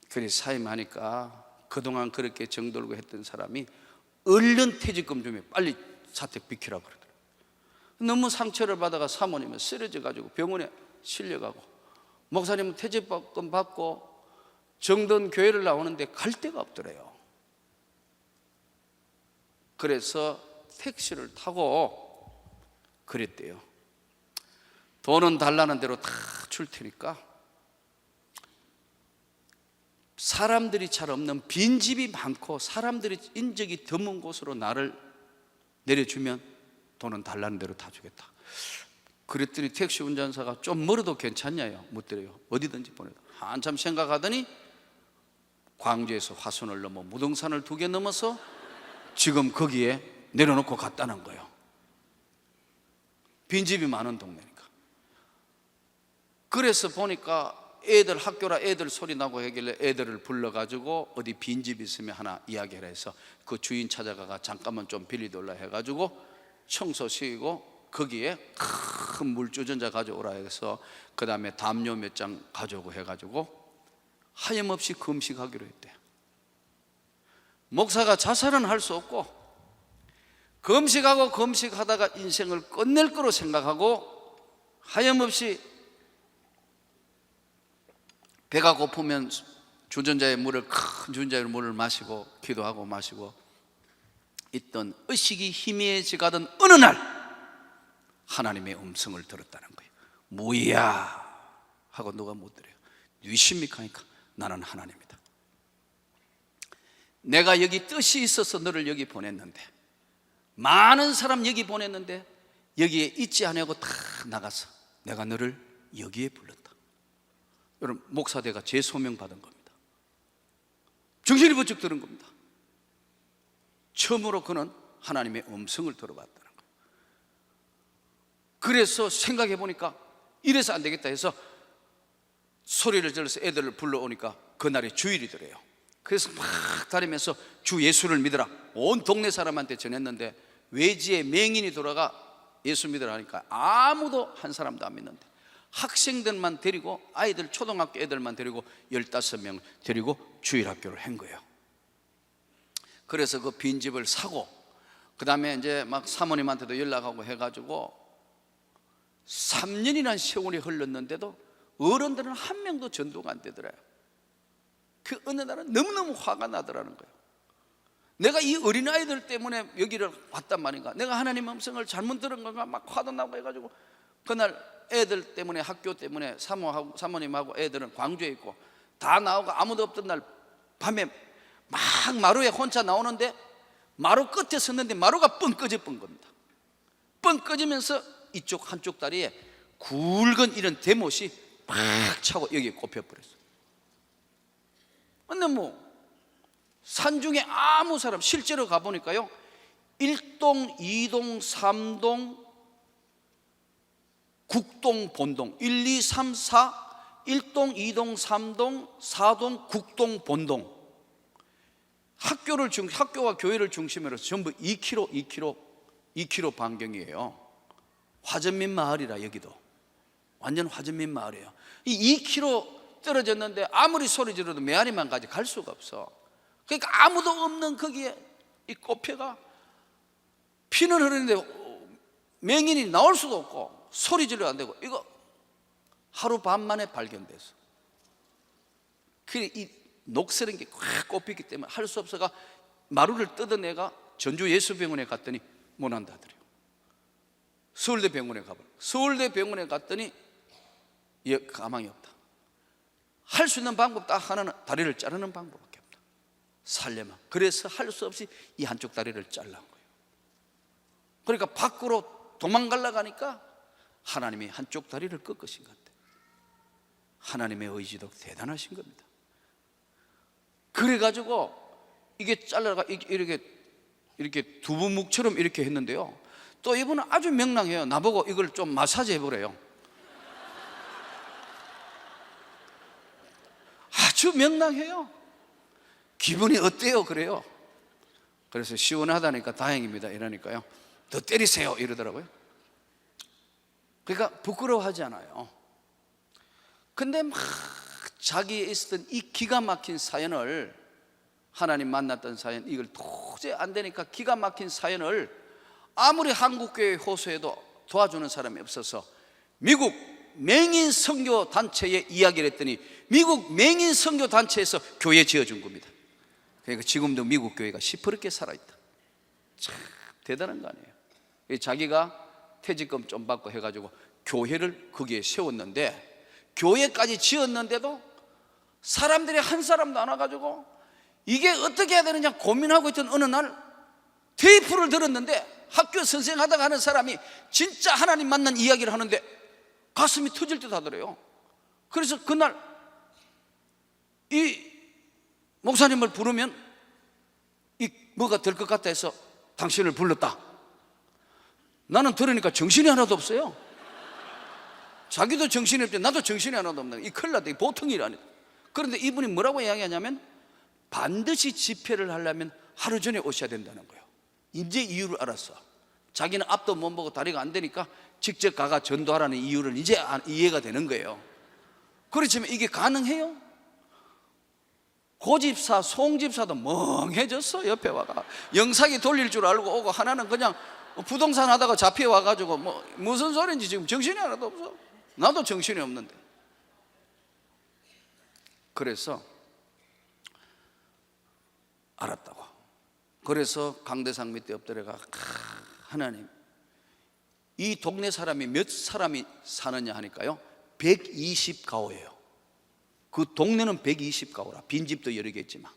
[SPEAKER 2] 그래 사임하니까 그동안 그렇게 정돌고 했던 사람이 얼른 퇴직금 좀 빨리 사택 비키라고 그러더라고요. 너무 상처를 받아가 사모님은 쓰러져 가지고 병원에 실려가고, 목사님은 퇴직금 받고 정든 교회를 나오는데 갈 데가 없더래요. 그래서 택시를 타고 그랬대요. 돈은 달라는 대로 다 줄 테니까 사람들이 잘 없는 빈집이 많고 사람들이 인적이 드문 곳으로 나를 내려주면 돈은 달라는 대로 다 주겠다. 그랬더니 택시 운전사가 좀 멀어도 괜찮냐요? 묻더래요. 어디든지 보내다. 한참 생각하더니 광주에서 화순을 넘어 무등산을 2개 넘어서 지금 거기에 내려놓고 갔다는 거예요. 빈집이 많은 동네니까. 그래서 보니까 애들 학교라 애들 소리 나고 하길래 애들을 불러가지고 어디 빈집 있으면 하나 이야기를 해서 그 주인 찾아가가 잠깐만 좀 빌리돌라 해가지고 청소시키고 거기에 큰 물주전자 가져오라 해서 그 다음에 담요 몇 장 가져오고 해가지고 하염없이 금식하기로 했대요. 목사가 자살은 할 수 없고 금식하고 금식하다가 인생을 끝낼 거로 생각하고 하염없이 배가 고프면 주전자의 물을, 큰 주전자의 물을 마시고 기도하고 마시고 있던 의식이 희미해지가던 어느 날 하나님의 음성을 들었다는 거예요. 뭐야 하고 누가 묻더래요. 누구십니까? 하니까 나는 하나님이다. 내가 여기 뜻이 있어서 너를 여기 보냈는데, 많은 사람 여기 보냈는데 여기에 있지 않냐고 다 나가서 내가 너를 여기에 불렀다. 여러분, 목사대가 재소명 받은 겁니다. 정신이 번쩍 드는 겁니다. 처음으로 그는 하나님의 음성을 들어봤다는 거예요. 그래서 생각해 보니까 이래서 안 되겠다 해서 소리를 질러서 애들을 불러오니까 그날이 주일이더래요. 그래서 막 다니면서 주 예수를 믿으라 온 동네 사람한테 전했는데 외지에 맹인이 돌아가 예수 믿으라 하니까 아무도 한 사람도 안 믿는데 학생들만 데리고, 아이들 초등학교 애들만 데리고 15명 데리고 주일학교를 한 거예요. 그래서 그 빈집을 사고 그 다음에 이제 막 사모님한테도 연락하고 해가지고 3년이라는 세월이 흘렀는데도 어른들은 한 명도 전도가 안 되더래요. 그 어느 날은 너무너무 화가 나더라는 거예요. 내가 이 어린아이들 때문에 여기를 왔단 말인가, 내가 하나님 음성을 잘못 들은 건가, 막 화도 나고 해가지고 그날 애들 때문에, 학교 때문에 사모님하고 애들은 광주에 있고 다 나오고 아무도 없던 날 밤에 막 마루에 혼자 나오는데 마루 끝에 섰는데 마루가 뻥 꺼져 본 겁니다. 뻥 꺼지면서 이쪽 한쪽 다리에 굵은 이런 대못이 팍 차고 여기에 꼽혀버렸어요. 근데 뭐 산중에 아무 사람, 실제로 가보니까요 1동, 2동, 3동, 국동, 본동 1, 2, 3, 4 1동, 2동, 3동, 4동, 국동, 본동 학교와 교회를 중심으로 전부 2km 반경이에요. 화전민 마을이라 여기도 완전 화전민 마을이에요. 이 2km 떨어졌는데 아무리 소리 지르도 메아리만 가지 갈 수가 없어. 그러니까 아무도 없는 거기에 이 꽃피가 피는 흐르는데 맹인이 나올 수도 없고 소리 지르면 안 되고, 이거 하루 반 만에 발견됐어. 그래 이 녹슬은 게 꽉 꼽히기 때문에 할 수 없어가 마루를 뜯은 애가 전주 예수병원에 갔더니 못 한다더래요. 서울대 병원에 가버려. 서울대 병원에 갔더니 가망이 없다. 할 수 있는 방법 딱 하나는 다리를 자르는 방법밖에 없다. 살려면. 그래서 할 수 없이 이 한쪽 다리를 잘란 거예요. 그러니까 밖으로 도망가려고 하니까 하나님이 한쪽 다리를 꺾으신 것 같아요. 하나님의 의지도 대단하신 겁니다. 그래가지고 이게 잘라가 이렇게 두부묵처럼 이렇게 했는데요, 또 이분은 아주 명랑해요. 나보고 이걸 좀 마사지 해보래요. 아주 명랑해요. 기분이 어때요? 그래요. 그래서 시원하다니까 다행입니다 이러니까요, 더 때리세요 이러더라고요. 그러니까 부끄러워하지 않아요. 근데 막 자기에 있었던 이 기가 막힌 사연을, 하나님 만났던 사연, 이걸 도저히 안 되니까 기가 막힌 사연을 아무리 한국교회 호소해도 도와주는 사람이 없어서 미국 맹인 선교 단체에 이야기를 했더니 미국 맹인 선교 단체에서 교회 지어준 겁니다. 그러니까 지금도 미국 교회가 시퍼렇게 살아있다. 참 대단한 거 아니에요. 자기가 퇴직금 좀 받고 해가지고 교회를 거기에 세웠는데, 교회까지 지었는데도 사람들이 한 사람도 안 와가지고 이게 어떻게 해야 되느냐 고민하고 있던 어느 날 테이프를 들었는데, 학교 선생하다가 하는 사람이 진짜 하나님 만난 이야기를 하는데 가슴이 터질 듯 하더래요. 그래서 그날 이 목사님을 부르면 이 뭐가 될 것 같아 해서 당신을 불렀다. 나는 들으니까 정신이 하나도 없어요. 자기도 정신이 없지, 나도 정신이 하나도 없는, 이 큰일 났다. 이 보통 일이 아니다. 그런데 이분이 뭐라고 이야기하냐면 반드시 집회를 하려면 하루 전에 오셔야 된다는 거예요. 이제 이유를 알았어. 자기는 앞도 못 보고 다리가 안 되니까 직접 가가 전도하라는 이유를 이제 이해가 되는 거예요. 그렇지만 이게 가능해요? 고집사 송집사도 멍해졌어. 옆에 와가 영상이 돌릴 줄 알고 오고, 하나는 그냥 부동산 하다가 잡혀와가지고 뭐 무슨 소리인지 지금 정신이 하나도 없어. 나도 정신이 없는데. 그래서 알았다고. 그래서 강대상 밑에 엎드려가, 하나님, 이 동네 사람이 몇 사람이 사느냐 하니까요 120가오예요 그 동네는 120가오라. 빈집도 여러 개 있지만,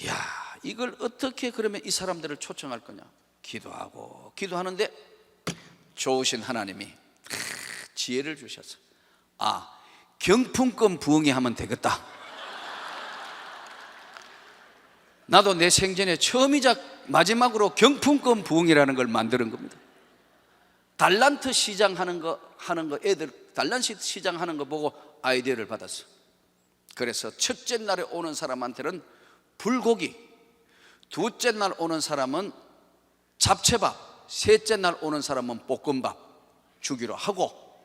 [SPEAKER 2] 이야, 이걸 어떻게 그러면 이 사람들을 초청할 거냐. 기도하고 기도하는데 좋으신 하나님이 지혜를 주셔서, 아, 경품권 부흥회 하면 되겠다. 나도 내 생전에 처음이자 마지막으로 경품권 부흥이라는 걸 만드는 겁니다. 달란트 시장 하는 거 애들 달란트 시장 하는 거 보고 아이디어를 받았어. 그래서 첫째 날에 오는 사람한테는 불고기, 둘째 날 오는 사람은 잡채밥, 셋째 날 오는 사람은 볶음밥 주기로 하고,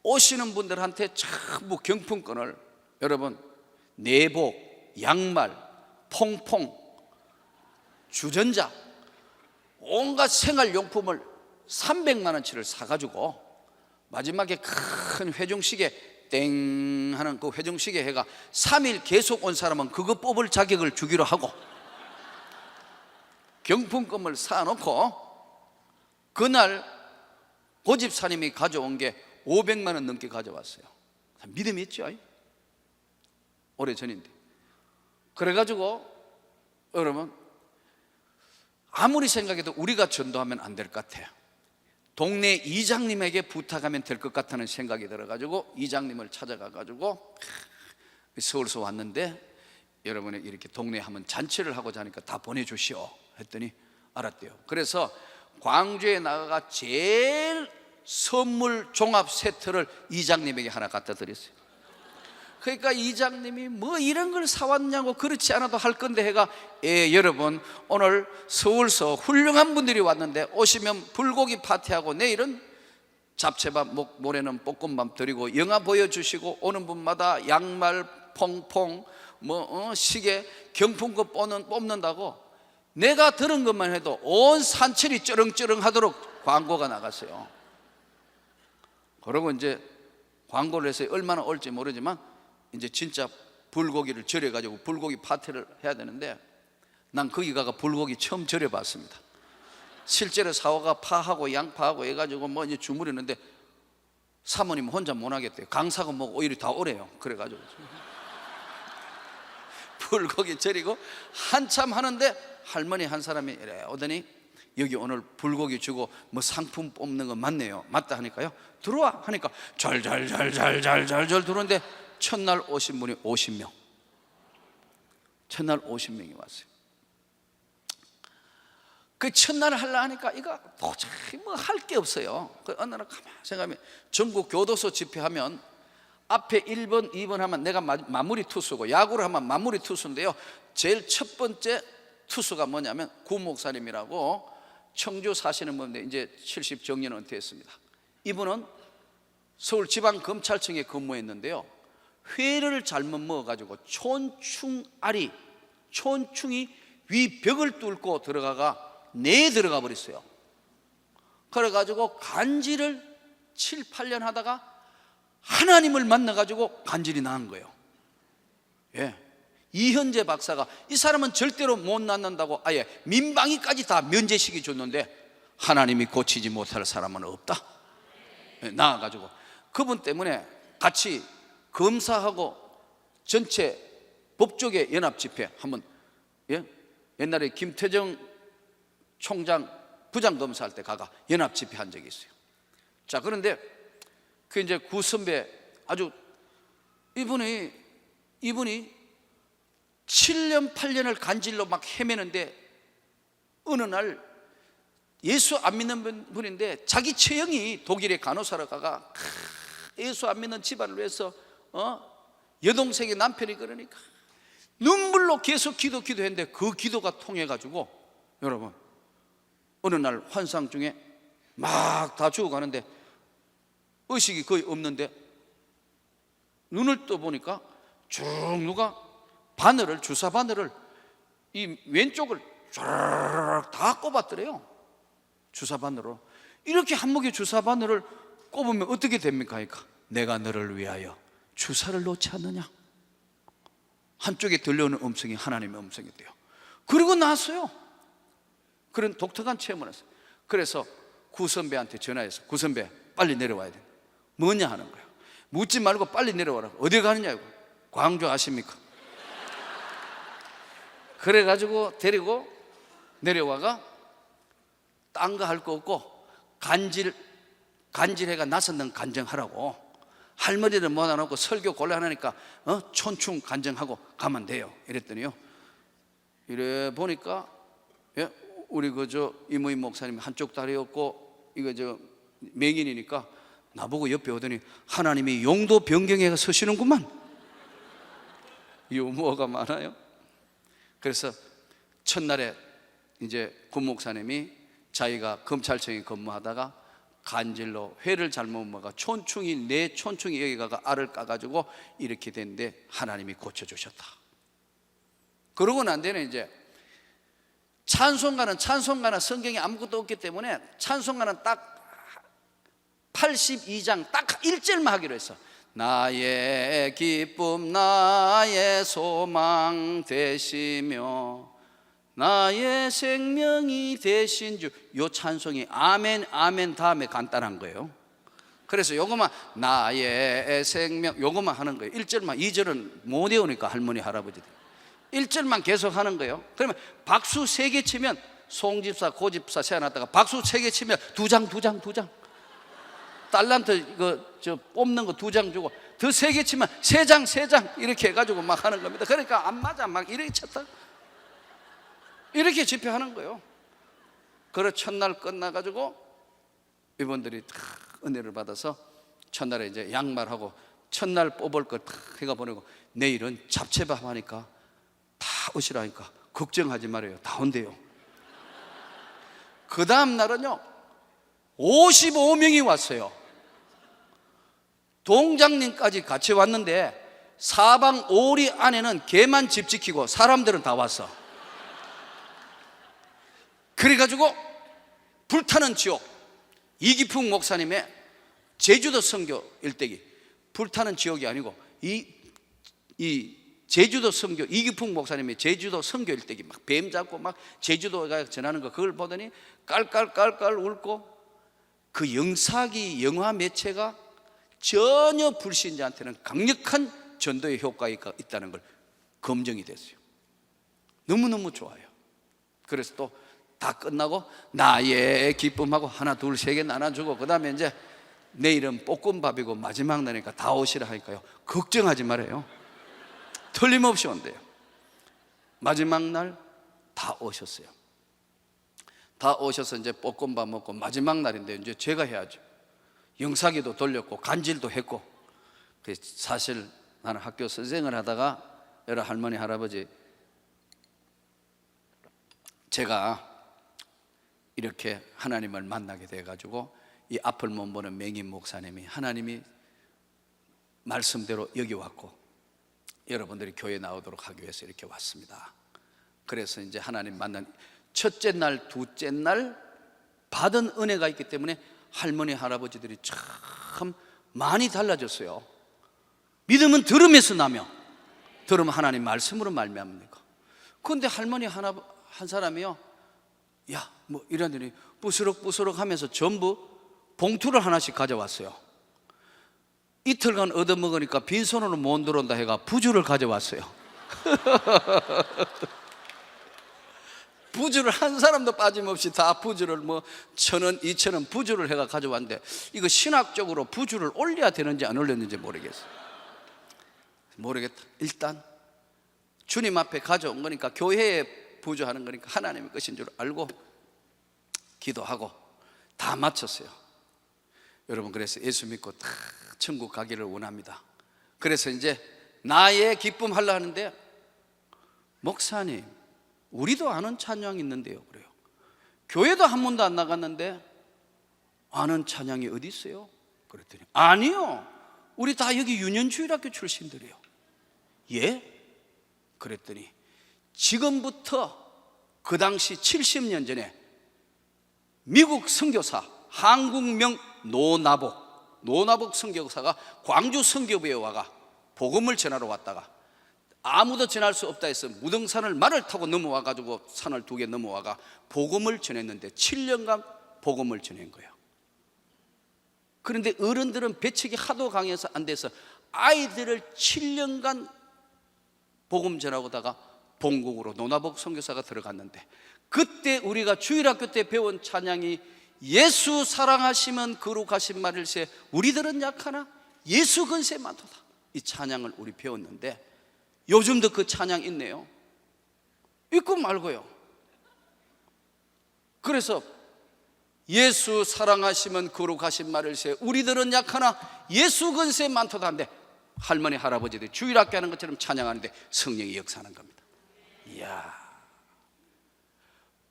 [SPEAKER 2] 오시는 분들한테 전부 경품권을, 여러분, 내복, 양말, 퐁퐁, 주전자, 온갖 생활용품을 300만 원치를 사가지고 마지막에 큰 회중식에 땡 하는 그 회중식에 해가 3일 계속 온 사람은 그거 뽑을 자격을 주기로 하고, 경품권을 사놓고 그날 고집사님이 가져온 게 500만 원 넘게 가져왔어요. 믿음이 있죠? 오래전인데. 그래가지고 여러분, 아무리 생각해도 우리가 전도하면 안 될 것 같아요. 동네 이장님에게 부탁하면 될 것 같다는 생각이 들어가지고 이장님을 찾아가가지고 서울서 왔는데, 여러분이 이렇게 동네에 한번 잔치를 하고자 하니까 다 보내주시오 했더니 알았대요. 그래서 광주에 나가가 제일 선물 종합 세트를 이장님에게 하나 갖다 드렸어요. 그러니까 이장님이 뭐 이런 걸 사왔냐고, 그렇지 않아도 할 건데 해가, 예, 여러분, 오늘 서울서 훌륭한 분들이 왔는데 오시면 불고기 파티하고 내일은 잡채밥, 모레는 볶음밥 드리고 영화 보여주시고, 오는 분마다 양말, 퐁퐁, 시계, 경품권 뽑는다고 내가 들은 것만 해도 온 산천이 쩌렁쩌렁 하도록 광고가 나갔어요. 그러고 이제 광고를 해서 얼마나 올지 모르지만 이제 진짜 불고기를 절여가지고 불고기 파티를 해야 되는데, 난 거기 가가 불고기 처음 절여봤습니다. 실제로 사와가 파하고 양파하고 해가지고 뭐 이제 주무리는데 사모님 혼자 못 하겠대요. 강사가 뭐 오히려 다 오래요. 그래가지고 불고기 절이고 한참 하는데 할머니 한 사람이 이래 오더니, 여기 오늘 불고기 주고 뭐 상품 뽑는 거 맞네요. 맞다 하니까요, 들어와 하니까 잘잘잘잘잘잘 들어오는데 첫날 오신 분이 50명. 첫날 50명이 왔어요. 그 첫날 하려 하니까 이거 도저히 뭐 할 게 없어요. 그 어느 날 가만 생각하면 전국 교도소 집회하면 앞에 1번, 2번 하면 내가 마무리 투수고, 야구를 하면 마무리 투수인데요, 제일 첫 번째 투수가 뭐냐면 구 목사님이라고 청주 사시는 분인데 이제 70 정년 은퇴했습니다. 이분은 서울지방검찰청에 근무했는데요, 회를 잘못 먹어가지고 촌충이 위벽을 뚫고 내에 들어가 버렸어요. 그래가지고 간질을 7, 8년 하다가 하나님을 만나가지고 간질이 나은 거예요. 예. 이현재 박사가 이 사람은 절대로 못 낫는다고 아예 민방위까지 다 면제시켜 줬는데 하나님이 고치지 못할 사람은 없다. 예, 나와가지고 그분 때문에 같이 검사하고 전체 법조계 연합집회 한번, 예? 옛날에 김태정 총장 부장검사할 때 가가 연합집회 한 적이 있어요. 자, 그런데 그 이제 구 선배 아주 이분이 7년 8년을 간질로 막 헤매는데 어느 날 예수 안 믿는 분인데 자기 처형이 독일에 간호사로 가가 예수 안 믿는 집안을 위해서 여동생의 남편이 그러니까 눈물로 계속 기도했는데 그 기도가 통해가지고 여러분 어느 날 환상 중에 막 다 죽어가는데 의식이 거의 없는데 눈을 떠보니까 쭉 누가 주사 바늘을 이 왼쪽을 쫙 다 꼽았더래요. 주사 바늘로. 이렇게 한목에 주사 바늘을 꼽으면 어떻게 됩니까? 그러니까 내가 너를 위하여 주사를 놓지 않느냐. 한쪽에 들려오는 음성이 하나님의 음성이 돼요. 그리고 나왔어요. 그런 독특한 체험을 했어요. 그래서 구선배한테 전화해서 구선배 빨리 내려와야 돼. 뭐냐 하는 거예요. 묻지 말고 빨리 내려와라. 어디 가느냐고. 광주 아십니까? 그래가지고 데리고 내려와가 딴 거 할 거 없고 간질해가 나섰는 간정하라고. 할머니를 모아놓고 설교 곤란하니까 촌충 간정하고 가면 돼요. 이랬더니요, 이래 보니까 예? 우리 이모임 목사님 한쪽 다리 없고 이거 맹인이니까 나보고 옆에 오더니 하나님이 용도 변경해 서시는구만. 유머가 많아요. 그래서 첫날에 이제 구 목사님이 자기가 검찰청에 근무하다가 간질로 회를 잘못 먹어 내 촌충이 여기 가가 알을 까가지고 이렇게 됐는데 하나님이 고쳐주셨다. 그러고 난 데는 이제 찬송가는 성경에 아무것도 없기 때문에 찬송가는 딱 82장 딱 1절만 하기로 했어. 나의 기쁨 나의 소망 되시며 나의 생명이 되신 주. 요 찬송이 아멘 아멘 다음에 간단한 거예요. 그래서 요것만 나의 생명 요것만 하는 거예요. 1절만. 2절은 못 외우니까 할머니 할아버지들 1절만 계속 하는 거예요. 그러면 박수 3개 치면 송집사 고집사 세워놨다가 박수 3개 치면 2장 달란트 뽑는 거 2장 주고 더 3개 치면 3장 이렇게 해가지고 막 하는 겁니다. 그러니까 안 맞아 막 이렇게 쳤다 이렇게 집회하는 거예요. 그래 첫날 끝나가지고 이분들이 은혜를 받아서 첫날에 이제 양말하고 첫날 뽑을 걸 해가 보내고 내일은 잡채밥 하니까 다 오시라니까 걱정하지 말아요. 다 온대요. 그 다음 날은요 55명이 왔어요. 동장님까지 같이 왔는데 사방 오리 안에는 개만 집 지키고 사람들은 다 왔어. 그래가지고 불타는 지옥 이기풍 목사님의 제주도 선교 일대기. 불타는 지옥이 아니고 이 제주도 선교 이기풍 목사님의 제주도 선교 일대기 막 뱀 잡고 막 제주도가 전하는 거 그걸 보더니 깔깔깔깔 울고 그 영사기 영화 매체가 전혀 불신자한테는 강력한 전도의 효과가 있다는 걸 검증이 됐어요. 너무너무 좋아요. 그래서 또 다 끝나고 나의 기쁨하고 하나 둘 세 개 나눠주고 그 다음에 이제 내일은 볶음밥이고 마지막 날이니까 다 오시라 하니까요 걱정하지 말아요. 틀림없이 온대요. 마지막 날 다 오셨어요. 다 오셔서 이제 볶음밥 먹고 마지막 날인데 이제 제가 해야죠. 영사기도 돌렸고 간질도 했고 사실 나는 학교 선생을 하다가 여러 할머니 할아버지, 제가 이렇게 하나님을 만나게 돼가지고 이 앞을 못 보는 맹인 목사님이 하나님이 말씀대로 여기 왔고 여러분들이 교회 나오도록 하기 위해서 이렇게 왔습니다. 그래서 이제 하나님 만난 첫째 날, 둘째 날 받은 은혜가 있기 때문에 할머니 할아버지들이 참 많이 달라졌어요. 믿음은 들음에서 나며 들으면 하나님 말씀으로 말미암으니까. 그런데 할머니 한 사람이요, 야 뭐 이러더니 부스럭부스럭 하면서 전부 봉투를 하나씩 가져왔어요. 이틀간 얻어먹으니까 빈손으로 못 들어온다 해가 부주를 가져왔어요. 부주를 한 사람도 빠짐없이 다 부주를 뭐 1,000원, 2,000원 부주를 해가 가져왔는데, 이거 신학적으로 부주를 올려야 되는지 안 올렸는지 모르겠다. 일단 주님 앞에 가져온 거니까, 교회에 부주하는 거니까 하나님의 것인 줄 알고 기도하고 다 마쳤어요. 여러분, 그래서 예수 믿고 다 천국 가기를 원합니다. 그래서 이제 나의 기쁨 하려 하는데, 목사님 우리도 아는 찬양이 있는데요. 그래요. 교회도 한 번도 안 나갔는데 아는 찬양이 어디 있어요? 그랬더니 아니요, 우리 다 여기 유년주일학교 출신들이에요. 예? 그랬더니 지금부터 그 당시 70년 전에 미국 선교사 한국명 노나복 선교사가 광주 선교부에 와가 복음을 전하러 왔다가 아무도 전할 수 없다 해서 무등산을 말을 타고 넘어와 가지고 산을 2개 넘어와가 복음을 전했는데 7년간 복음을 전한 거예요. 그런데 어른들은 배척이 하도 강해서 안 돼서 아이들을 7년간 복음 전하고다가 본국으로 노나복 선교사가 들어갔는데, 그때 우리가 주일학교 때 배운 찬양이 예수 사랑하시면 거룩하신 말일세 우리들은 약하나 예수 근세 많도다, 이 찬양을 우리 배웠는데 요즘도 그 찬양 있네요. 있고 말고요. 그래서 예수 사랑하시면 거룩하신 말일세 우리들은 약하나 예수 근세 많도다 한데, 할머니 할아버지들이 주일학교 하는 것처럼 찬양하는데 성령이 역사하는 겁니다. 이야,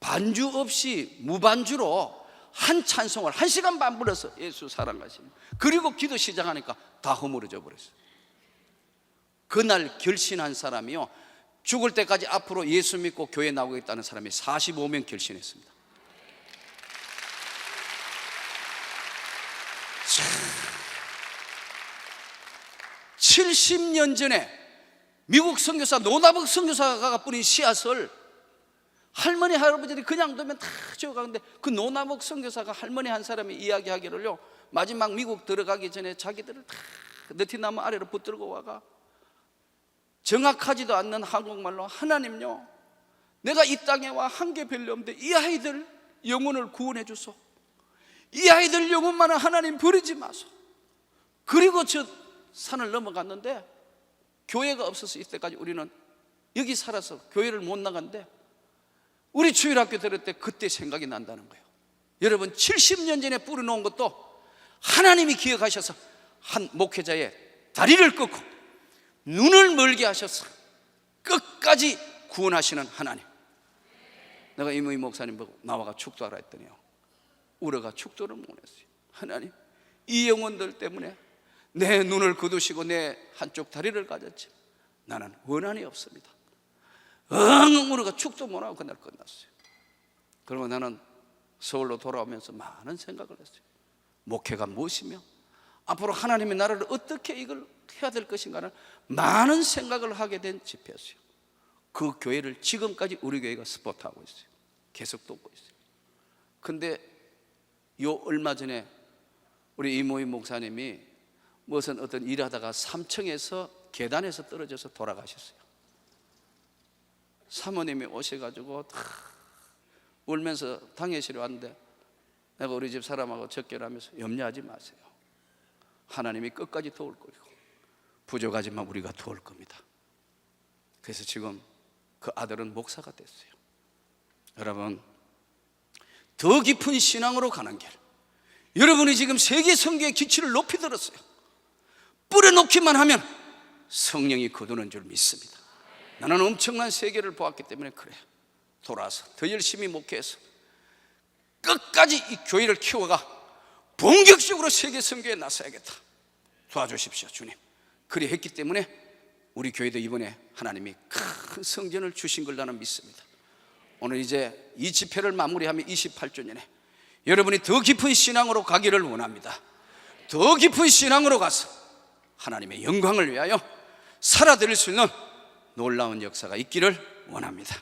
[SPEAKER 2] 반주 없이 무반주로 한 찬송을 1시간 반 불러서 예수 사랑하시면, 그리고 기도 시작하니까 다 허물어져 버렸어요. 그날 결신한 사람이요, 죽을 때까지 앞으로 예수 믿고 교회 나오겠다는 사람이 45명 결신했습니다. 70년 전에 미국 선교사 노나복 선교사가 뿌린 씨앗을 할머니 할아버지들이 그냥 두면 다 지어가는데, 그 노나복 선교사가 할머니 한 사람이 이야기하기를요, 마지막 미국 들어가기 전에 자기들을 다 느티나무 아래로 붙들고 와가 정확하지도 않는 한국말로, 하나님요, 내가 이 땅에 와 한 게 별로 없는데 이 아이들 영혼을 구원해 주소, 이 아이들 영혼만은 하나님 버리지 마소. 그리고 저 산을 넘어갔는데 교회가 없어서 이때까지 우리는 여기 살아서 교회를 못 나갔는데, 우리 주일학교 들을 때 그때 생각이 난다는 거예요. 여러분, 70년 전에 뿌려놓은 것도 하나님이 기억하셔서 한 목회자의 다리를 끊고 눈을 멀게 하셔서 끝까지 구원하시는 하나님. 내가 이모희 목사님 보고 나와가 축도하라 했더니요, 울어가 축도를 못했어요. 하나님, 이 영혼들 때문에 내 눈을 거두시고 내 한쪽 다리를 가졌지 나는 원한이 없습니다. 엉엉 울어가 축도 못하고 그날 끝났어요. 그리고 나는 서울로 돌아오면서 많은 생각을 했어요. 목회가 무엇이며 앞으로 하나님의 나라를 어떻게 이걸 해야 될 것인가는 많은 생각을 하게 된 집회였어요. 그 교회를 지금까지 우리 교회가 스포트하고 있어요. 계속 돕고 있어요. 근데 요 얼마 전에 우리 이모희 목사님이 무슨 어떤 일하다가 3층에서 계단에서 떨어져서 돌아가셨어요. 사모님이 오셔가지고 다 울면서 당회실에 왔는데, 내가 우리 집 사람하고 적결하면서 염려하지 마세요, 하나님이 끝까지 도울 거고 부족하지만 우리가 도울 겁니다. 그래서 지금 그 아들은 목사가 됐어요. 여러분, 더 깊은 신앙으로 가는 길, 여러분이 지금 세계 선교의 기치를 높이 들었어요. 뿌려놓기만 하면 성령이 거두는 줄 믿습니다. 나는 엄청난 세계를 보았기 때문에 그래요. 돌아서 더 열심히 목회해서 끝까지 이 교회를 키워가 본격적으로 세계 선교에 나서야겠다. 도와주십시오 주님. 그리 했기 때문에 우리 교회도 이번에 하나님이 큰 성전을 주신 걸 나는 믿습니다. 오늘 이제 이 집회를 마무리하면 28주년에 여러분이 더 깊은 신앙으로 가기를 원합니다. 더 깊은 신앙으로 가서 하나님의 영광을 위하여 살아드릴 수 있는 놀라운 역사가 있기를 원합니다.